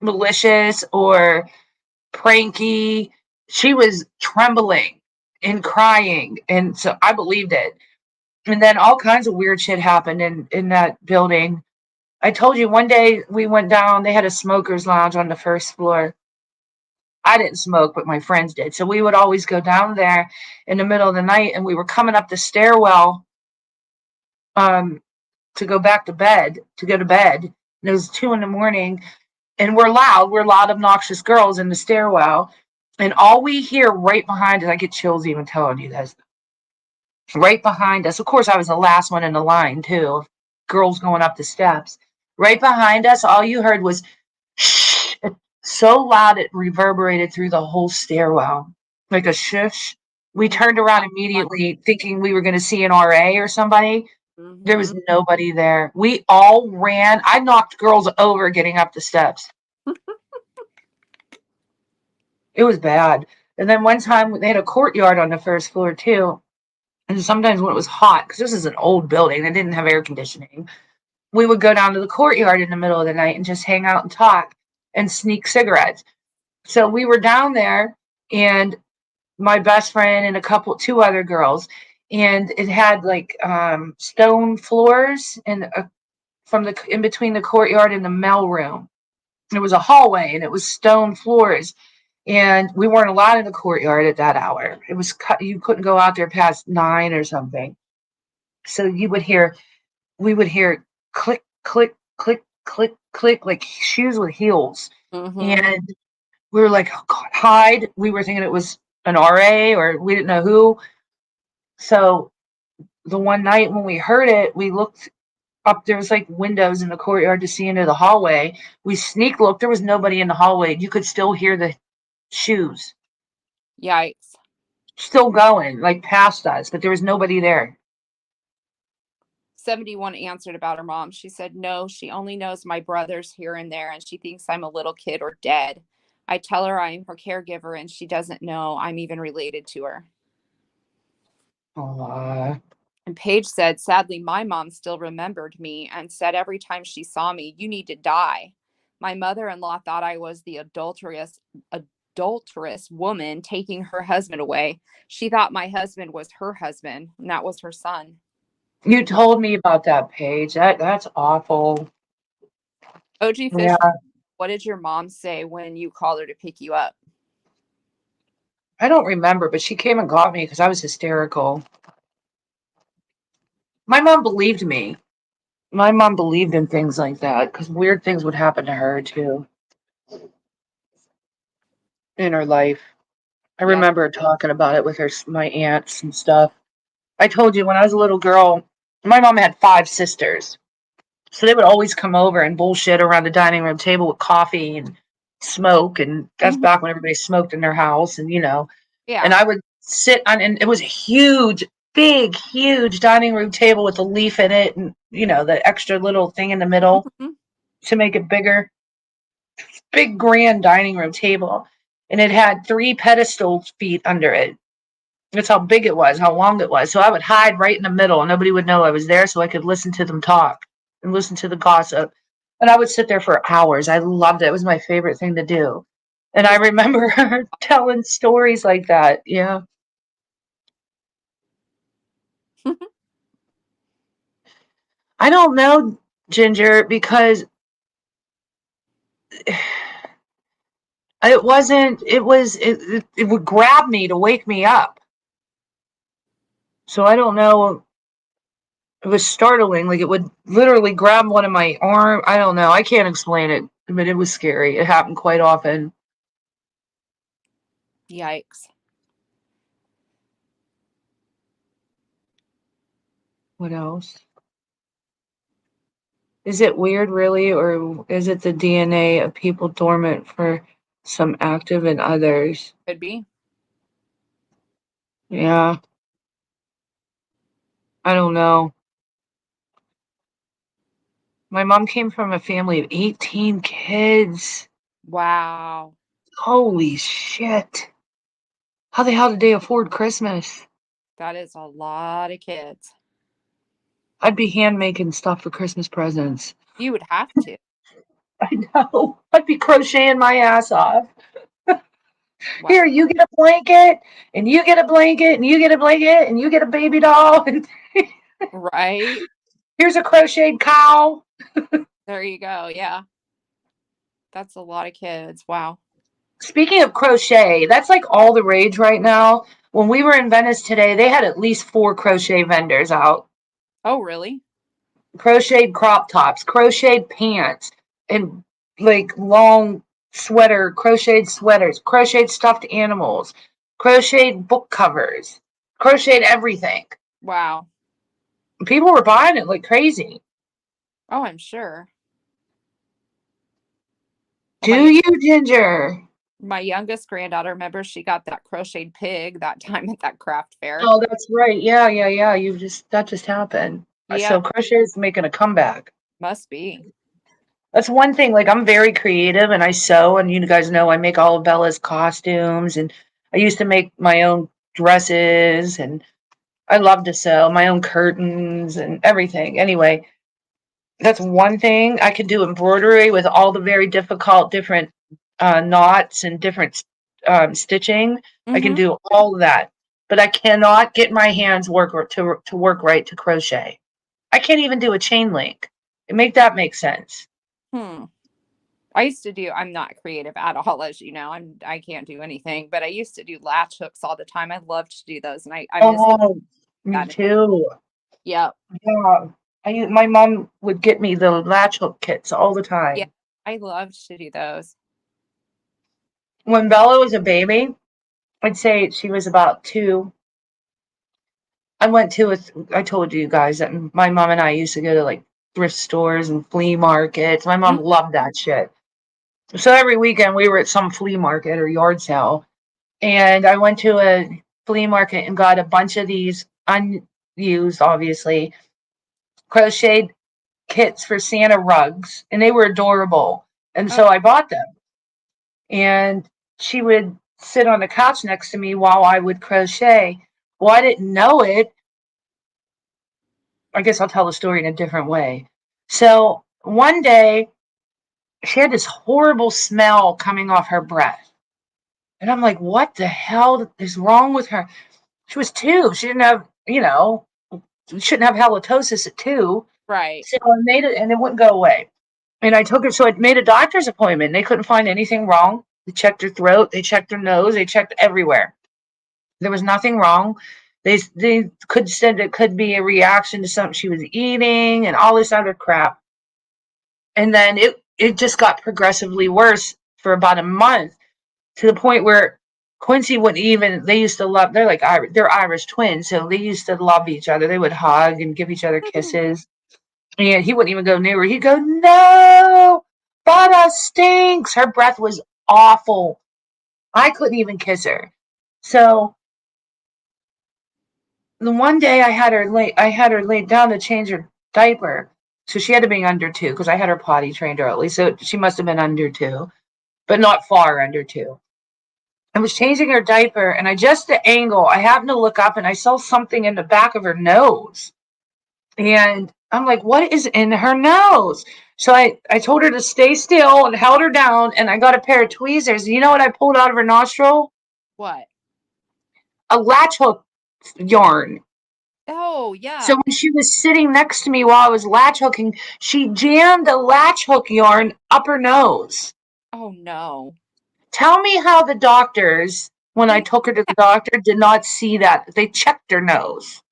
malicious or pranky. She was trembling and crying. And so I believed it. And then all kinds of weird shit happened in that building. I told you one day we went down, they had a smoker's lounge on the first floor. I didn't smoke, but my friends did. So we would always go down there in the middle of the night, and we were coming up the stairwell um, to go back to bed, to go to bed. And it was 2 in the morning, and we're loud. We're loud, obnoxious girls in the stairwell. And all we hear right behind us, I get chills even telling you this, right behind us. Of course, I was the last one in the line, too. Girls going up the steps. Right behind us, all you heard was shh. So loud it reverberated through the whole stairwell, like a shush. We turned around immediately thinking we were going to see an RA or somebody. There was Mm-hmm. nobody there. We all ran. I knocked girls over getting up the steps. It was bad. And then one time they had a courtyard on the first floor too. And sometimes when it was hot, because this is an old building, they didn't have air conditioning, we would go down to the courtyard in the middle of the night and just hang out and talk and sneak cigarettes. So we were down there, and my best friend and two other girls, and it had like stone floors and from the in between the courtyard and the mail room. There was a hallway, and it was stone floors. And we weren't allowed in the courtyard at that hour. It was cut. You couldn't go out there past 9 or something. So we would hear click, click, click, click, click, like shoes with heels. Mm-hmm. And we were like, oh God, hide. We were thinking it was an RA or we didn't know who. So the one night when we heard it, we looked up. There was like windows in the courtyard to see into the hallway. We sneak looked. There was nobody in the hallway. You could still hear the shoes Yikes. still going, like past us, but there was nobody there. 71 answered about her mom. She said, no, she only knows my brothers here and there, and she thinks I'm a little kid or dead. I tell her I'm her caregiver, and she doesn't know I'm even related to her. Aw. And Paige said, sadly, my mom still remembered me and said every time she saw me, you need to die. My mother-in-law thought I was the adulterous woman taking her husband away. She thought my husband was her husband, and that was her son. You told me about that page. That's awful. OG Yeah, Fish, what did your mom say when you called her to pick you up? I don't remember, but she came and got me because I was hysterical. My mom believed me. My mom believed in things like that because weird things would happen to her too in her life. I Yeah. remember her talking about it with my aunts and stuff. I told you when I was a little girl, my mom had 5 sisters. So they would always come over and bullshit around the dining room table with coffee and smoke. And that's Mhm. back when everybody smoked in their house. And Yeah. I would sit on, and it was a huge, big, huge dining room table with a leaf in it and, the extra little thing in the middle Mhm. to make it bigger. Big, grand dining room table. And it had 3 pedestal feet under it. That's how big it was, how long it was. So I would hide right in the middle, and nobody would know I was there, so I could listen to them talk and listen to the gossip. And I would sit there for hours. I loved it. It was my favorite thing to do. And I Was remember her telling stories like that. Yeah. I don't know, Ginger, because it wasn't, it would grab me to wake me up. So I don't know. It was startling. Like it would literally grab one of my arm. I don't know. I can't explain it, but it was scary. It happened quite often. Yikes. What else? Is it weird, really, or is it the DNA of people dormant for some active and others? Could be. Yeah, I don't know. My mom came from a family of 18 kids. Wow. Holy shit. How the hell did they afford Christmas? That is a lot of kids. I'd be hand making stuff for Christmas presents. You would have to. I know. I'd be crocheting my ass off. Wow. Here, you get a blanket, and you get a blanket, and you get a blanket, and you get a baby doll, and Right? here's a crocheted cow. There you go. Yeah. That's a lot of kids. Wow. Speaking of crochet, that's like all the rage right now. When we were in Venice today, they had at least 4 crochet vendors out. Oh, really? Crocheted crop tops, crocheted pants, and like long crocheted sweaters, crocheted stuffed animals, crocheted book covers, crocheted everything. Wow. People were buying it like crazy. Oh, I'm sure. Well, Do you, Ginger? my youngest granddaughter, remember she got that crocheted pig that time at that craft fair? Oh, that's right. Yeah, yeah, yeah. That just happened. Yeah, So crochet is making a comeback. must be. That's one thing. Like I'm very creative and I sew, and you guys know I make all of Bella's costumes, and I used to make my own dresses, and I love to sew my own curtains and everything. Anyway, that's one thing. I can do embroidery with all the very difficult different knots and different stitching. I can Mm-hmm. do all of that, but I cannot get my hands to work right to crochet. I can't even do a chain link. Make that make sense. Hmm. I used to do, I'm not creative at all, as you know. I can't do anything, but I used to do latch hooks all the time. I loved to do those, and I miss Oh, me that. too. Yep. Yeah. My mom would get me the latch hook kits all the Yeah. time. I loved to do those. When Bella was a baby, I'd say she was about 2. I told you guys that my mom and I used to go to like thrift stores and flea markets. My Mhm. mom loved that shit. So every weekend we were at some flea market or yard sale. And I went to a flea market and got a bunch of these unused, obviously, crocheted kits for Santa rugs. And they were adorable. And Oh, so I bought them. And she would sit on the couch next to me while I would crochet. Well, I didn't know it. I guess I'll tell the story in a different way. So one day, she had this horrible smell coming off her breath. And I'm like, what the hell is wrong with her? She was 2. She didn't have, she shouldn't have halitosis at 2. right. So I made it, and it wouldn't go away. And I took her, so I made a doctor's appointment. They couldn't find anything wrong. They checked her throat, they checked her nose, they checked everywhere. There was nothing wrong. They could said it could be a reaction to something she was eating and all this other crap. And then it just got progressively worse for about a month, to the point where Quincy wouldn't even, they used to love, they're Irish twins, so they used to love each other. They would hug and give each other Hmm. kisses. And he wouldn't even go near her. He'd go, no, Bada stinks. Her breath was awful. I couldn't even kiss her. So the one day I had her laid down to change her diaper. So she had to be under 2 because I had her potty trained early. So she must have been under 2, but not far under 2. I was changing her diaper, and the angle, I happened to look up and I saw something in the back of her nose. And I'm like, what is in her nose? So I told her to stay still and held her down, and I got a pair of tweezers. You know what I pulled out of her nostril? What? A latch hook yarn. Oh, So yuck. when she was sitting next to me while I was latch hooking, she jammed a latch hook yarn up her nose. Oh, no. Tell me how the doctors, when I Yeah. took her to the doctor, did not see that. They checked her nose.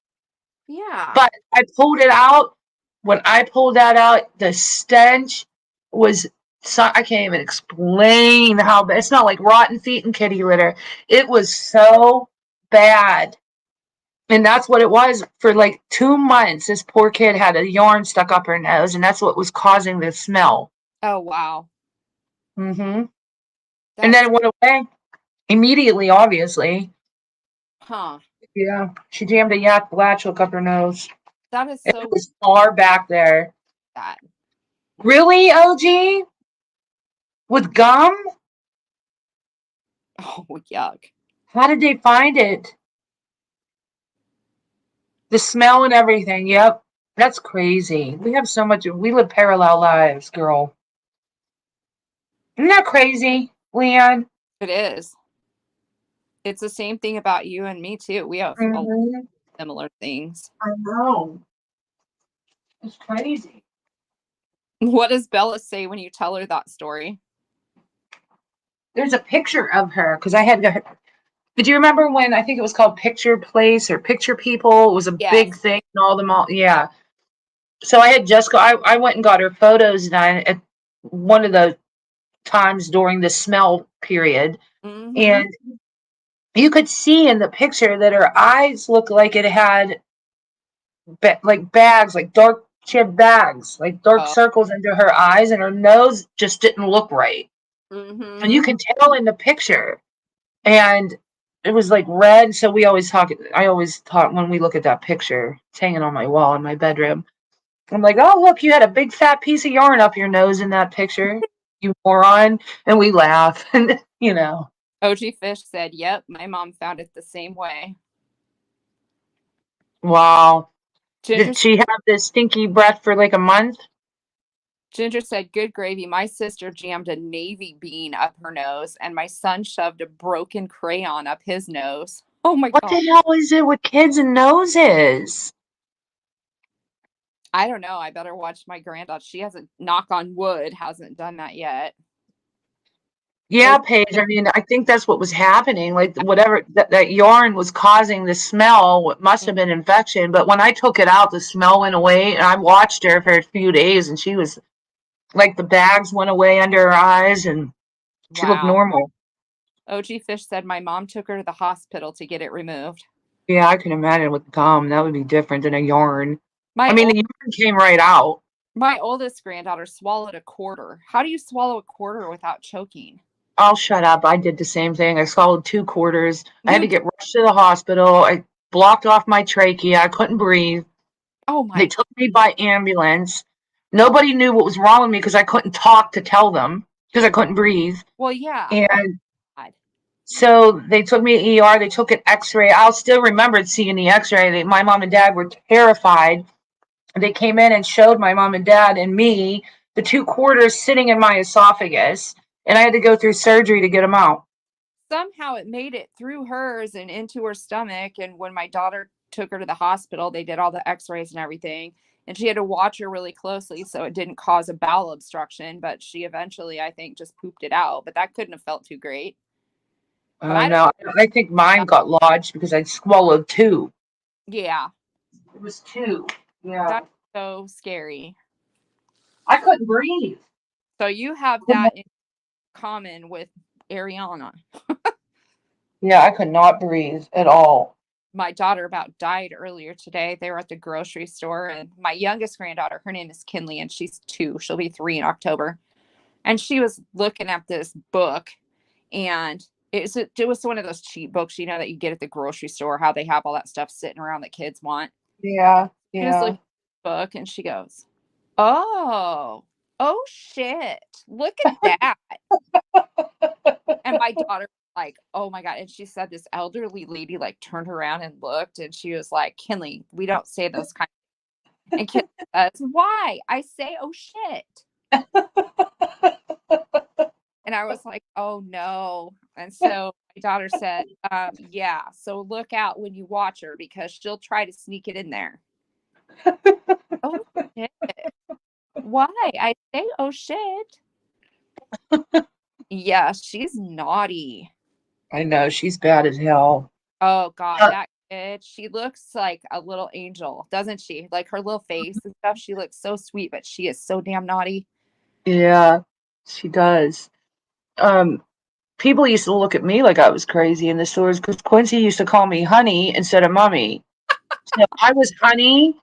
Yeah. But I pulled it out. When I pulled that out, the stench was so, I can't even explain how bad. It's not like rotten feet and kitty litter. It was so bad. And that's what it was for like 2 months. This poor kid had a yarn stuck up her nose, and that's what was causing the smell. Oh, wow. And then That's, it went away immediately, obviously. huh. Yeah. She jammed a yak latch hook up her nose. That is It so was far back there. bad. Really, OG? With gum? Oh, yuck. How did they find it? The smell and everything. Yep. That's crazy. We have so much. We live parallel lives, girl. Isn't that crazy, Leanne? It is. It's the same thing about you and me too. We have a lot of Mhm. similar things. I know. It's crazy. What does Bella say when you tell her that story? There's a picture of her because I had. Did you remember when I think it was called Picture Place or Picture People? It was a big Yes. thing and all them all. Yeah. So I had just got. I went and got her photos done at one of the times during the smell period, Mm-hmm. and you could see in the picture that her eyes looked like it had like bags, like dark. She had bags, like dark Oh. circles under her eyes, and her nose just didn't look right. And you Mm-hmm. can tell in the picture. And it was like red. So we always talk. I always talk when we look at that picture. It's hanging on my wall in my bedroom. I'm like, oh look, you had a big fat piece of yarn up your nose in that picture, you moron. And we laugh, and OG Fish said, "Yep, my mom found it the same way." wow. Ginger Did she have this stinky breath for like a month? Ginger said, "Good gravy. My sister jammed a navy bean up her nose, and my son shoved a broken crayon up his nose." Oh my What God. the hell is it with kids and noses? I don't know. I better watch my granddaughter. She hasn't, knock on wood, hasn't done that yet. Yeah, OG Paige. Fish, I mean, I think that's what was happening. Like whatever that yarn was causing the smell, it must have been infection. But when I took it out, the smell went away, and I watched her for a few days, and she was like the bags went away under her eyes, and she looked wow. normal. OG Fish said, my mom took her to the hospital to get it removed. Yeah, I can imagine with gum that would be different than a yarn. I My mean, old the yarn came right out. my oldest granddaughter swallowed a quarter. How do you swallow a quarter without choking? I'll shut up. I did the same thing. I swallowed 2 quarters. I had You to get rushed to the hospital. I blocked off my trachea. I couldn't breathe. oh They my took me by ambulance. Nobody knew what was wrong with me because I couldn't talk to tell them because I couldn't breathe. well yeah. Oh And God. so they took me to ER. They took an X-ray. I'll still remember seeing the X-ray. My mom and dad were terrified. They came in and showed my mom and dad and me the 2 quarters sitting in my esophagus, and I had to go through surgery to get them out. Somehow it made it through hers and into her stomach. And when my daughter took her to the hospital, they did all the x-rays and everything. And she had to watch her really closely so it didn't cause a bowel obstruction. But she eventually, I think, just pooped it out. But that couldn't have felt too great. But I don't No, I think mine know. got lodged because I swallowed two. Yeah, It was two. Yeah. that's so scary. I couldn't breathe. So you have that in common with Ariana. Yeah, I could not breathe at all. My daughter about died earlier today. They were at the grocery store, and my youngest granddaughter, her name is Kinley, and she's 2. She'll be 3 in October. And she was looking at this book, and it was one of those cheap books, that you get at the grocery store, how they have all that stuff sitting around that kids want. Yeah, She was looking yeah. at the book, and she goes, "Oh shit! Look at that!" And my daughter like, "Oh my God." And she said this elderly lady like turned around and looked, and she was like, "Kinley, we don't say those kind of." And Kinley says, "Why? I say oh shit." And I was like, "Oh no." And so my daughter said, yeah, so look out when you watch her because she'll try to sneak it in there. Oh shit. Why? I say oh shit. Yeah, she's naughty. I know she's bad as hell. Oh God, Uh, that kid, she looks like a little angel, doesn't she? Like her little face and stuff, she looks so sweet, but she is so damn naughty. yeah, she does. Um, People used to look at me like I was crazy in the stores because Quincy used to call me honey instead of mommy. So I was honey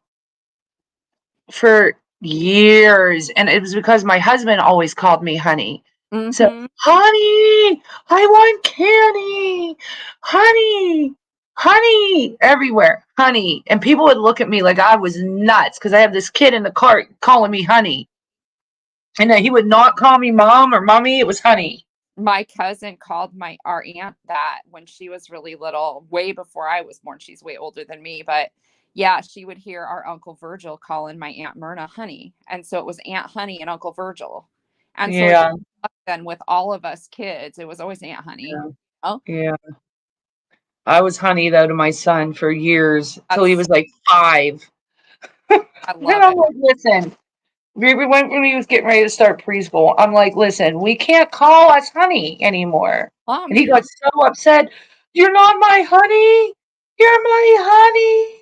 for years, and it was because my husband always called me honey. So, Mm-hmm. honey, I want candy, honey, honey, everywhere, honey. And people would look at me like I was nuts because I have this kid in the cart calling me honey. And he would not call me mom or mommy, it was honey. My cousin called our aunt that when she was really little, way before I was born. She's way older than me, but Yeah, she would hear our Uncle Virgil calling my Aunt Myrna honey. And so it was Aunt Honey and Uncle Virgil. And so Yeah. then with all of us kids, it was always Aunt Honey. Yeah. Oh, Yeah. I was honey though to my son for years till he that's was like 5. I Then love I'm it. like, listen, we went when he was getting ready to start preschool. I'm like, listen, we can't call us honey anymore. And he Mommy. got so upset. You're not my honey. You're my honey.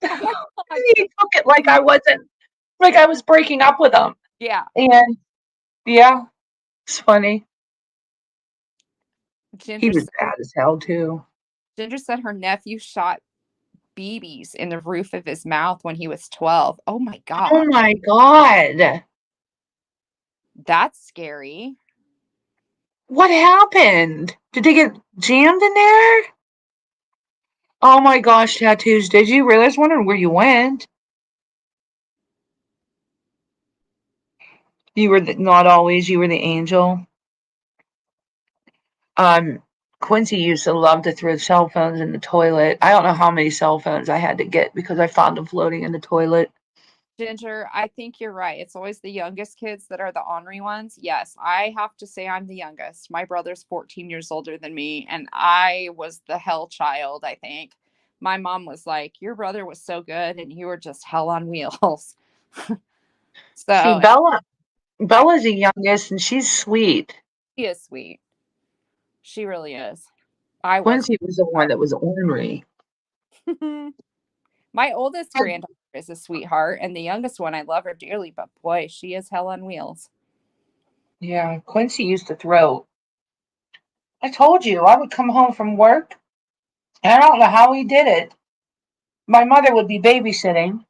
Oh my God. He took it like I wasn't, like I was breaking up with him. Yeah. And yeah, it's funny. He Ginger was said, bad as hell too. Ginger said her nephew shot BBs in the roof of his mouth when he was 12. Oh my Oh God. my God. That's scary. What happened? Did they get jammed in there? Oh my gosh, tattoos. Did you realize wondering where you went? You were not always, you were the angel. Um, Quincy used to love to throw cell phones in the toilet. I don't know how many cell phones I had to get because I found them floating in the toilet. Ginger, I think you're right. It's always the youngest kids that are the ornery ones. Yes, I have to say I'm the youngest. My brother's 14 years older than me, and I was the hell child, I think. My mom was like, your brother was so good, and you were just hell on wheels. So, See, and I, Bella's the youngest and she's sweet. she is sweet. She really is. I was Quincy was the one that was ornery. not. My oldest granddaughter is a sweetheart, and the youngest one, I love her dearly, but boy, she is hell on wheels. Yeah, Quincy used to throw. I told you, I would come home from work, and I don't know how he did it. My mother would be babysitting.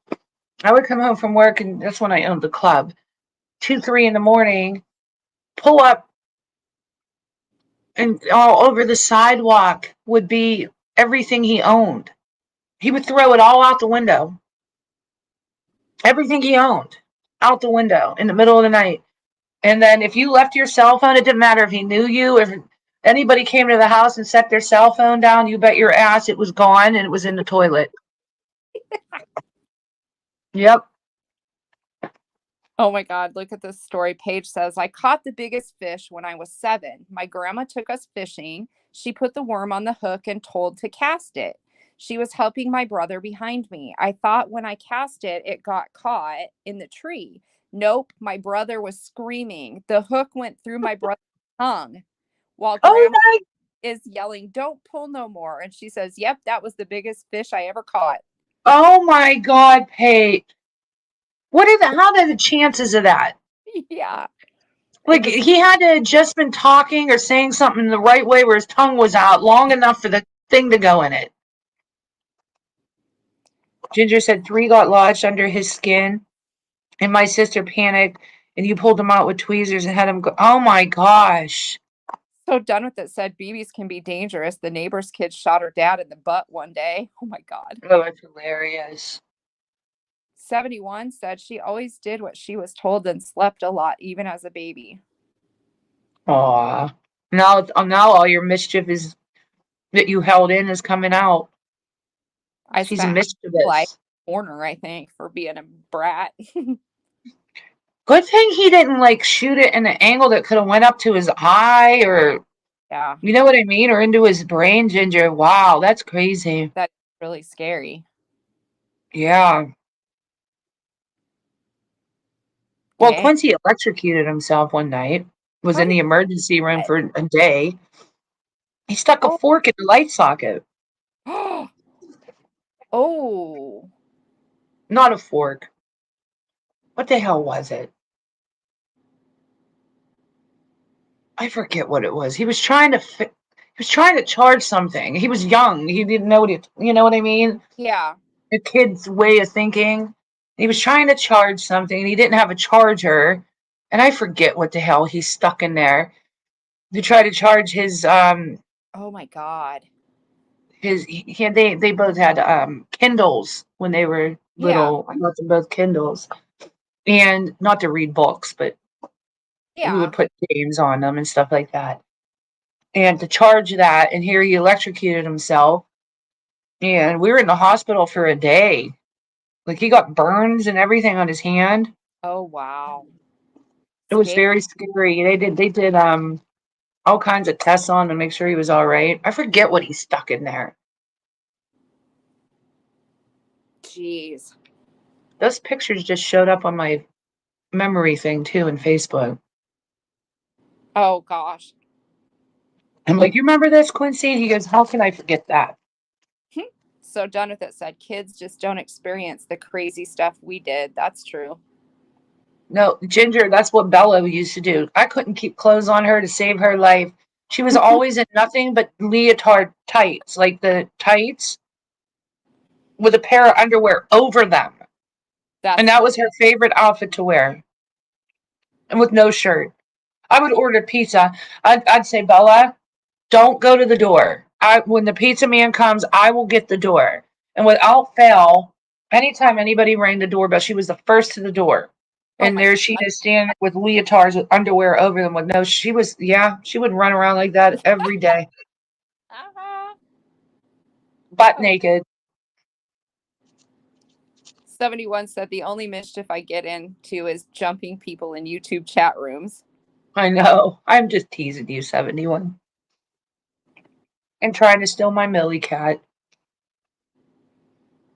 I would come home from work, and that's when I owned the club. 2, 3 in the morning, pull up, and all over the sidewalk would be everything he owned. He would throw it all out the window. Everything he owned out the window in the middle of the night. And then if you left your cell phone, it didn't matter if he knew you, if anybody came to the house and set their cell phone down, you bet your ass it was gone and it was in the toilet. Yep. Oh my God, look at this story. Paige says, I caught the biggest fish when I was 7. My grandma took us fishing. She put the worm on the hook and told to cast it. She was helping my brother behind me. I thought when I cast it, it got caught in the tree. Nope, my brother was screaming. The hook went through my brother's tongue while Oh grandma my, is yelling, Don't pull no more. And she says, Yep, that was the biggest fish I ever caught. oh my God, Pate. How are the chances of that? Yeah, it Like was he had to have just been talking or saying something the right way where his tongue was out long enough for the thing to go in it. Ginger said 3 got lodged under his skin, and my sister panicked, and you pulled him out with tweezers and had him go. Oh my gosh. so done with it. Said BBs can be dangerous. The neighbor's kid shot her dad in the butt one day. Oh my God. Oh, that's hilarious. 71 said she always did what she was told and slept a lot, even as a baby. Aw. Now all your mischief is that you held in is coming out. I She's a spent half my life mischievous. in the corner, I think, for being a brat. Good thing he didn't like shoot it in an angle that could have went up to his eye or Yeah, you know what I mean? Or into his brain, Ginger. Wow, that's crazy. that's really scary. Yeah. Well, Dang. Quincy electrocuted himself one night, was How in did the emergency room that? for a day. He stuck a Oh, fork in the light socket. oh, Not a fork. What the hell was it? I forget what it was. He was trying to charge something. He was young. He didn't know you know what I mean? yeah. A kid's way of thinking. He was trying to charge something and he didn't have a charger. And I forget what the hell he stuck in there to try to charge Oh my God. they both had Kindles when they were Yeah, little. I got them both Kindles. And not to read books, but we would yeah. put games on them and stuff like that. And to charge that, and here he electrocuted himself. And we were in the hospital for a day. Like he got burns and everything on his hand. Oh, wow. It was Scary. very scary. They did all kinds of tests on him to make sure he was all right. I forget what he stuck in there. Jeez. Those pictures just showed up on my memory thing too in Facebook. Oh, gosh. I'm like, you remember this, Quincy? And he goes, how can I forget that? So done with it said kids just don't experience the crazy stuff we did. That's true. No, Ginger, that's what Bella used to do. I couldn't keep clothes on her to save her life. She was always in nothing but leotard tights, like the tights with a pair of underwear over them. And That's that funny. was her favorite outfit to wear. And with no shirt. I would order pizza. I'd say, Bella, don't go to the door. When the pizza man comes, I will get the door. And without fail, anytime anybody rang the doorbell, she was the first to the door. Oh And my there she God. is standing with leotards with underwear over them with no, she was, yeah, she would run around like that every day, Uh-huh. butt Oh. naked. 71 said the only mischief I get into is jumping people in YouTube chat rooms. I know. I'm just teasing you, 71. And trying to steal my Millie cat.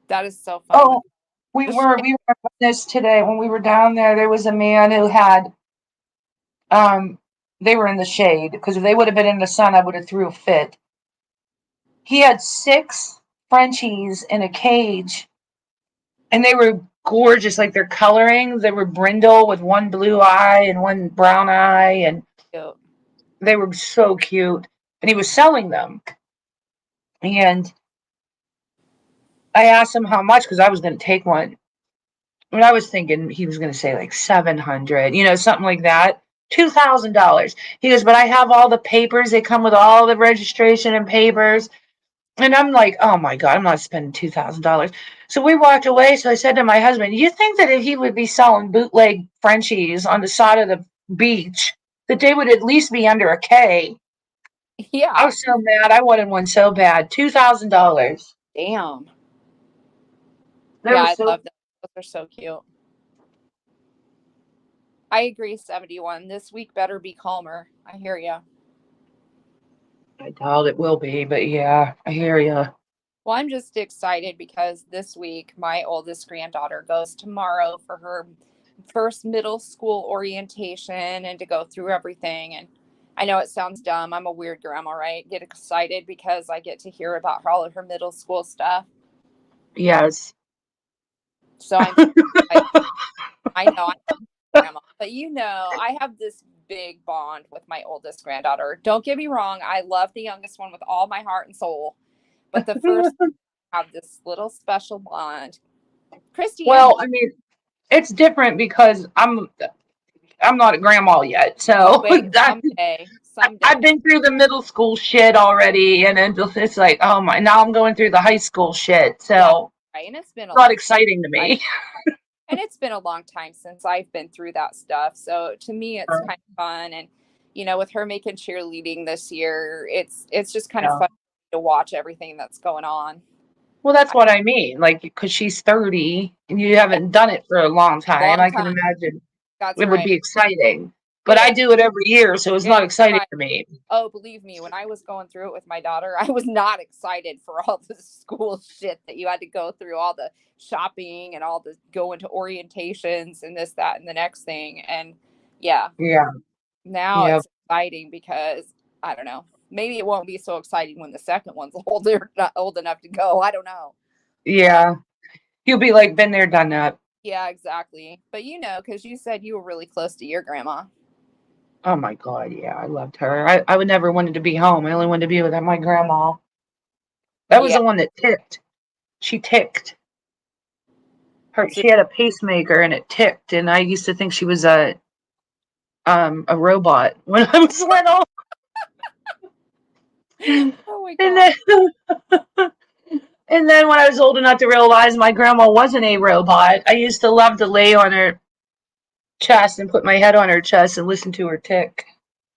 That is so funny. Oh, we The were, shit. we were at this today when we were down there. There was a man who had Um, they were in the shade because if they would have been in the sun, I would have threw a fit. He had 6 Frenchies in a cage, and they were gorgeous. Like their coloring, they were brindle with one blue eye and one brown eye, and Cute. they were so cute. And he was selling them, and I asked him how much because I was going to take one. And I was thinking he was going to say like 700, something like that. $2,000. He goes, but I have all the papers. They come with all the registration and papers. And I'm like, oh my God, I'm not spending $2,000. So we walked away. So I said to my husband, you think that if he would be selling bootleg Frenchies on the side of the beach, that they would at least be under a K? I Yeah. was so mad. I wanted one so bad. $2,000. Damn. They Yeah, were I so. love them. Those are so cute. I agree, 71. This week better be calmer. I hear you. I doubt it will be, but yeah, I hear you. Well, I'm just excited because this week my oldest granddaughter goes tomorrow for her first middle school orientation and to go through everything. And I know it sounds dumb. I'm a weird grandma, right? Get excited because I get to hear about all of her middle school stuff. Yes. So I'm like, I know I'm a grandma, but I have this big bond with my oldest granddaughter. Don't get me wrong. I love the youngest one with all my heart and soul, but the first have this little special bond. Christy and Well, I mean, it's different because I'm not a grandma yet, you so wait someday, someday, I've been through the middle school shit already, and it's like, oh my, now I'm going through the high school shit, yeah, so right. And it's been it's a not long exciting to time, me. and it's been a long time since I've been through that stuff. So to me, it's kind of fun, and with her making cheerleading this year, it's just kind of Yeah. fun to watch everything that's going on. Well, that's what I mean. Like, because she's 30 and you Yeah, haven't done it for a long time, long I can time. imagine That's it would right. be exciting. But It I is. do it every year, so it's It not is exciting right. to me. Oh, believe me, when I was going through it with my daughter, I was not excited for all the school shit that you had to go through, all the shopping and all the going to orientations and this, that, and the next thing. And yeah, Yeah. now Yeah. it's exciting because I don't know. Maybe it won't be so exciting when the second one's older, not old enough to go. I don't know. Yeah. You'll be like, been there, done that. Yeah, exactly. But because you said you were really close to your grandma. Oh my God. Yeah. I loved her. I would never wanted to be home. I only wanted to be with my grandma. That was Yeah. the one that ticked. She ticked. So, She had a pacemaker and it ticked, and I used to think she was a robot when I was little. And oh my God. then and then when I was old enough to realize my grandma wasn't a robot, I used to love to lay on her chest and put my head on her chest and listen to her tick.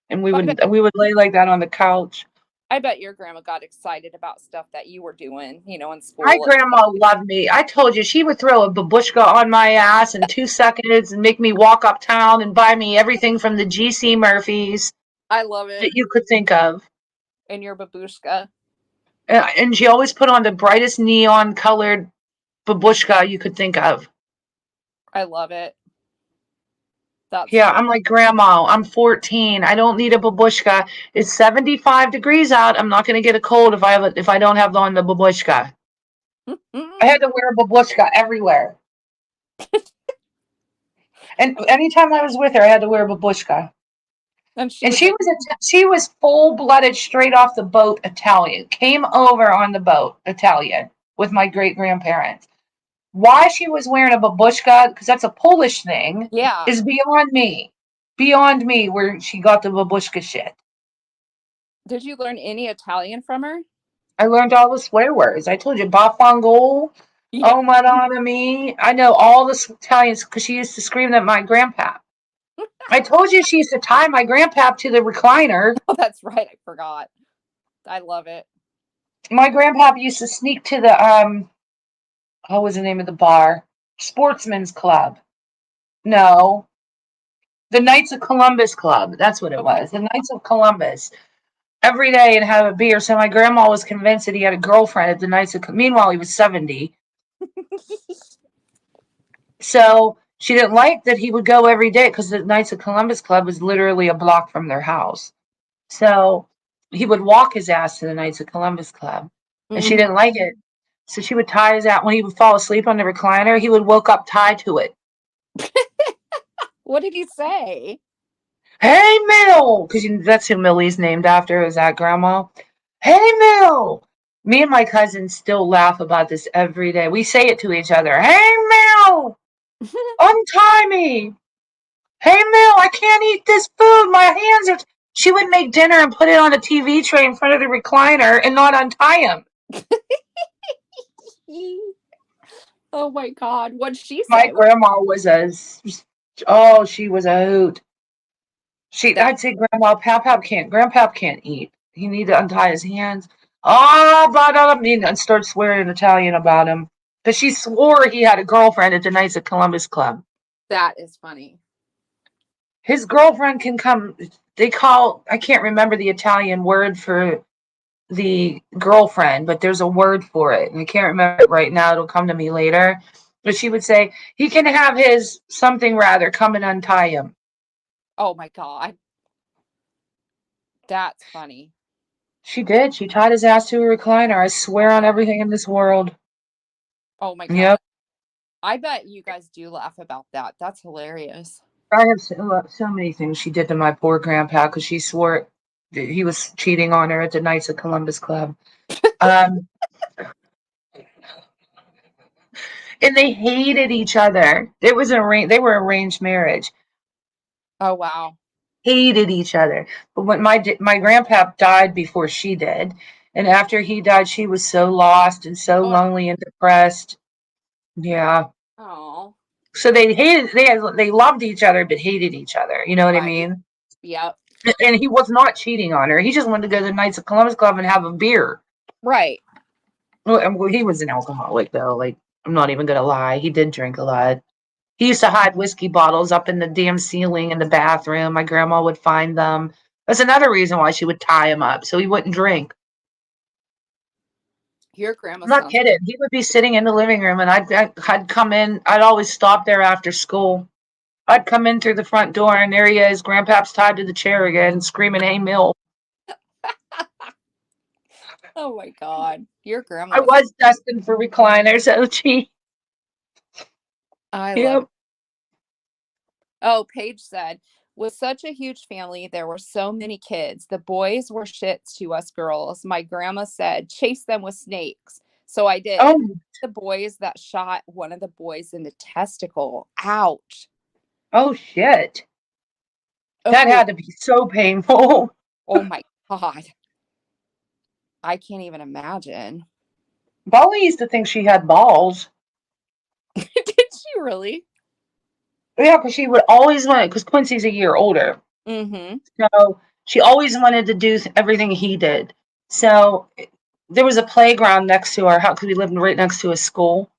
And we I bet would we would lay like that on the couch. I bet your grandma got excited about stuff that you were doing, you know, in My school and stuff. grandma loved me. I told you she would throw a babushka on my ass in 2 seconds and make me walk uptown and buy me everything from the GC Murphys I love that it. you could think of. And your babushka. And she always put on the brightest neon colored babushka you could think of. I love it. That's Yeah, hilarious. I'm like, Grandma, I'm 14. I don't need a babushka. It's 75 degrees out. I'm not going to get a cold if I don't have on the babushka. I had to wear a babushka everywhere. And anytime I was with her, I had to wear a babushka. And she And would make she was full-blooded, straight off the boat Italian. Came over on the boat Italian with my great-grandparents. Why she was wearing a babushka, because that's a Polish thing, yeah. is beyond me. Beyond me where she got the babushka shit. Did you learn any Italian from her? I learned all the swear words. I told you, bafangol, Yeah. oh madonna me. I know all the Italians because she used to scream at my grandpa. I told you she used to tie my grandpa to the recliner. Oh, that's right. I forgot. I love it. My grandpa used to sneak to the what was the name of the bar? Sportsman's Club. No, the Knights of Columbus Club. That's what it Okay. was. The Knights of Columbus. Every day and have a beer. So my grandma was convinced that he had a girlfriend at the Knights of. Meanwhile, he was 70. So she didn't like that he would go every day because the Knights of Columbus Club was literally a block from their house. So he would walk his ass to the Knights of Columbus Club, and she Mhm. didn't like it. So she would tie his ass when he would fall asleep on the recliner. He would woke up tied to it. What did he say? Hey, Mill, because that's who Millie's named after. Is that grandma? Hey, Mill. Me and my cousins still laugh about this every day. We say it to each other. Hey, Mill, untie me. Hey, Mill, I can't eat this food. My hands are. She would make dinner and put it on a TV tray in front of the recliner and not untie him. Oh my God. What'd she My say? grandma was she was a hoot. That I'd say, Grandma, Grandpap can't eat. He need to untie his hands. Ah, but I mean, and start swearing in Italian about him because she swore he had a girlfriend at the Knights of Columbus Club. that is funny. His girlfriend can come. I can't remember the Italian word for the girlfriend, but there's a word for it. And I can't remember it right now. It'll come to me later. But she would say, he can have his something rather come and untie him. Oh my God. That's funny. She did. She tied his ass to a recliner. I swear on everything in this world. Oh my God. Yep. I bet you guys do laugh about that. That's hilarious. I have so many things she did to my poor grandpa because she swore that he was cheating on her at the Knights of Columbus Club. Um, and they hated each other. They were arranged marriage. Oh wow. Hated each other. But when my grandpa died before she did, and after he died, she was so lost and so Oh, lonely and depressed. Yeah. oh, So they loved each other but hated each other. You know what I right. mean? Yep. And he was not cheating on her. He just wanted to go to the Knights of Columbus Club and have a beer. Right. Well, he was an alcoholic though. Like, I'm not even gonna lie. He did drink a lot. He used to hide whiskey bottles up in the damn ceiling in the bathroom. My grandma would find them. That's another reason why she would tie him up so he wouldn't drink. Your grandma I'm not sounds kidding. He would be sitting in the living room, and I'd come in. I'd always stop there after school. I'd come in through the front door, and there he is, Grandpa's tied to the chair again, screaming, "Hey, Mill!" oh my God. Your grandma I was was destined for recliners, OG. I love it. Yep. Oh, Paige said, with such a huge family, there were so many kids. The boys were shits to us girls. My grandma said, chase them with snakes. So I did. Oh, The boys that shot one of the boys in the testicle. Ouch. oh shit. That Oh, had to be so painful. oh my God. I can't even imagine. Polly used to think she had balls. Did she really? Yeah, because she would always want, because Quincy's a year older. Mm-hmm. So she always wanted to do everything he did. So there was a playground next to our house because we lived right next to a school,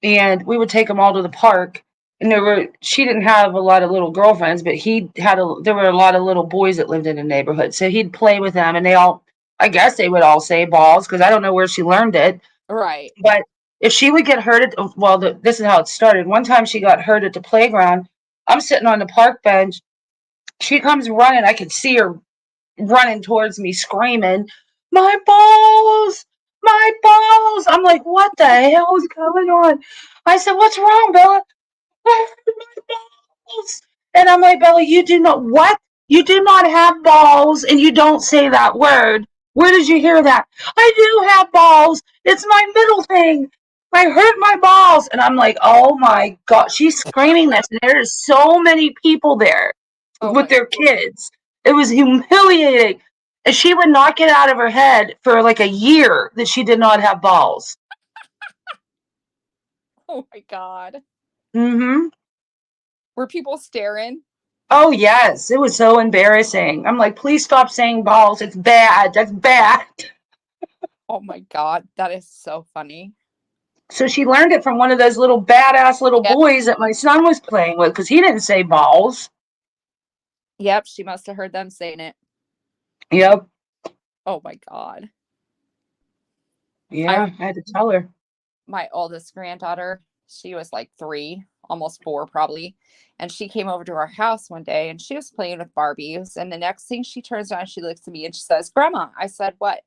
and we would take them all to the park. And she didn't have a lot of little girlfriends, but there were a lot of little boys that lived in the neighborhood. So he'd play with them, and I guess they would all say balls because I don't know where she learned it. Right. But if she would get hurt this is how it started. One time she got hurt at the playground. I'm sitting on the park bench. She comes running. I could see her running towards me, screaming, "My balls! My balls!" I'm like, "What the hell is going on?" I said, "What's wrong, Bella?" "I hurt my balls." And I'm like, "Bella, you do not what? You do not have balls, and you don't say that word. Where did you hear that?" "I do have balls. It's my middle thing. I hurt my balls." And I'm like, "Oh my God." She's screaming this, and there's so many people there Oh with my their kids. It was humiliating. And she would not get out of her head for like a year that she did not have balls. oh my God. Mm-hmm. Were people staring? Oh, yes. It was so embarrassing. I'm like, please stop saying balls. It's bad. That's bad. Oh my God. That is so funny. So she learned it from one of those little badass little Yep. boys that my son was playing with because he didn't say balls. Yep. She must have heard them saying it. Yep. Oh my God. I Yeah, I had to tell her. my oldest granddaughter, she was like 3, almost 4 probably. And she came over to our house one day and she was playing with Barbies. And the next thing she turns around, she looks at me and she says, "Grandma." I said, "What?"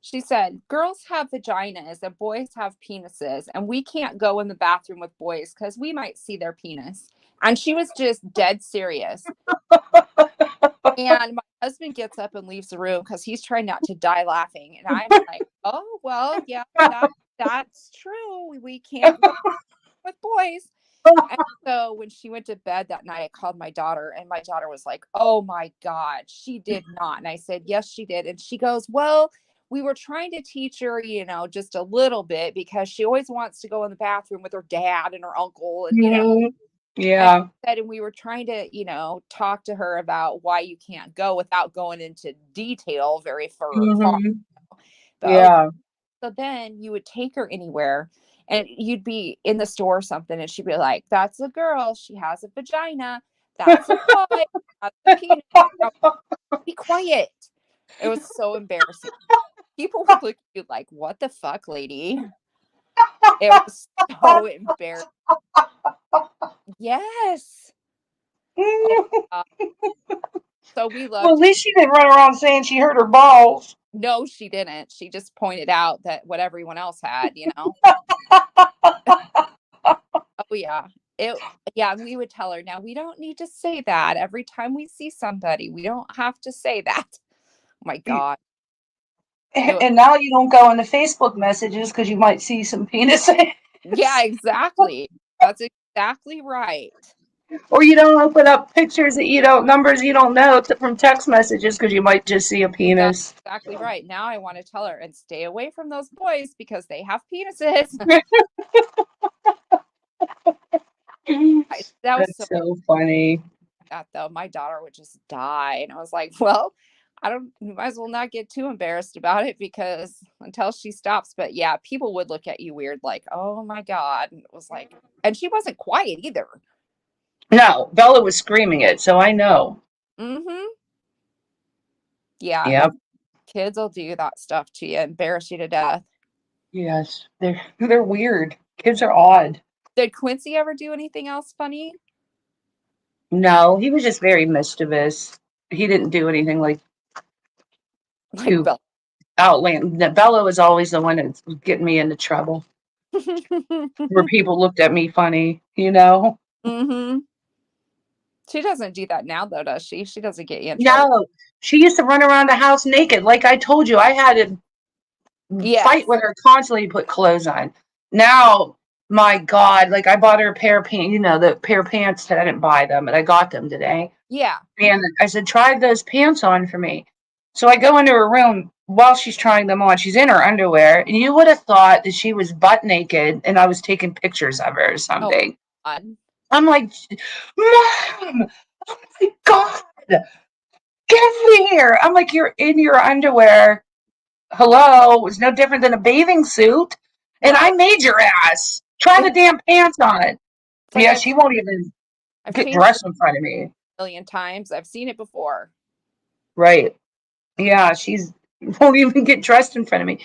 She said, "Girls have vaginas and boys have penises, and we can't go in the bathroom with boys because we might see their penis." And she was just dead serious. And my husband gets up and leaves the room because he's trying not to die laughing. And I'm like, "Oh, well, yeah, that's true. We can't go with boys." And so when she went to bed that night, I called my daughter, and my daughter was like, "Oh my God, she did not." And I said, "Yes, she did." And she goes, "Well, we were trying to teach her, just a little bit because she always wants to go in the bathroom with her dad and her uncle." And, Mhm. and Yeah. she said, and we were trying to, talk to her about why you can't go without going into detail very far. Mhm. But oh, Yeah. so then you would take her anywhere and you'd be in the store or something and she'd be like, "That's a girl. She has a vagina. That's a boy. That's a penis." I would, "Be quiet." It was so embarrassing. People would look at you like, "What the fuck, lady?" It was so embarrassing. Yes. Oh, uh, so we Well, at loved. least she didn't run around saying she hurt her balls. No, she didn't. She just pointed out that what everyone else had. Oh yeah. It Yeah, and we would tell her, "Now we don't need to say that every time we see somebody. We don't have to say that." Oh my God. It was, And now you don't go into Facebook messages because you might see some penis. yeah, exactly. That's exactly right. Or you don't open up pictures that numbers you don't know from text messages because you might just see a That's penis. exactly right. Now I want to tell her and stay away from those boys because they have penises. That was so That's so funny. that though. My daughter would just die. And I was like, "Well, I don't you might as well not get too embarrassed about it because until she stops." But yeah, people would look at you weird, like, "Oh my God." And it was like, and she wasn't quiet either. No, Bella was screaming it, so I know. Mm-hmm. Yeah, Yep. kids will do that stuff to you, embarrass you to death. Yes. They're weird. Kids are odd. Did Quincy ever do anything else funny? No, he was just very mischievous. He didn't do anything like Like too Bella. outland. Bella was always the one that's getting me into trouble, where people looked at me funny. Mm-hmm. She doesn't do that now though, does she? She doesn't get you in trouble. No, she used to run around the house naked. Like I told you, I had to fight Yes. with her constantly to put clothes on. Now, my God, like I bought her a pair of pants, the pair of pants that I didn't buy them, but I got them today. Yeah. And I said, try those pants on for me. So I go into her room while she's trying them on. She's in her underwear. And you would have thought that she was butt naked and I was taking pictures of her or Oh something. God. I'm like, Mom, oh my God, get me here. I'm like, you're in your underwear. Hello, it's no different than a bathing suit. And I Right. made your ass. Try the It's damn pants on. like Yeah, she won't even I've get changed it dressed in front of me. a million times. I've seen it before. Right. Yeah, she's won't even get dressed in front of me.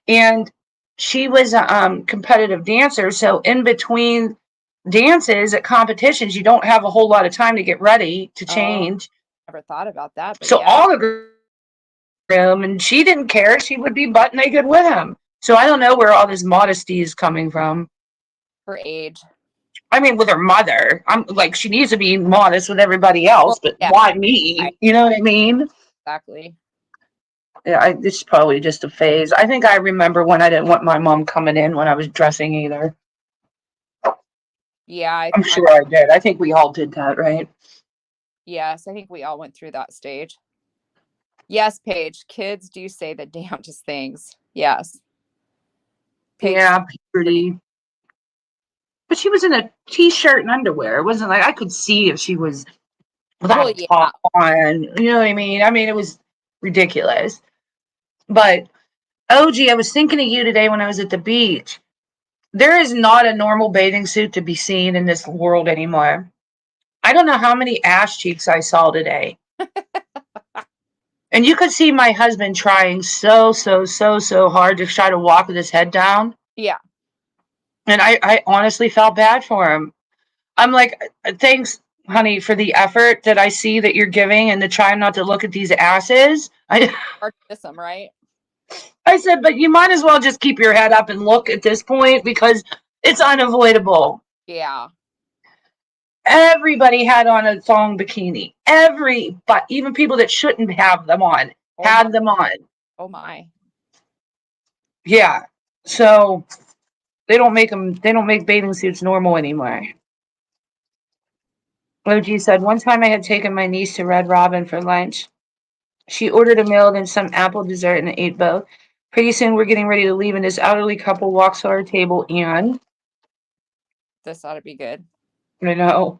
And she was a competitive dancer, so in between dances at competitions, you don't have a whole lot of time to get ready to Oh, change. never thought about that, but So yeah, all the room, and she didn't care. She would be butt naked with him. So I don't know where all this modesty is coming from. her age. I mean, with her mother, I'm like, she needs to be modest with everybody Well, else, but yeah, why me? You know what I mean? exactly. Yeah, it's probably just a phase. I think I remember when I didn't want my mom coming in when I was dressing either. Yeah, I'm sure I did. I think we all did that, right? yes, I think we all went through that stage. Yes, Paige, kids do say the damnedest things. Yes. Paige, Yeah, pretty. puberty. But she was in a t-shirt and underwear. It wasn't like I could see if she was without Well, a yeah, top on. You know what I mean? I mean, it was ridiculous. But OG, I was thinking of you today when I was at the beach. There is not a normal bathing suit to be seen in this world anymore. I don't know how many ass cheeks I saw today. And you could see my husband trying so hard to try to walk with his head down. yeah. And I honestly felt bad for him. I'm like, thanks, honey, for the effort that I see that you're giving and to try not to look at these asses. Hard to miss them, right? I said, but you might as well just keep your head up and look at this point because it's unavoidable. Yeah. Everybody had on a thong bikini. But even people that shouldn't have them on Oh my. had them on. Oh my. Yeah. So they don't make them. They don't make bathing suits normal anymore. OG said one time I had taken my niece to Red Robin for lunch. She ordered a meal, then some apple dessert, and ate both. Pretty soon we're getting ready to leave, and this elderly couple walks to our table, and This ought to be good. I know.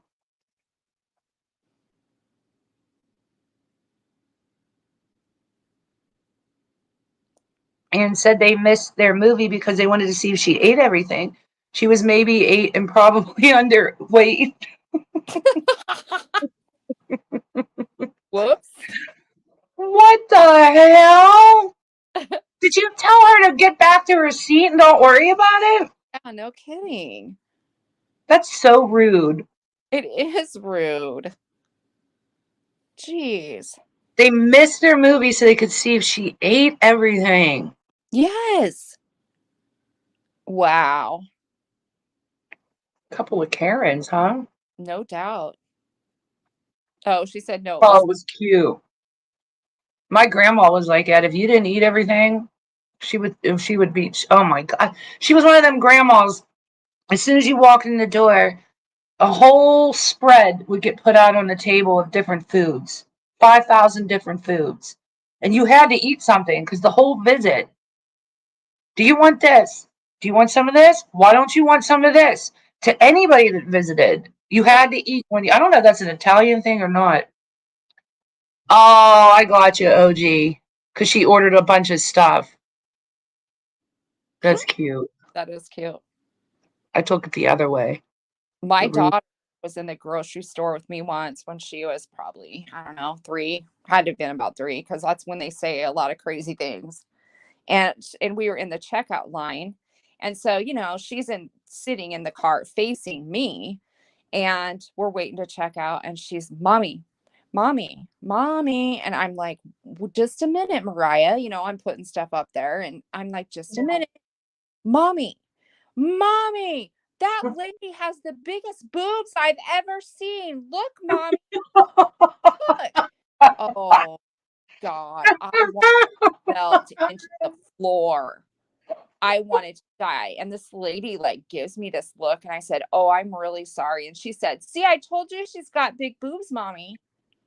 And said they missed their movie because they wanted to see if she ate everything. She was maybe 8 and probably underweight. Whoops. What the hell? Did you tell her to get back to her seat and don't worry about it? Yeah, no kidding. That's so rude. It is rude. Jeez. They missed their movie so they could see if she ate everything. Yes. Wow. Couple of Karens, huh? No doubt. Oh, she said no, it Oh, was it was cute. My grandma was like that. If you didn't eat everything, she would be. Oh my god, she was one of them grandmas. As soon as you walked in the door, a whole spread would get put out on the table of different foods, 5,000 different foods, and you had to eat something because the whole visit. Do you want this? Do you want some of this? Why don't you want some of this? To anybody that visited, you had to eat when you. I don't know if that's an Italian thing or not. Oh, I got you, OG. Because she ordered a bunch of stuff. That's cute. that is cute. I took it the other way. My The rude. daughter was in the grocery store with me once when she was probably, I don't know, 3. Had to have been about 3 because that's when they say a lot of crazy things. And we were in the checkout line. And so, she's sitting in the cart facing me and we're waiting to check out and she's mommy, mommy, mommy. And I'm like, well, just a minute, Mariah. I'm putting stuff up there and I'm like, just a minute, mommy, mommy. That lady has the biggest boobs I've ever seen. Look, mommy, look. Oh God, I want felt into the floor. I wanted to die. And this lady like gives me this look and I said, "Oh, I'm really sorry." And she said, "See, I told you she's got big boobs, mommy."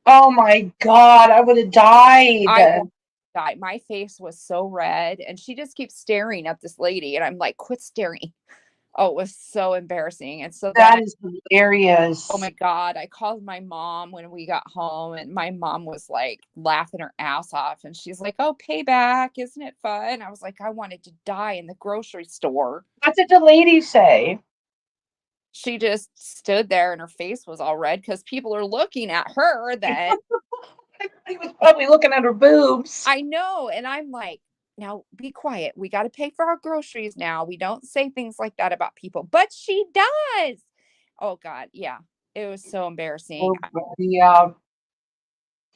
Oh my god, I would have died. I wanted to die. My face was so red and she just keeps staring at this lady and I'm like, "Quit staring." Oh, it was so embarrassing. And so then That is oh my hilarious. God, I called my mom when we got home, and my mom was like laughing her ass off. And she's like, "Oh, payback, isn't it fun?" I was like, I wanted to die in the grocery store. What did the lady say? She just stood there and her face was all red because people are looking at her then. He was probably looking at her boobs. I know. And I'm like, now be quiet. We got to pay for our groceries now. We don't say things like that about people, but she does. Oh, God. Yeah. It was so embarrassing. Oh, yeah.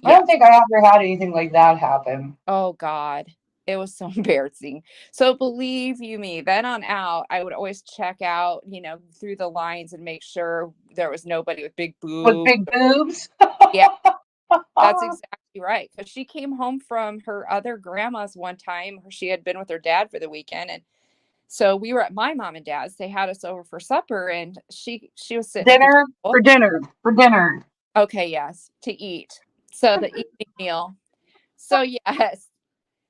I Yeah. don't think I ever had anything like that happen. Oh, God. It was so embarrassing. So believe you me, then on out, I would always check out, through the lines and make sure there was nobody with big With boobs. big boobs? Yeah, that's exactly right. Because she came home from her other grandma's one time. She had been with her dad for the weekend, and so we were at my mom and dad's. They had us over for supper, and she was sitting at the Dinner table. for dinner for dinner. Okay, yes, to eat. So the evening meal. So yes.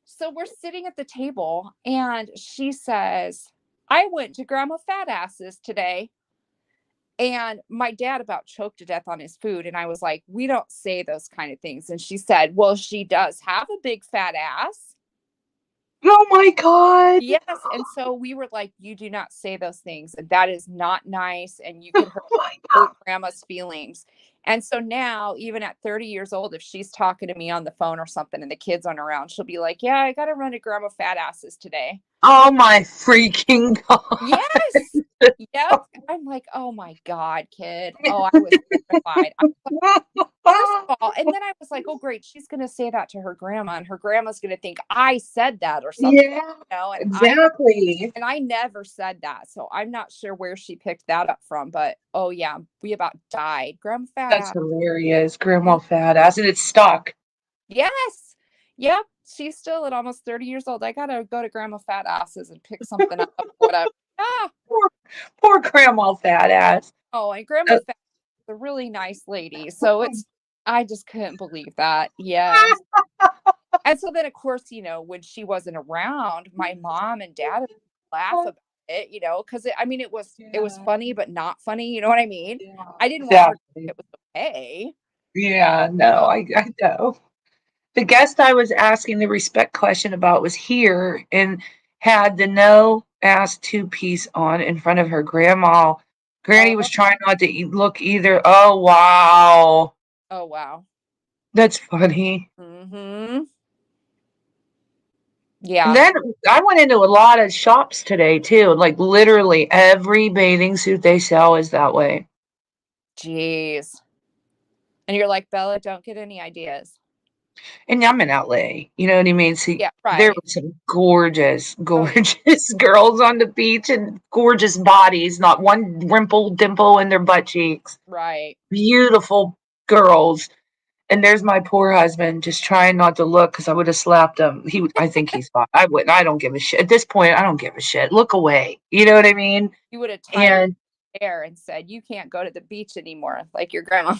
So we're sitting at the table, and she says, "I went to Grandma Fat Ass's today." And my dad about choked to death on his food. And I was like, "We don't say those kind of things." And she said, "Well, she does have a big fat ass." Oh my god. Yes. And so we were like, "You do not say those things. And that is not nice. And you could Oh my hurt grandma's feelings." And so now, even at 30 years old, if she's talking to me on the phone or something and the kids aren't around, she'll be like, "Yeah, I got to run to Grandma Fat Ass's today." Oh my freaking god. Yes. Yep. I'm like, "Oh my God, kid." Oh, I was mortified. First of all, and then I was like, "Oh, great, she's gonna say that to her grandma, and her grandma's gonna think I said that or something, Yeah, and exactly. I never said that, so I'm not sure where she picked that up from, but oh yeah, we about died. Grandma fat That's ass. hilarious. Grandma Mhm. fat ass. And it's stuck. Yes. Yep. She's still at almost 30 years old. I gotta go to Grandma Fat Ass's and pick something up or whatever. Ah, Poor, poor grandma fat ass. oh, and Grandma Uh, Fat is a really nice lady, so I just couldn't believe that. Yes. And so then, of course, when she wasn't around, my mom and dad would laugh about it, because I mean, it was yeah, funny, but not funny. You know what I mean? yeah, I didn't want her to exactly. think it was okay. Yeah, no, So, I know. The guest I was asking the respect question about was here and had the no ass two piece on in front of her grandma. Granny was oh, trying not to look either. Oh, wow. oh wow. That's funny. Mm-hmm. And Yeah. then I went into a lot of shops today too. Like literally every bathing suit they sell is that way. Jeez. And you're like, "Bella, don't get any ideas." And I'm in LA, you know what I mean? See, Yeah. there Right. were some gorgeous, Oh yeah. gorgeous girls on the beach and gorgeous bodies, not one wrinkle, dimple in their butt cheeks. Right. Beautiful girls. And there's my poor husband just trying not to look because I would have slapped him. I think he's fine. I wouldn't. I don't give a shit. At this point, I don't give a shit. Look away. You know what I mean? You would have tied her And hair and said, "You can't go to the beach anymore," like your grandma.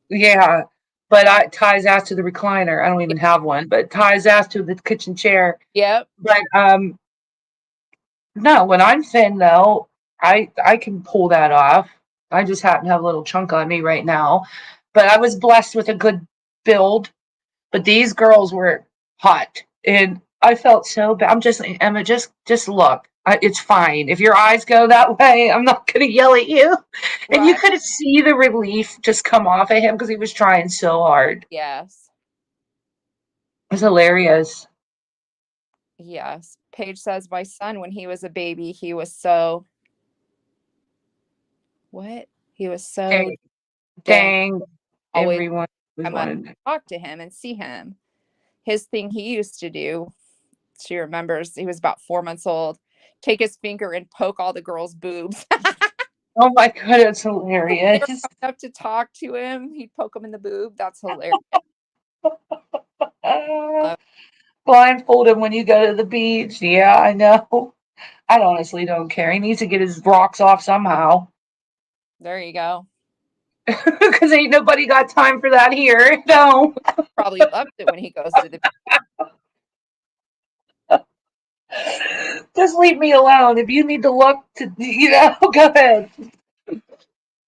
yeah, but I ties ass to the recliner. I don't even have one, but ties ass to the kitchen chair. Yep. But no, when I'm thin though, I can pull that off. I just happen to have a little chunk on me right now. But I was blessed with a good build. But these girls were hot, and I felt so bad. I'm just Emma, just look. It's fine. If your eyes go that way, I'm not gonna yell at you. And you Right. could see the relief just come off of him because he was trying so hard. Yes. It was hilarious. Yes. Paige says my son, when he was a baby, he was so what? He was so Dang, dang, dang always everyone was come up, wanted. talk to him and see him. His thing he used to do, she remembers, he was about 4 months old, take his finger and poke all the girls' boobs. Oh my god, it's They were hilarious. coming up to talk to him. He'd poke them in the boob. That's hilarious. Uh, Uh, blindfold him when you go to the beach. Yeah, I know. I honestly don't care. He needs to get his rocks off somehow. there you go. Because ain't nobody got time for that here. No. Probably loves it when he goes to the Just leave me alone. If you need to look to, go ahead.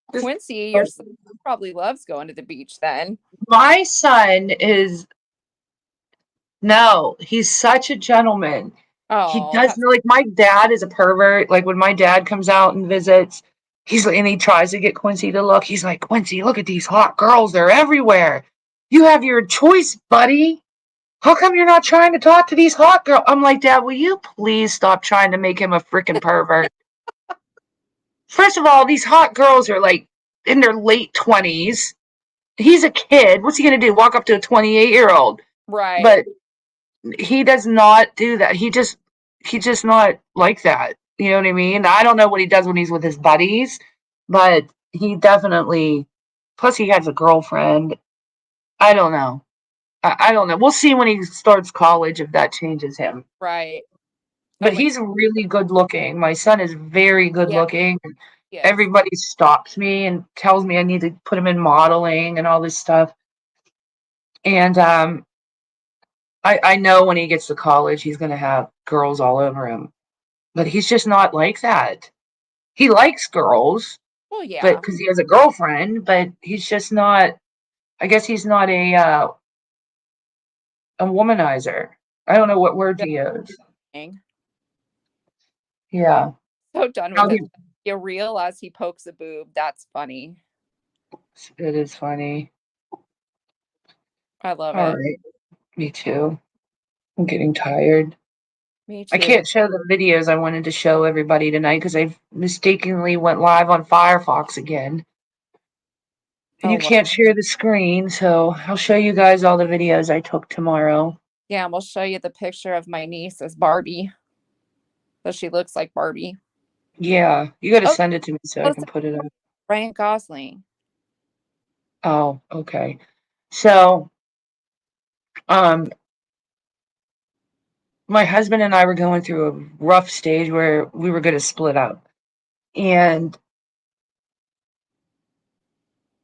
Quincy, your son probably loves going to the beach then. My son is no, he's such a gentleman. He Oh, doesn't that's like my dad is a pervert. Like when my dad comes out and visits, and he tries to get Quincy to look. He's like, Quincy, look at these hot girls. They're everywhere. You have your choice, buddy. How come you're not trying to talk to these hot girls? I'm like, Dad, will you please stop trying to make him a freaking pervert? First of all, these hot girls are like in their late 20s. He's a kid. What's he going to do? Walk up to a 28-year-old? right. But he does not do that. He's just not like that. You know what I mean? I don't know what he does when he's with his buddies, but he definitely. Plus, he has a girlfriend. I don't know. I don't know. We'll see when he starts college if that changes him. Right. Oh But my, he's really good looking. My son is very good yeah, looking. yes. Everybody stops me and tells me I need to put him in modeling and all this stuff. And I know when he gets to college, he's going to have girls all over him. But he's just not like that. He likes girls, Well, but yeah. because he has a girlfriend, but he's just not. I guess he's not a womanizer. I don't know what word to use. Dang. Yeah. So done How with it. he- You realize he pokes a boob. That's funny. It is funny. I love All it. right. Me too. I'm getting tired. Me I too. can't show the videos I wanted to show everybody tonight because I mistakenly went live on Firefox again. And Oh, you well. can't share the screen, so I'll show you guys all the videos I took tomorrow. Yeah, and we'll show you the picture of my niece as Barbie. So she looks like Barbie. Yeah, you got to Oh, send it to me so I listen, can put it up. Ryan Gosling. Oh, okay. So, um, my husband and I were going through a rough stage where we were going to split up. And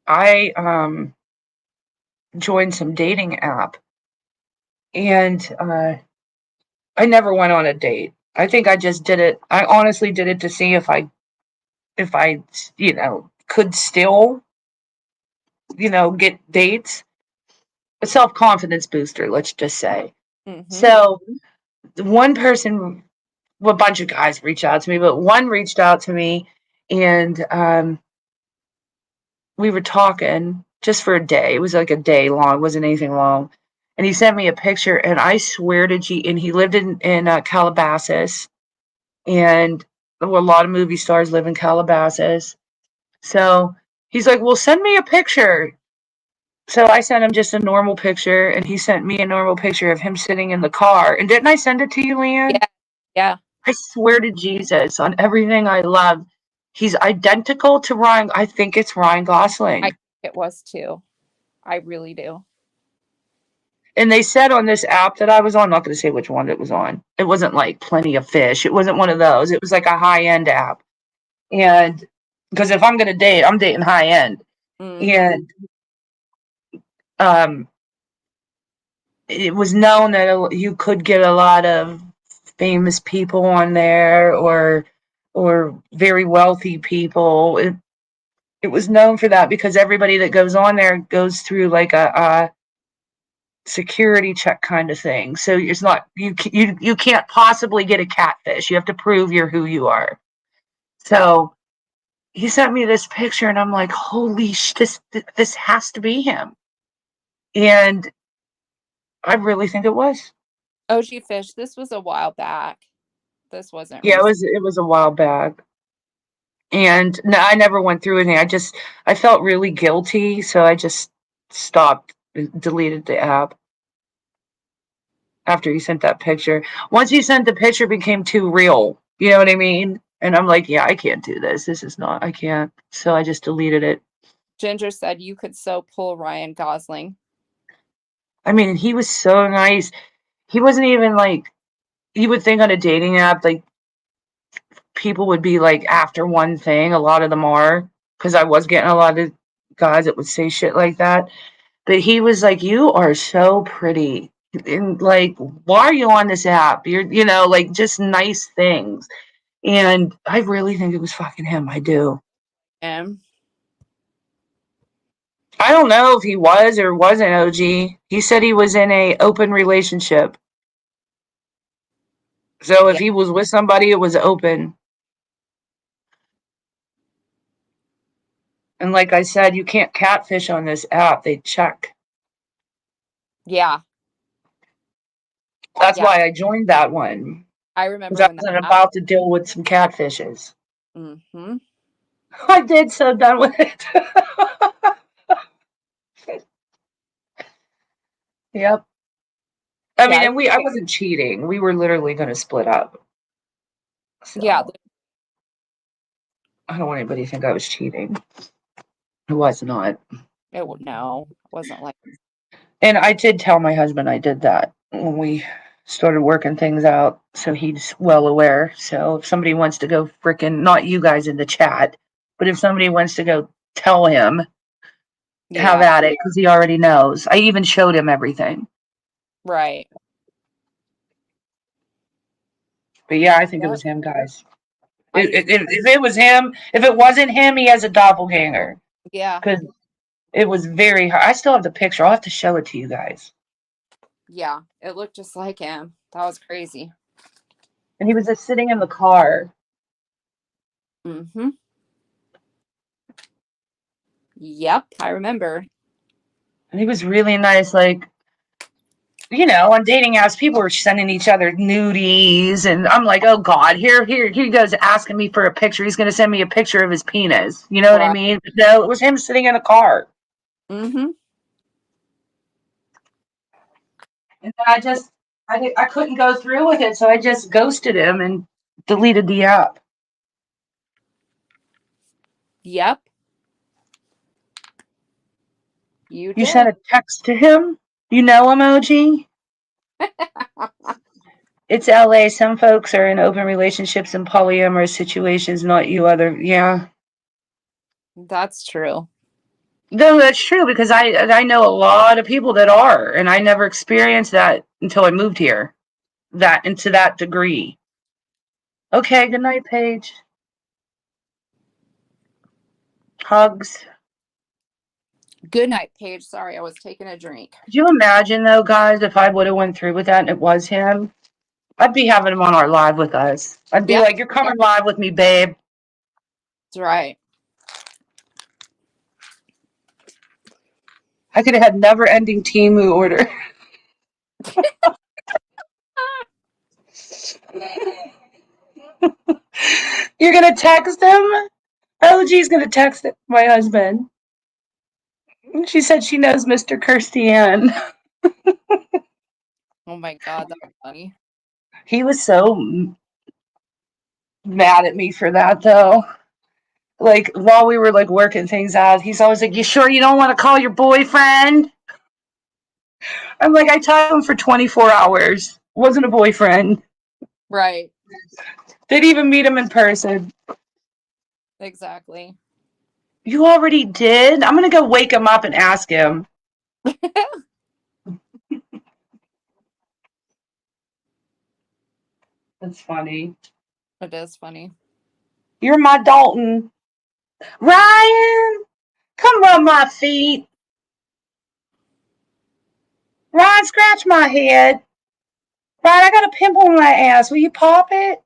I joined some dating app and I never went on a date. I think I just did it. I honestly did it to see if I could still, get dates. A self-confidence booster, let's just say. Mm-hmm. So, one person, well, a bunch of guys reached out to me, but one reached out to me and we were talking just for a day. It was like a day long. It wasn't anything long. And he sent me a picture, and I swear to G, and he lived in Calabasas, and well, a lot of movie stars live in Calabasas. So he's like, "Well, send me a picture." So I sent him just a normal picture, and he sent me a normal picture of him sitting in the car. And didn't I send it to you, Leanne? Yeah. Yeah. I swear to Jesus on everything I love, he's identical to Ryan. I think it's Ryan I Gosling. think it was too. I really do. And they said on this app that I was on, I'm not going to say which one it was on. It wasn't like Plenty of Fish. It wasn't one of those. It was like a high end app. And because if I'm going to date, I'm dating high end. Mm-hmm. And um, it was known that you could get a lot of famous people on there or very wealthy people. It was known for that because everybody that goes on there goes through like a security check kind of thing. So it's not you can't possibly get a catfish. You have to prove you're who you are. So he sent me this picture, and I'm like, holy this has to be him. And I really think it was. OG Fish, this was a while back. This wasn't Yeah, it recent. was. It was a while back, and no, I never went through anything. I felt really guilty, so I just stopped, deleted the app after he sent that picture. Once he sent the picture, it became too real. You know what I mean? And I'm like, yeah, I can't do this. This is not. I can't. So I just deleted it. Ginger said you could so pull Ryan Gosling. I mean, he was so nice. He wasn't even like you would think on a dating app, like people would be like after one thing. A lot of them are because I was getting a lot of guys that would say shit like that. But he was like, "You are so pretty." and like, why are you on this app? You're, like just nice things. And I really think it was fucking him. I do. And I don't know if he was or wasn't OG. He said he was in a open relationship. So if yeah, he was with somebody, it was open. And like I said, you can't catfish on this app. They check. yeah, That's yeah. why I joined that one. I Because remember I when that wasn't happened. about to deal with some catfishes. Mm-hmm. I did so done with it. Yep. I mean, Yeah, and I wasn't cheating. We were literally going to split up. yeah. So I don't want anybody to think I was cheating. It was not. No, it wasn't like And I did tell my husband I did that when we started working things out. So he's well aware. So if somebody wants to go frickin', not you guys in the chat, but if somebody wants to go tell him, have yeah, at it, because he already knows. I even showed him everything. right. But yeah, I think it Yep. was him, guys. I do. If it was him, if it wasn't him, he has a doppelganger. Yeah, Because it was very hard. I still have the picture. I'll have to show it to you guys. yeah. It looked just like him. That was crazy. And he was just sitting in the car. Mm-hmm. Yep, I remember. And he was really nice. Like, on dating apps, people were sending each other nudies. And I'm like, oh, God, here he goes asking me for a picture. He's going to send me a picture of his penis. You know what I Right. mean? But no, it was him sitting in a car. Mm-hmm. And I couldn't go through with it. So I just ghosted him and deleted the app. Yep. You You did. sent a text to him? You know emoji? It's LA. Some folks are in open relationships and polyamorous situations, not you other. Yeah. That's true. No, that's true because I know a lot of people that are, and I never experienced that until I moved here. That and to that degree. Okay, good night, Paige. Hugs. Good night, Paige. Sorry, I was taking a drink. Could you imagine though, guys, if I would have went through with that and it was him? I'd be having him on our live with us. I'd be Yeah, like, "You're coming live with me, babe." that's right. I could have had never-ending Temu order. You're gonna text him? OG's gonna text my husband. She said she knows Mr. Kirstian. Oh my God, that's funny. He was so mad at me for that, though. Like, while we were, like, working things out, he's always like, "You sure you don't want to call your boyfriend?" I'm like, "I talked to him for 24 hours. Wasn't a boyfriend. Right. Didn't even meet him in person." Exactly. You already did? I'm gonna go wake him up and ask him. That's funny. It is funny. You're my Dalton. Ryan, come rub my feet. Ryan, scratch my head. Ryan, I got a pimple on my ass. Will you pop it?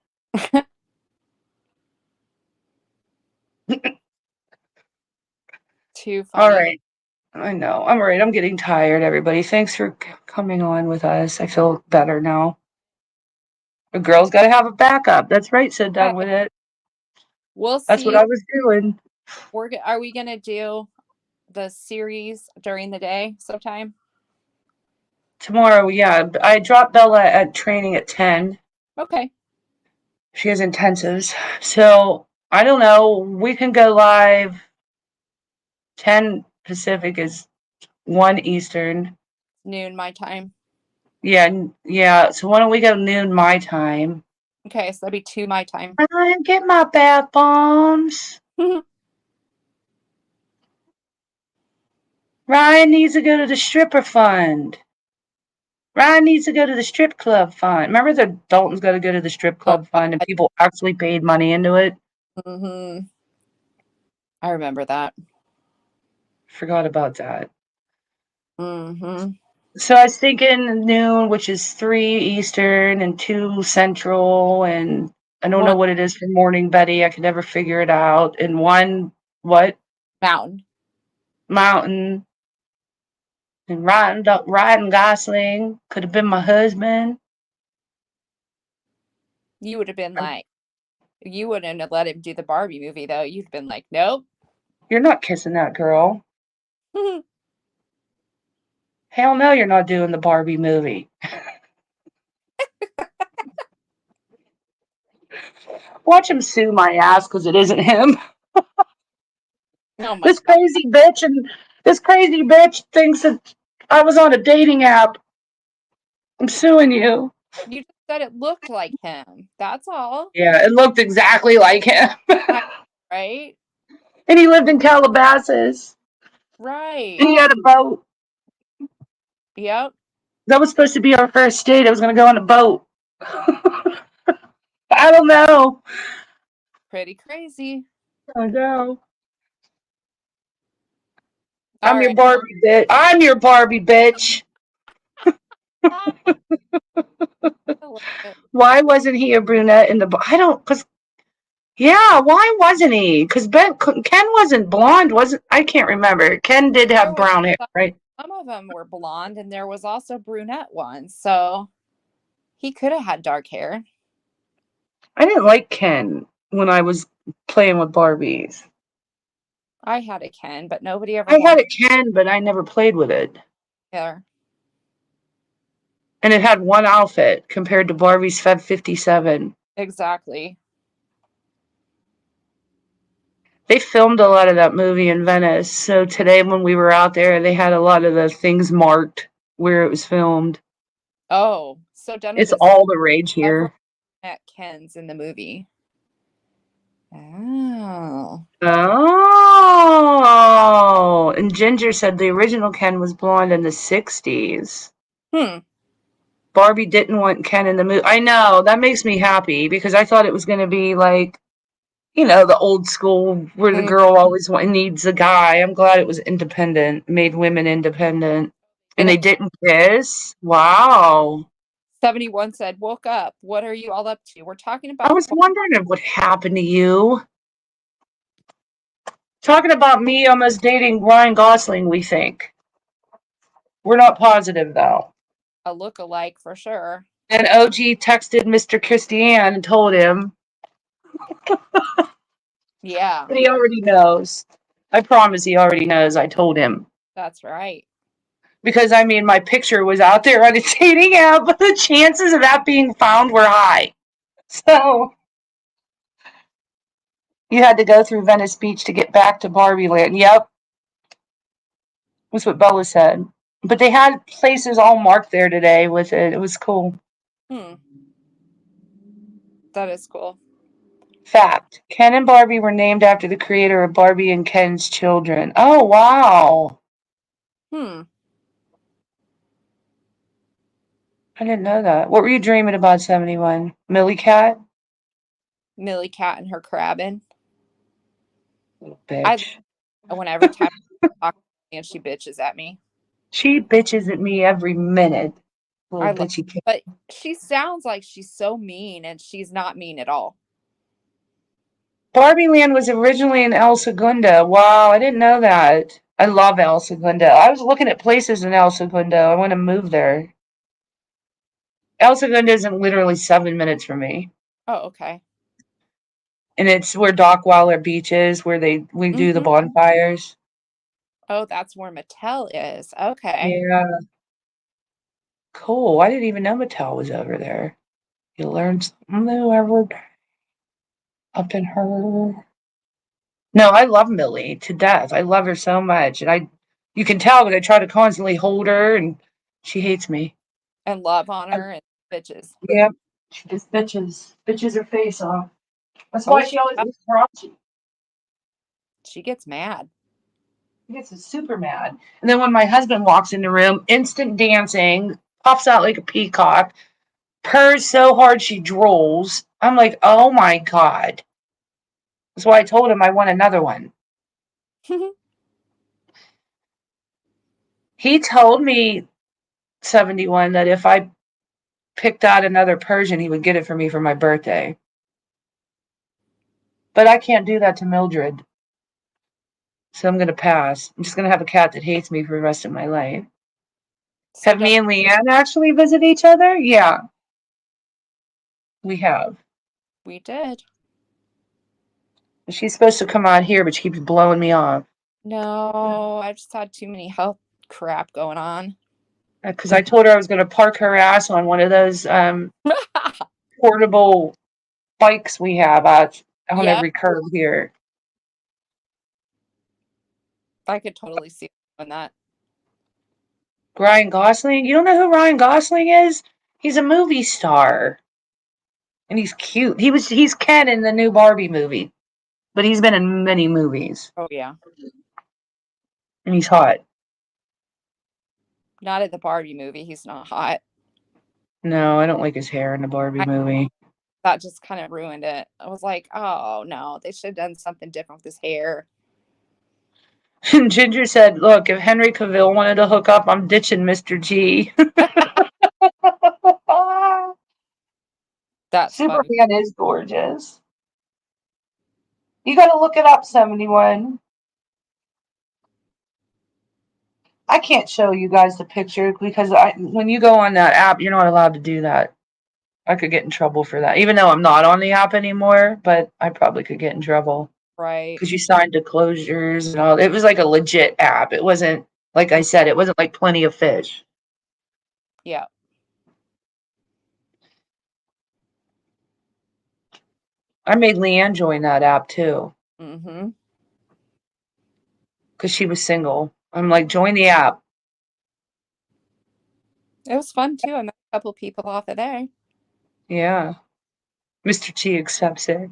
Too All funny. right. I know. I'm all right. I'm getting tired, everybody. Thanks for coming on with us. I feel better now. A girl's got to have a backup. That's right. So done Right. with it. We'll That's what see. I was doing. Are we gonna do the series during the day sometime? Tomorrow, yeah. I dropped Bella at training at 10. Okay. She has intensives. So I don't know. We can go live 10 Pacific is 1 Eastern. Noon my time. Yeah, yeah. So why don't we go noon my time? Okay, so that'd be 2 my time. Ryan, get my bath bombs. Ryan needs to go to the stripper fund. Ryan needs to go to the strip club fund. Remember the Dalton's got to go to the strip Oh, club fund and people actually paid money into it? mm-hmm. I remember that. Forgot about that. Mm-hmm. So I was thinking noon, which is 3 Eastern and 2 Central, and I don't know One what it is for morning Betty. I could never figure it out. And 1 what? mountain. Mountain. And Ryan Gosling could have been my husband. You would have been like, you wouldn't have let him do the Barbie movie though. You'd have been like, nope. You're not kissing that girl. Hell no, you're not doing the Barbie movie. Watch him sue my ass because it isn't him. Oh my This god. crazy bitch and this crazy bitch thinks that I was on a dating app. I'm suing you. You just said it looked like him. That's all. Yeah, it looked exactly like him. Right? And he lived in Calabasas. Right. And he had a boat. Yep. That was supposed to be our first date. I was going to go on a boat. I don't know. Pretty crazy. I know. All I'm your right. Barbie bitch. I'm your Barbie bitch. Ah, I love it. Why wasn't he a brunette in the? I don't. Because yeah, why wasn't he? Because Ken wasn't blonde, wasn't? I can't remember. Ken did There have was brown hair, right? some of them were blonde, and there was also brunette ones. So he could have had dark hair. I didn't like Ken when I was playing with Barbies. I had a Ken, but nobody ever I had wanted a Ken, but I never played with it. hair. And it had one outfit compared to Barbie's Feb 57. Exactly. They filmed a lot of that movie in Venice. So today when we were out there, they had a lot of the things marked where it was filmed. Oh, so done with It's this. all the rage Several here. met Kens in the movie. Oh. Oh. And Ginger said the original Ken was blonde in the 60s. Hmm. Barbie didn't want Ken in the movie. I know. That makes me happy because I thought it was going to be like, the old school where the Mm. girl always needs a guy. I'm glad it was independent, made women independent. And they Didn't. didn't kiss? Wow. 71 said, woke up. What are you all up to? We're talking I about was wondering what happened to you. Talking about me almost dating Ryan Gosling, we think. We're not positive, though. a look-alike for sure. And OG texted Mr. Christian and told him, Yeah, but he already knows. I promise he already knows. I told him. that's right. Because, I mean, my picture was out there on a dating app, but the chances of that being found were high. So you had to go through Venice Beach to get back to Barbie Land. Yep, was what Bella said. But they had places all marked there today with it. It was cool. Hmm. That is cool. Fact. Ken and Barbie were named after the creator of Barbie and Ken's Children. Oh, wow. Hmm. I didn't know that. What were you dreaming about, 71? Millie Cat? Millie Cat and her crabbing. Little I bitch. when every time I talk and she bitches at me. She bitches at me every minute. I Little love bitchy cat. but she sounds like she's so mean and she's not mean at all. Barbie Land was originally in El Segundo. Wow, I didn't know that. I love El Segundo. I was looking at places in El Segundo. I want to move there. El Segundo isn't literally 7 minutes from me. Oh, okay. And it's where Dockweiler Beach is, where we do the Mm-hmm. bonfires. Oh, that's where Mattel is. Okay. Yeah. Cool. I didn't even know Mattel was over there. You learn something new every day up in her. No, I love Millie to death. I love her so much. And you can tell that I try to constantly hold her and she hates me. And love on her and bitches. Yep. She just bitches her face off. That's Oh, why she always yeah. looks raunchy. She gets mad. She gets super mad. And then when my husband walks in the room, instant dancing. pops out like a peacock, purrs so hard she drools. I'm like, oh my God. That's why I told him I want another one. He told me, 71, that if I picked out another Persian, he would get it for me for my birthday. But I can't do that to Mildred. So I'm going to pass. I'm just going to have a cat that hates me for the rest of my life. So Have me and Leanne actually visit each other? Yeah, we have. we did. She's supposed to come out here, but she keeps blowing me off. No, I've just had too many health crap going on. Because I told her I was going to park her ass on one of those portable bikes we have on Yep, every curve here. I could totally see on that. Ryan Gosling? You don't know who Ryan Gosling is? He's a movie star. And he's cute. He's Ken in the new Barbie movie. But he's been in many movies. Oh yeah, And he's hot. not at the Barbie movie. He's not hot. No, I don't like his hair in the Barbie movie. That just kind of ruined it. I was like, oh no, they should have done something different with his hair. And Ginger said, look, if Henry Cavill wanted to hook up, I'm ditching Mr. G. That's funny. Superman is gorgeous. You got to look it up, 71. I can't show you guys the picture because when you go on that app, you're not allowed to do that. I could get in trouble for that, even though I'm not on the app anymore, but I probably could get in trouble Right. because you signed disclosures and all. It was like a legit app. It wasn't, like I said, it wasn't like Plenty of Fish. Yeah. I made Leanne join that app too Mm-hmm. because she was single. I'm like, join the app. It was fun too. I met a couple people off of there. Yeah. Mr. G accepts it.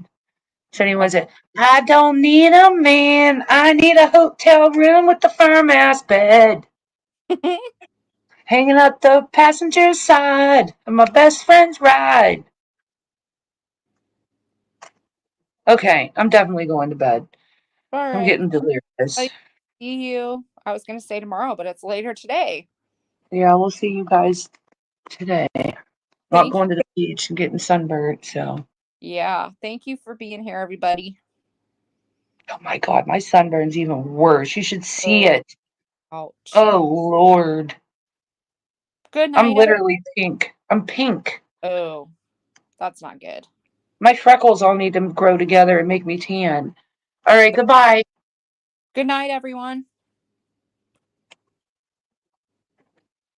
So he was it. I don't need a man. I need a hotel room with a firm ass bed. Hanging up the passenger side of my best friend's ride. Okay, I'm definitely going to bed. All I'm right. getting delirious. See you. I was going to say tomorrow, but it's later today. Yeah, we'll see you guys today. Not Thank you. going to the beach and getting sunburned, so. Yeah. Thank you for being here, everybody. Oh my God, my sunburn's even worse. You should see Oh, it. ouch. Oh Lord. Good I'm night. literally pink. I'm pink. Oh, that's not good. My freckles all need to grow together and make me tan. All right, goodbye. Good night, everyone.